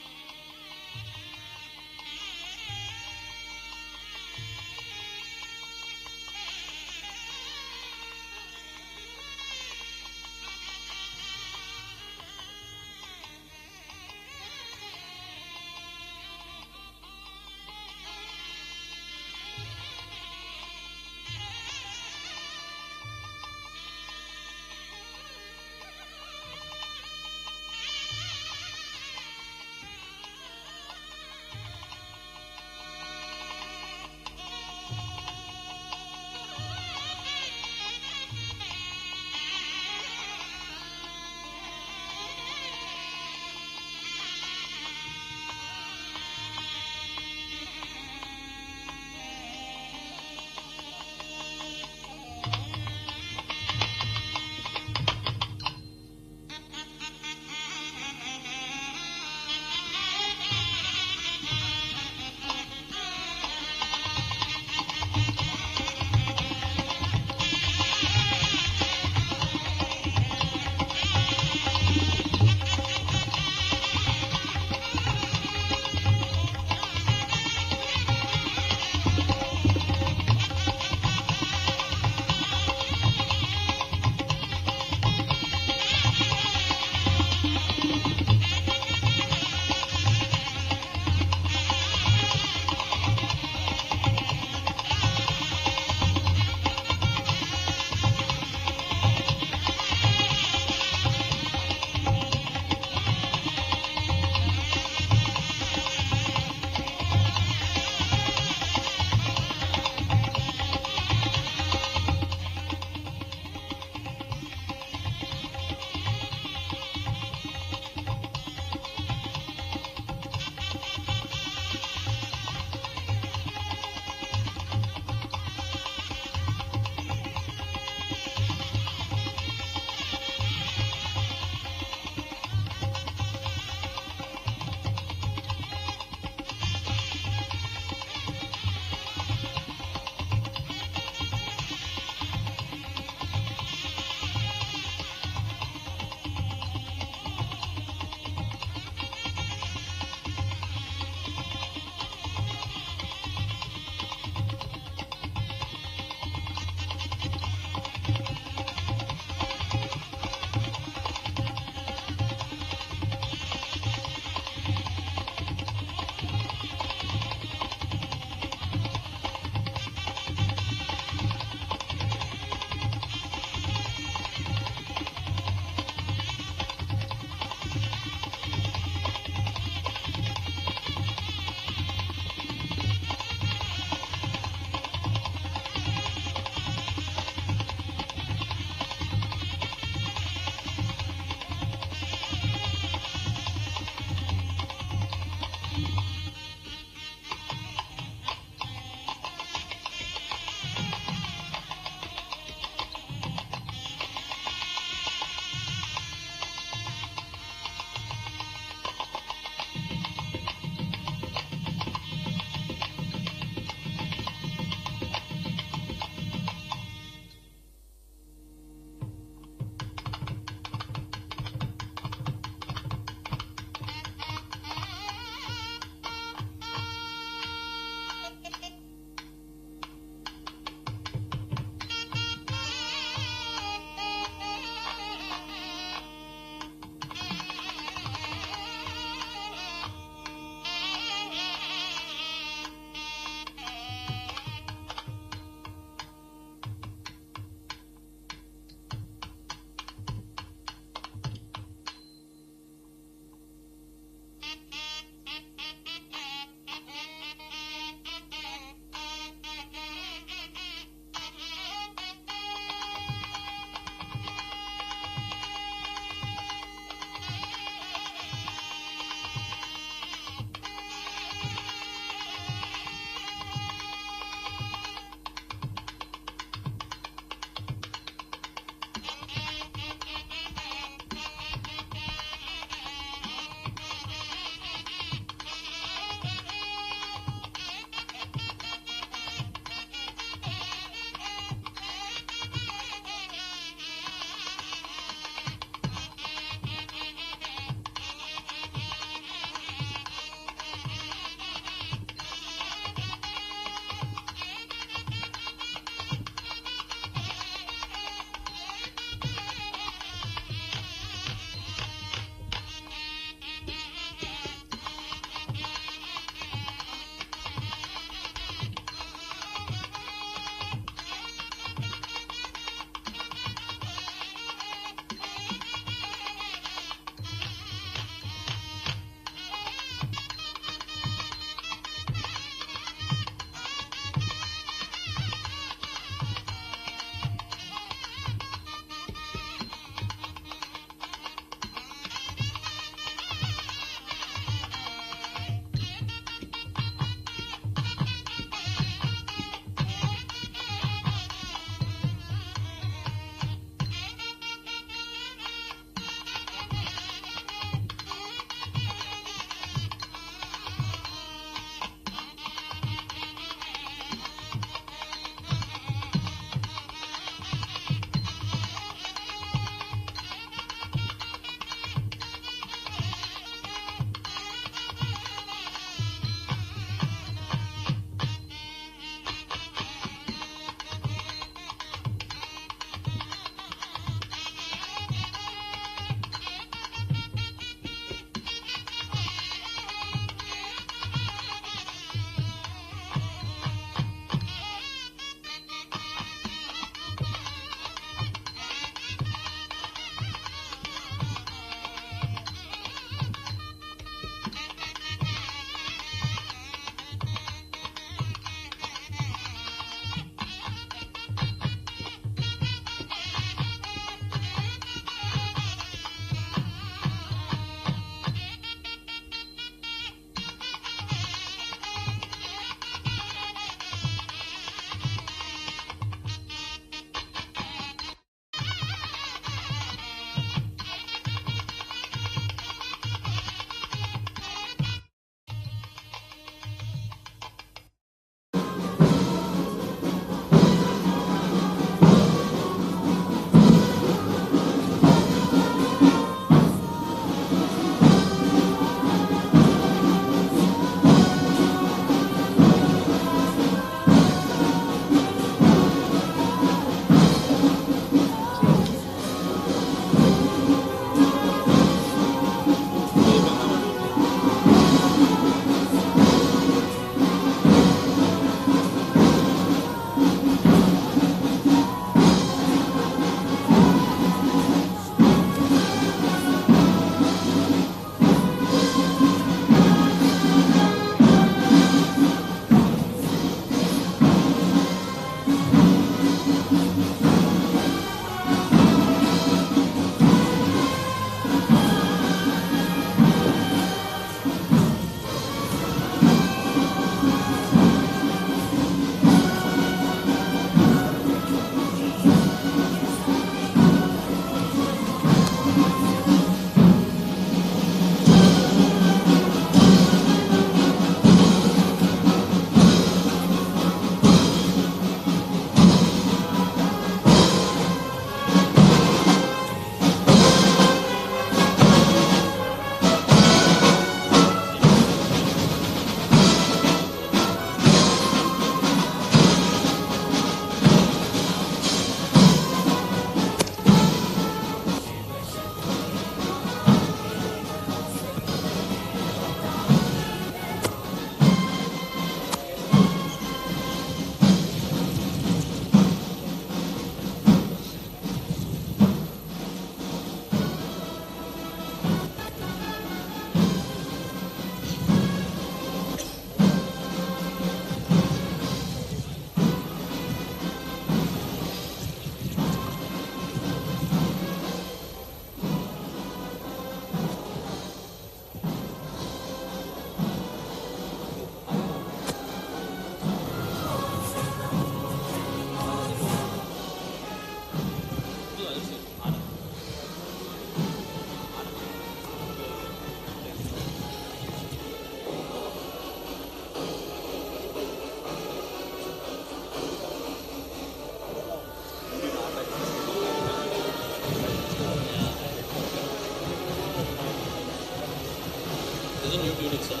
There's a new tunic, sir.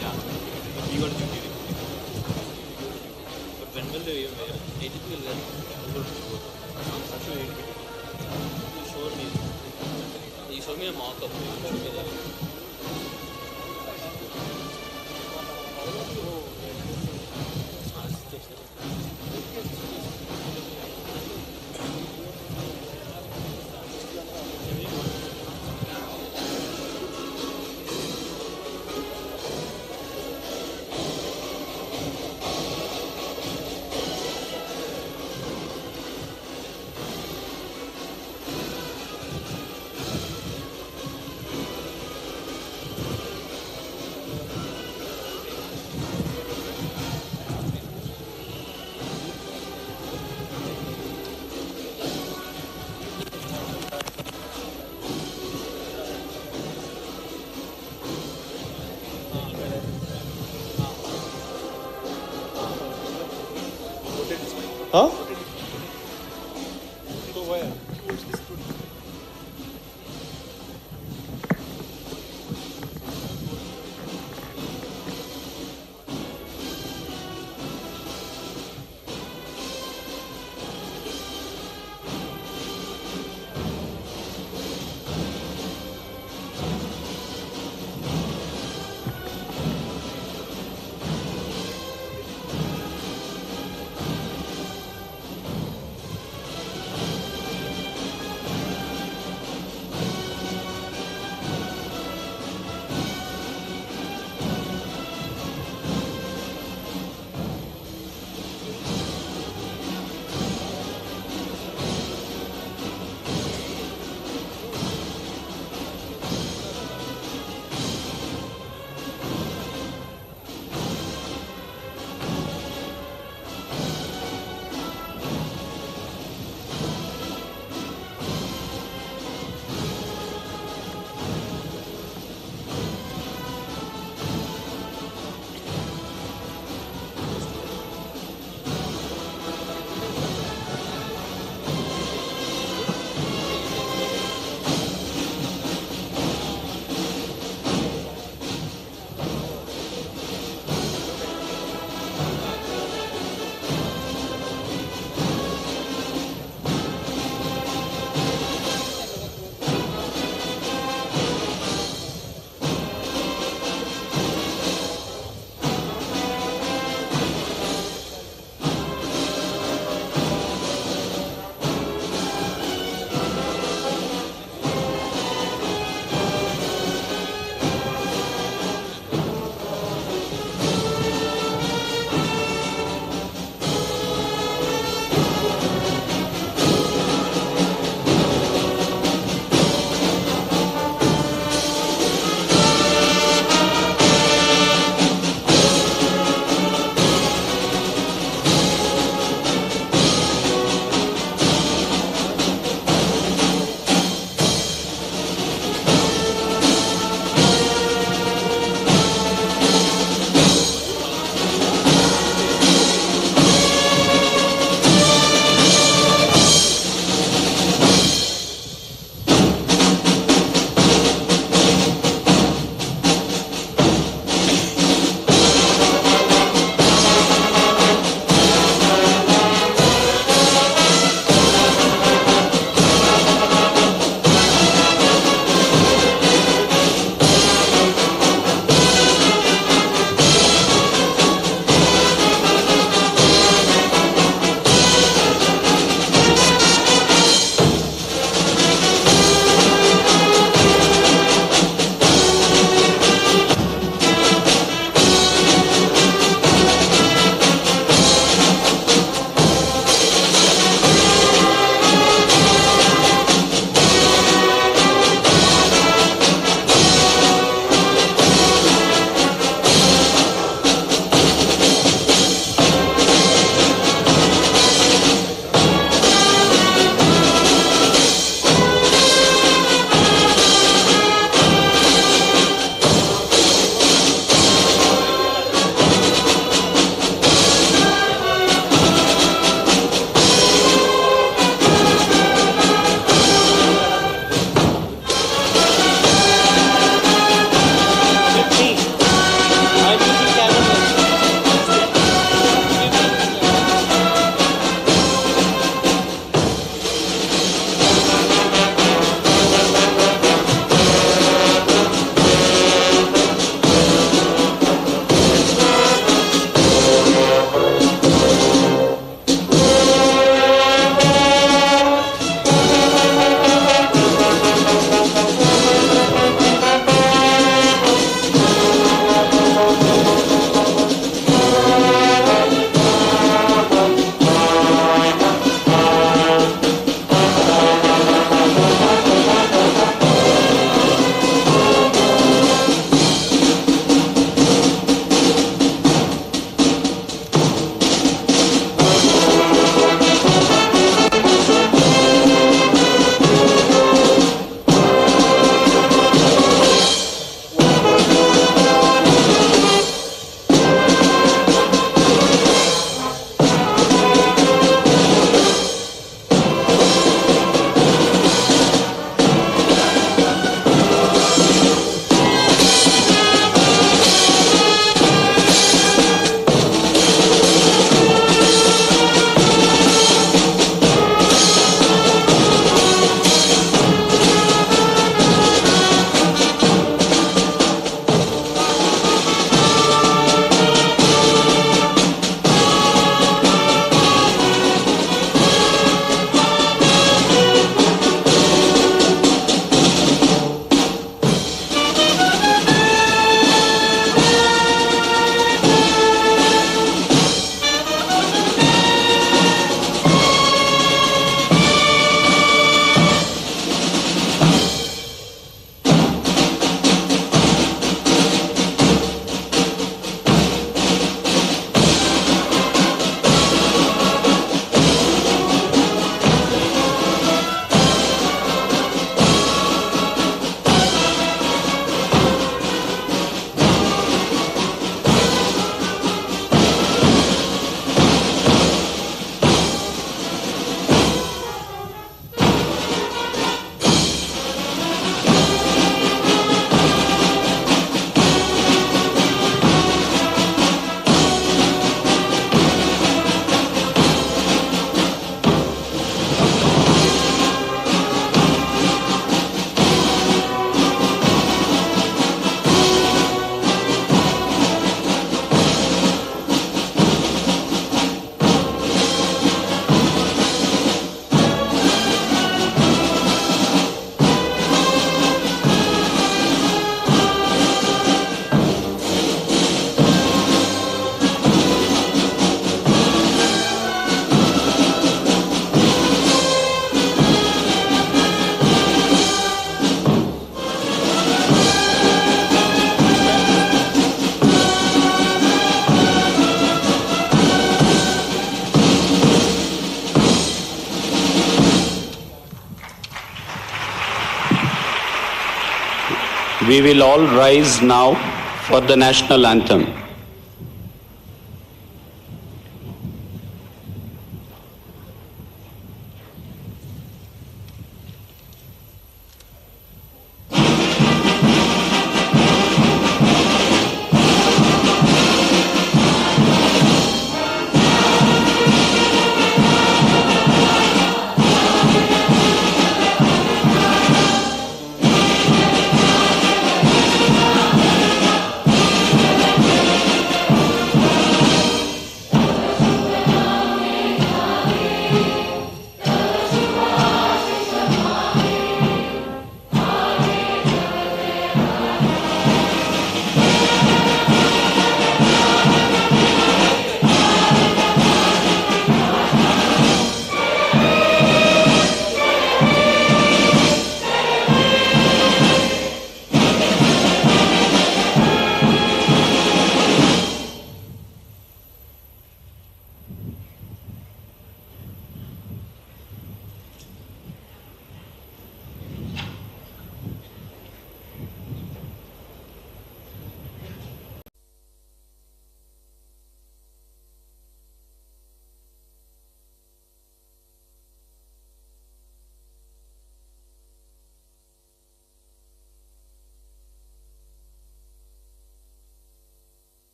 Yeah, we got to choose it. But when will they even wear it? 80 will wear it. I'm such a lady. You showed me a mock-up. You showed me that. Huh? So where? We will all rise now for the national anthem.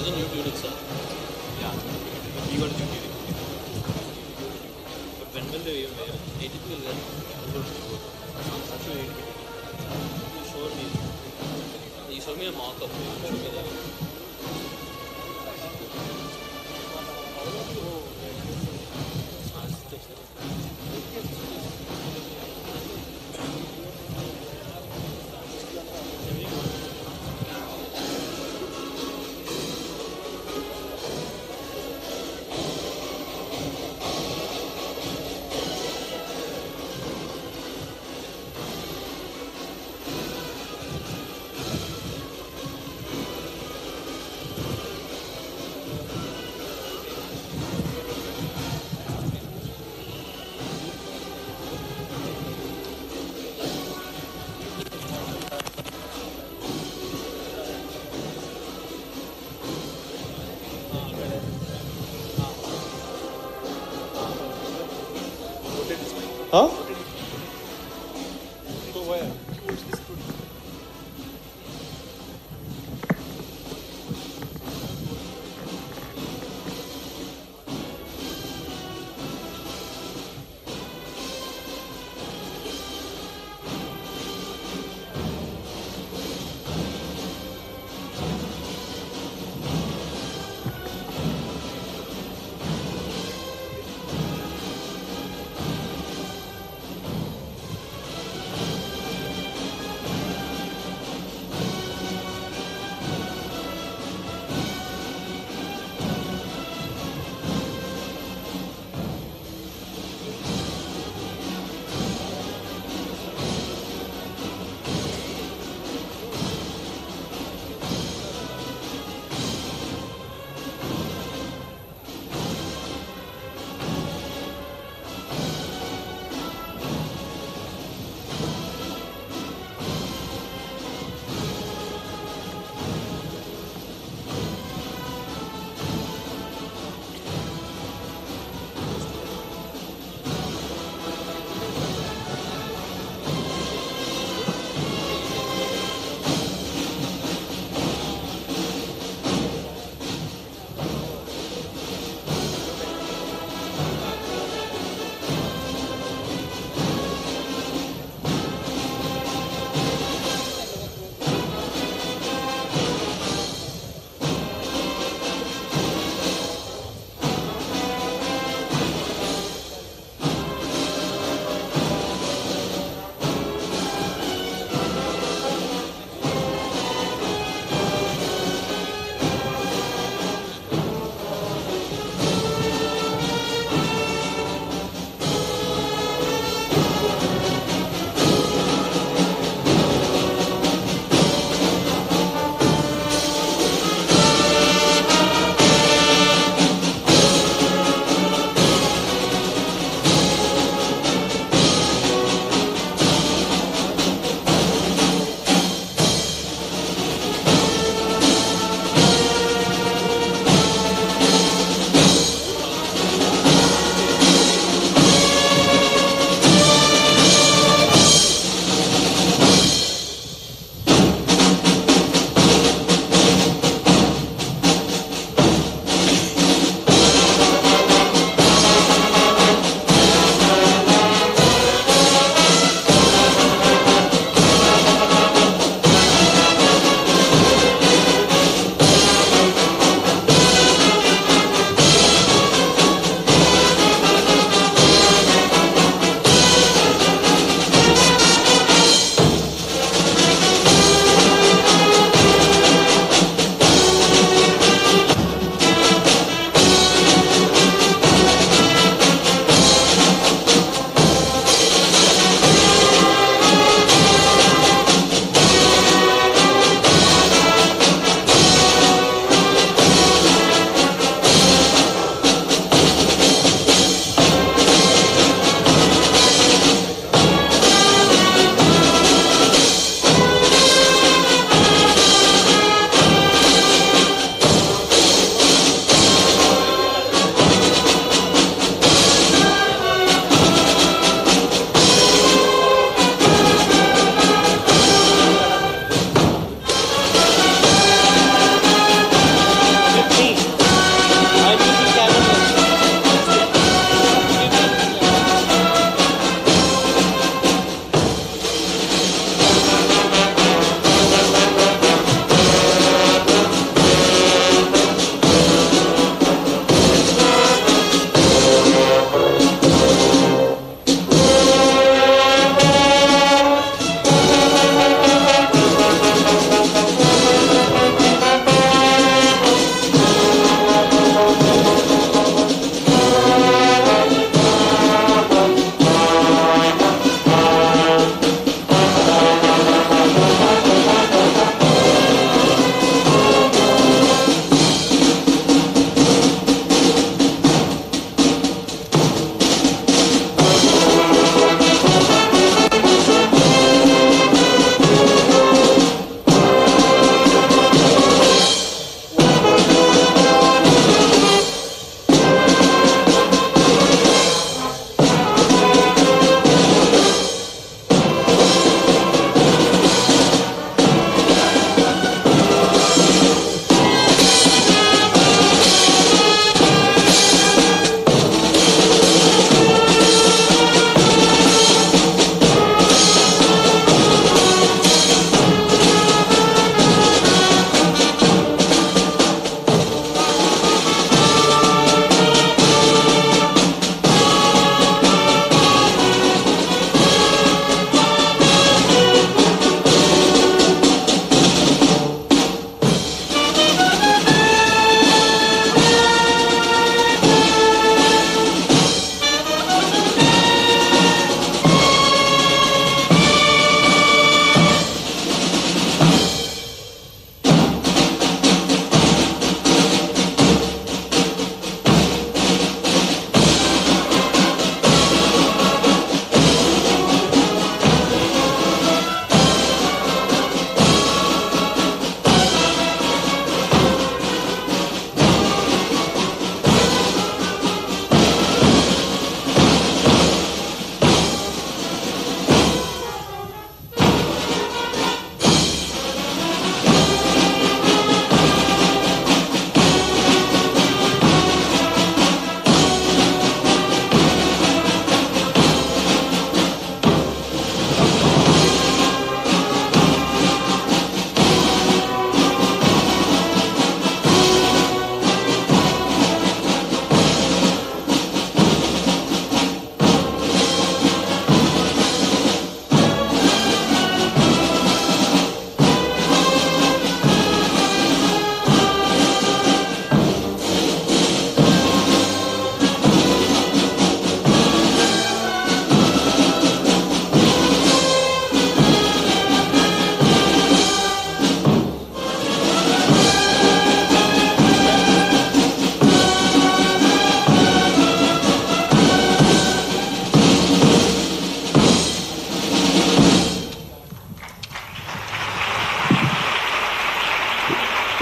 There's a new building, sir. Yeah, we got to do it. But when will they wear? 80 will get. You showed me. You showed me a mock-up. You showed me that. Huh? So where?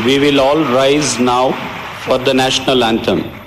We will all rise now for the national anthem.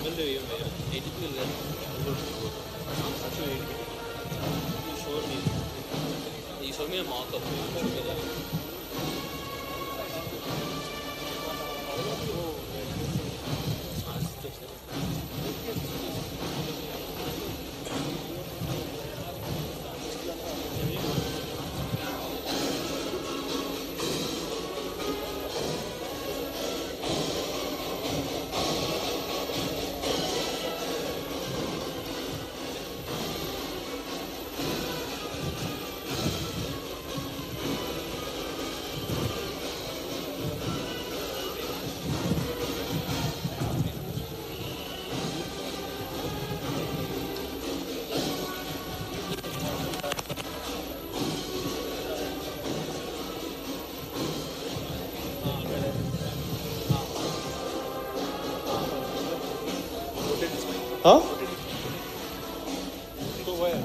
MLA ATP you showed me a mock-up. Huh? So where?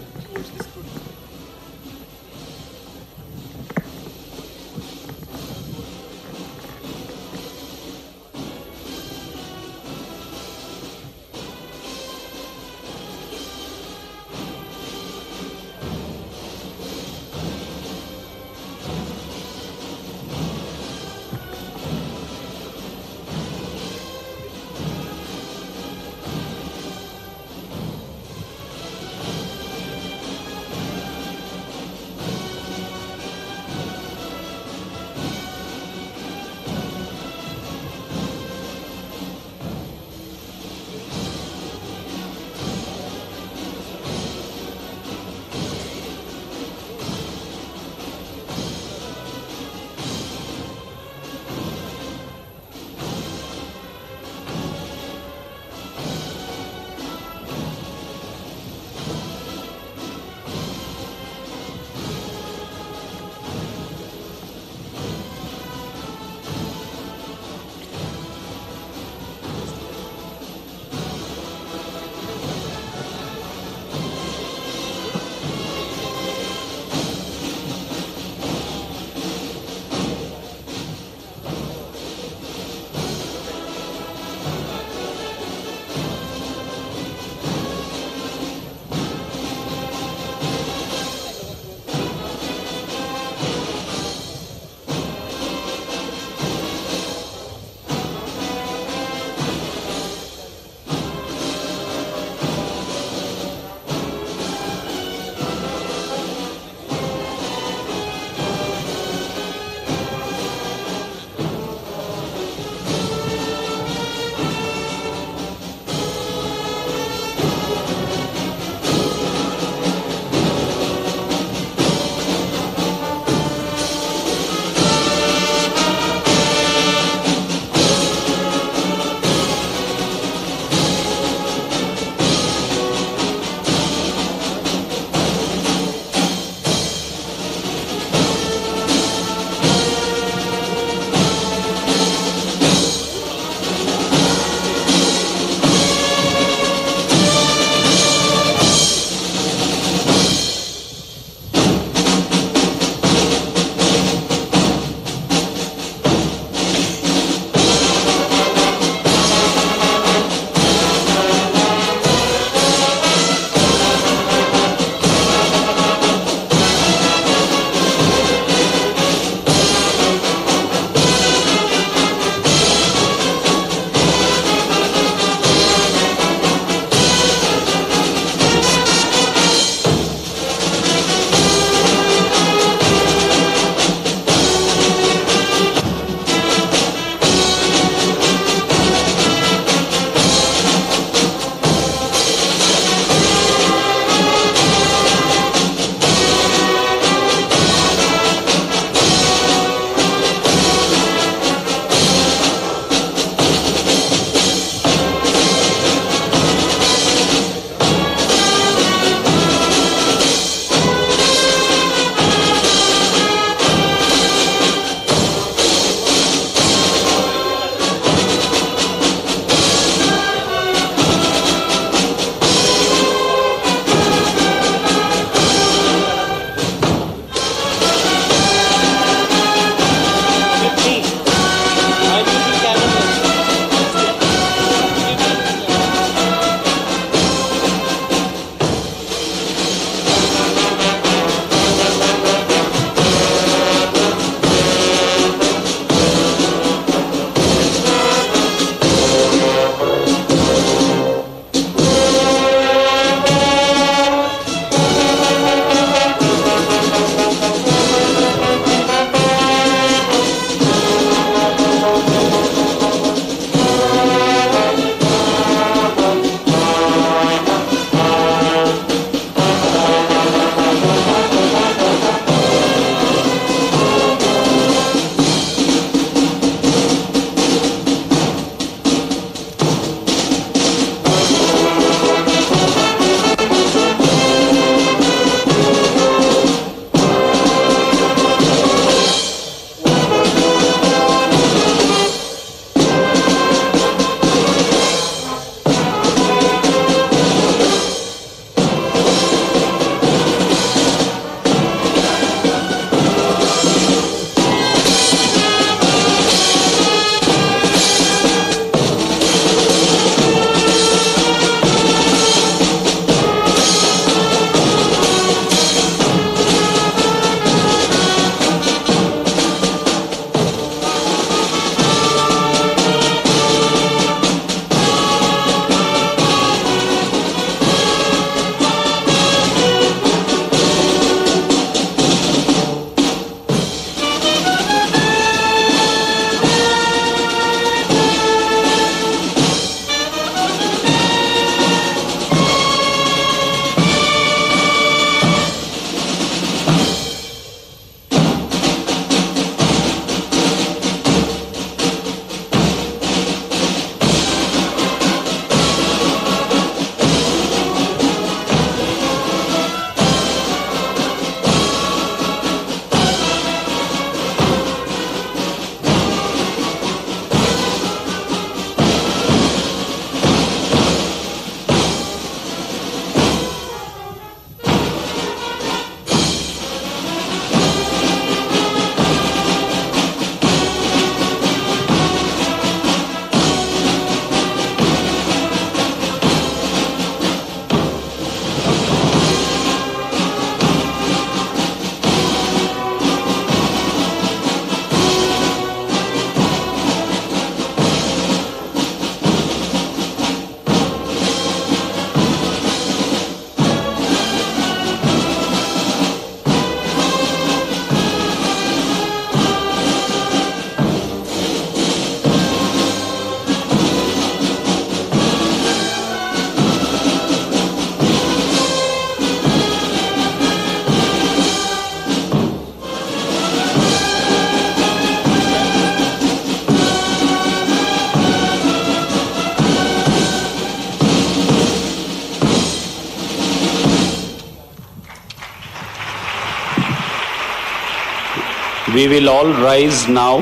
We will all rise now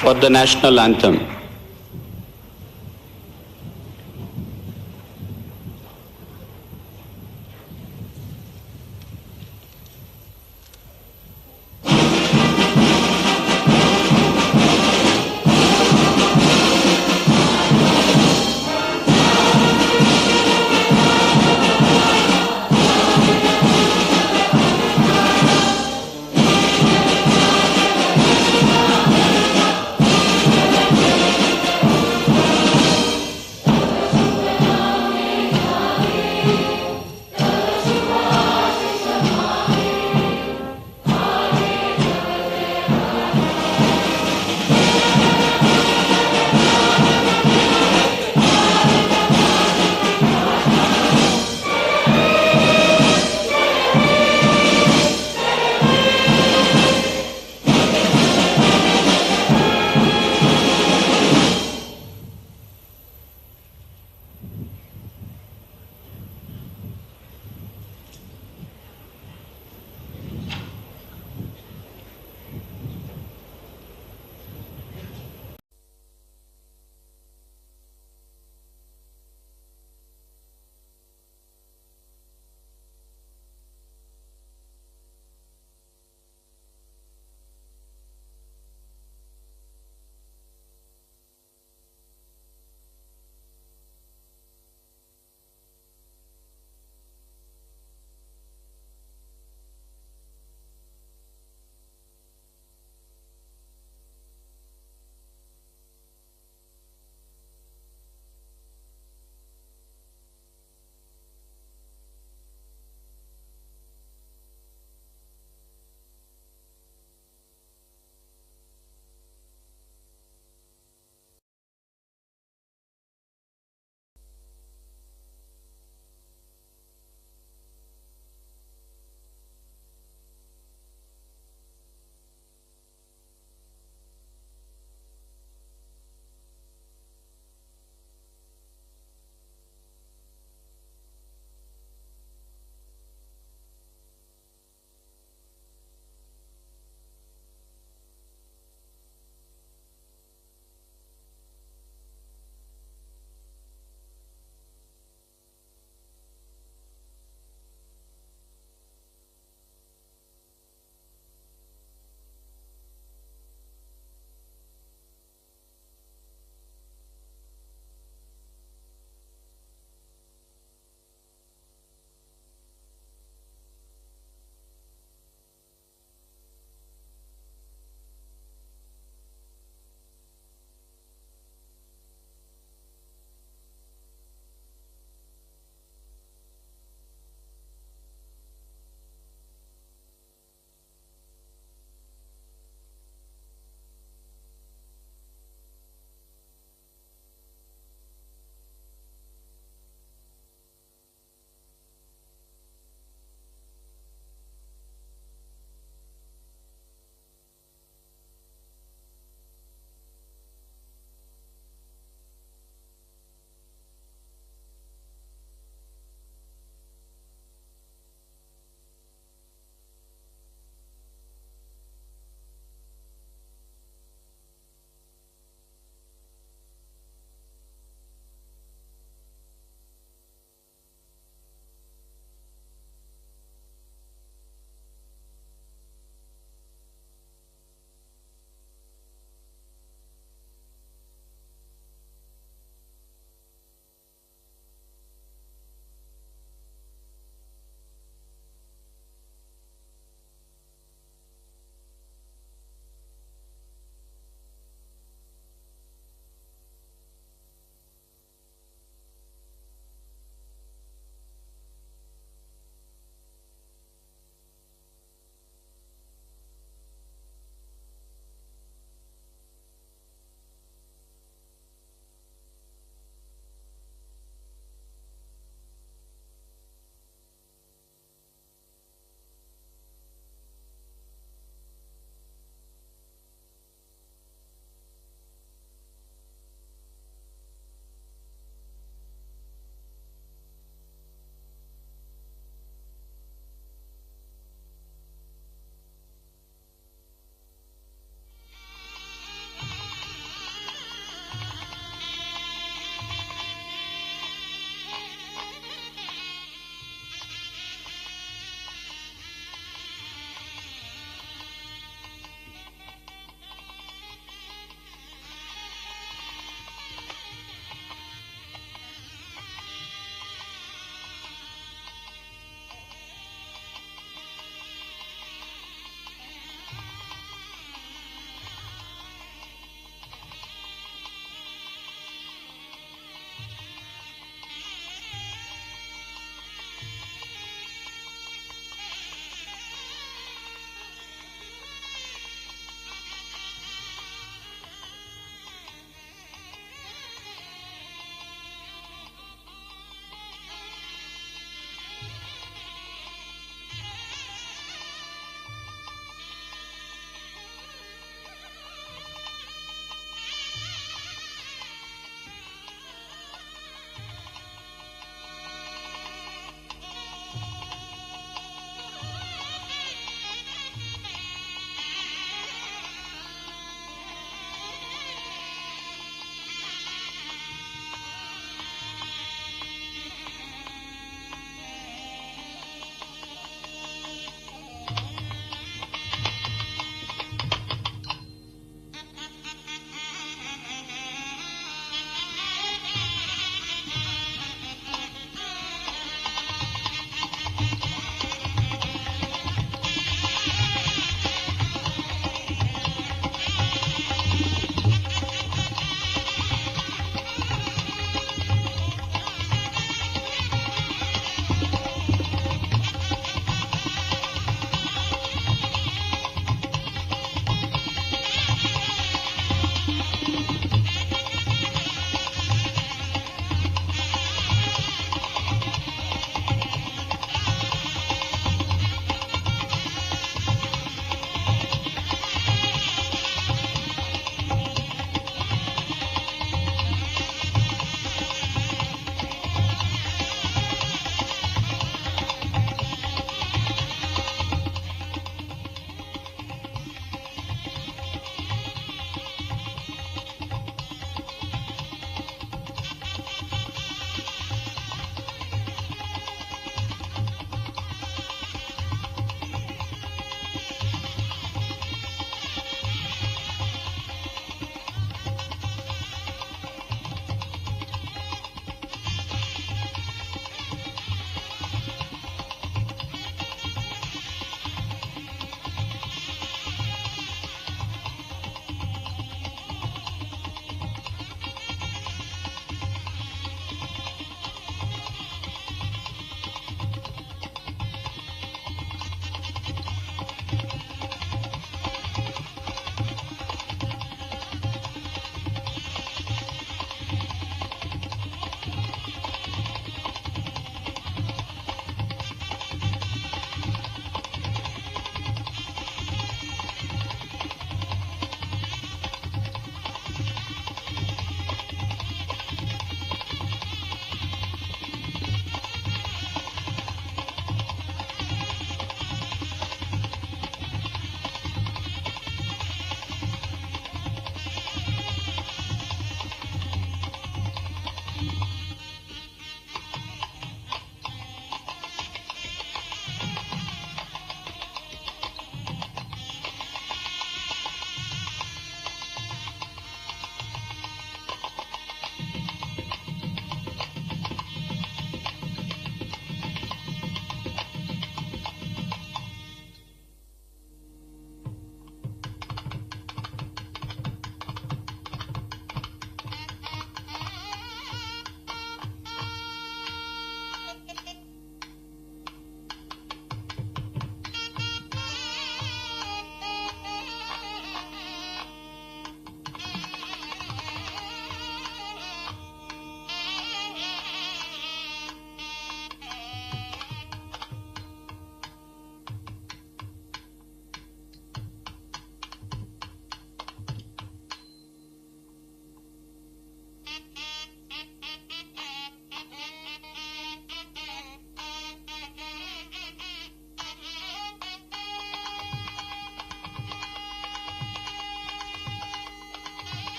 for the national anthem.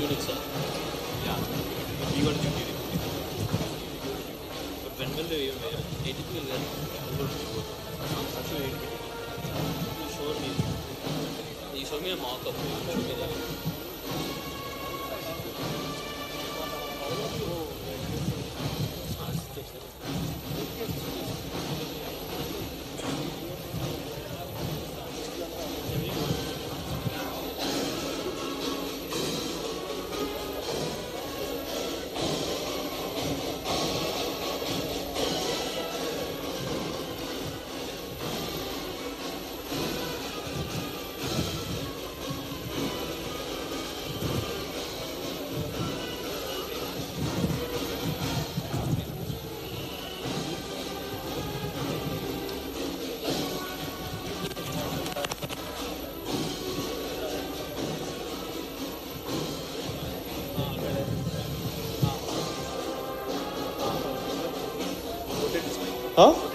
unique, sir. Yeah. We got unique. But when will they even wear it? 80 will wear it. Actually, 80. You showed me a mock-up. You showed me that. Huh?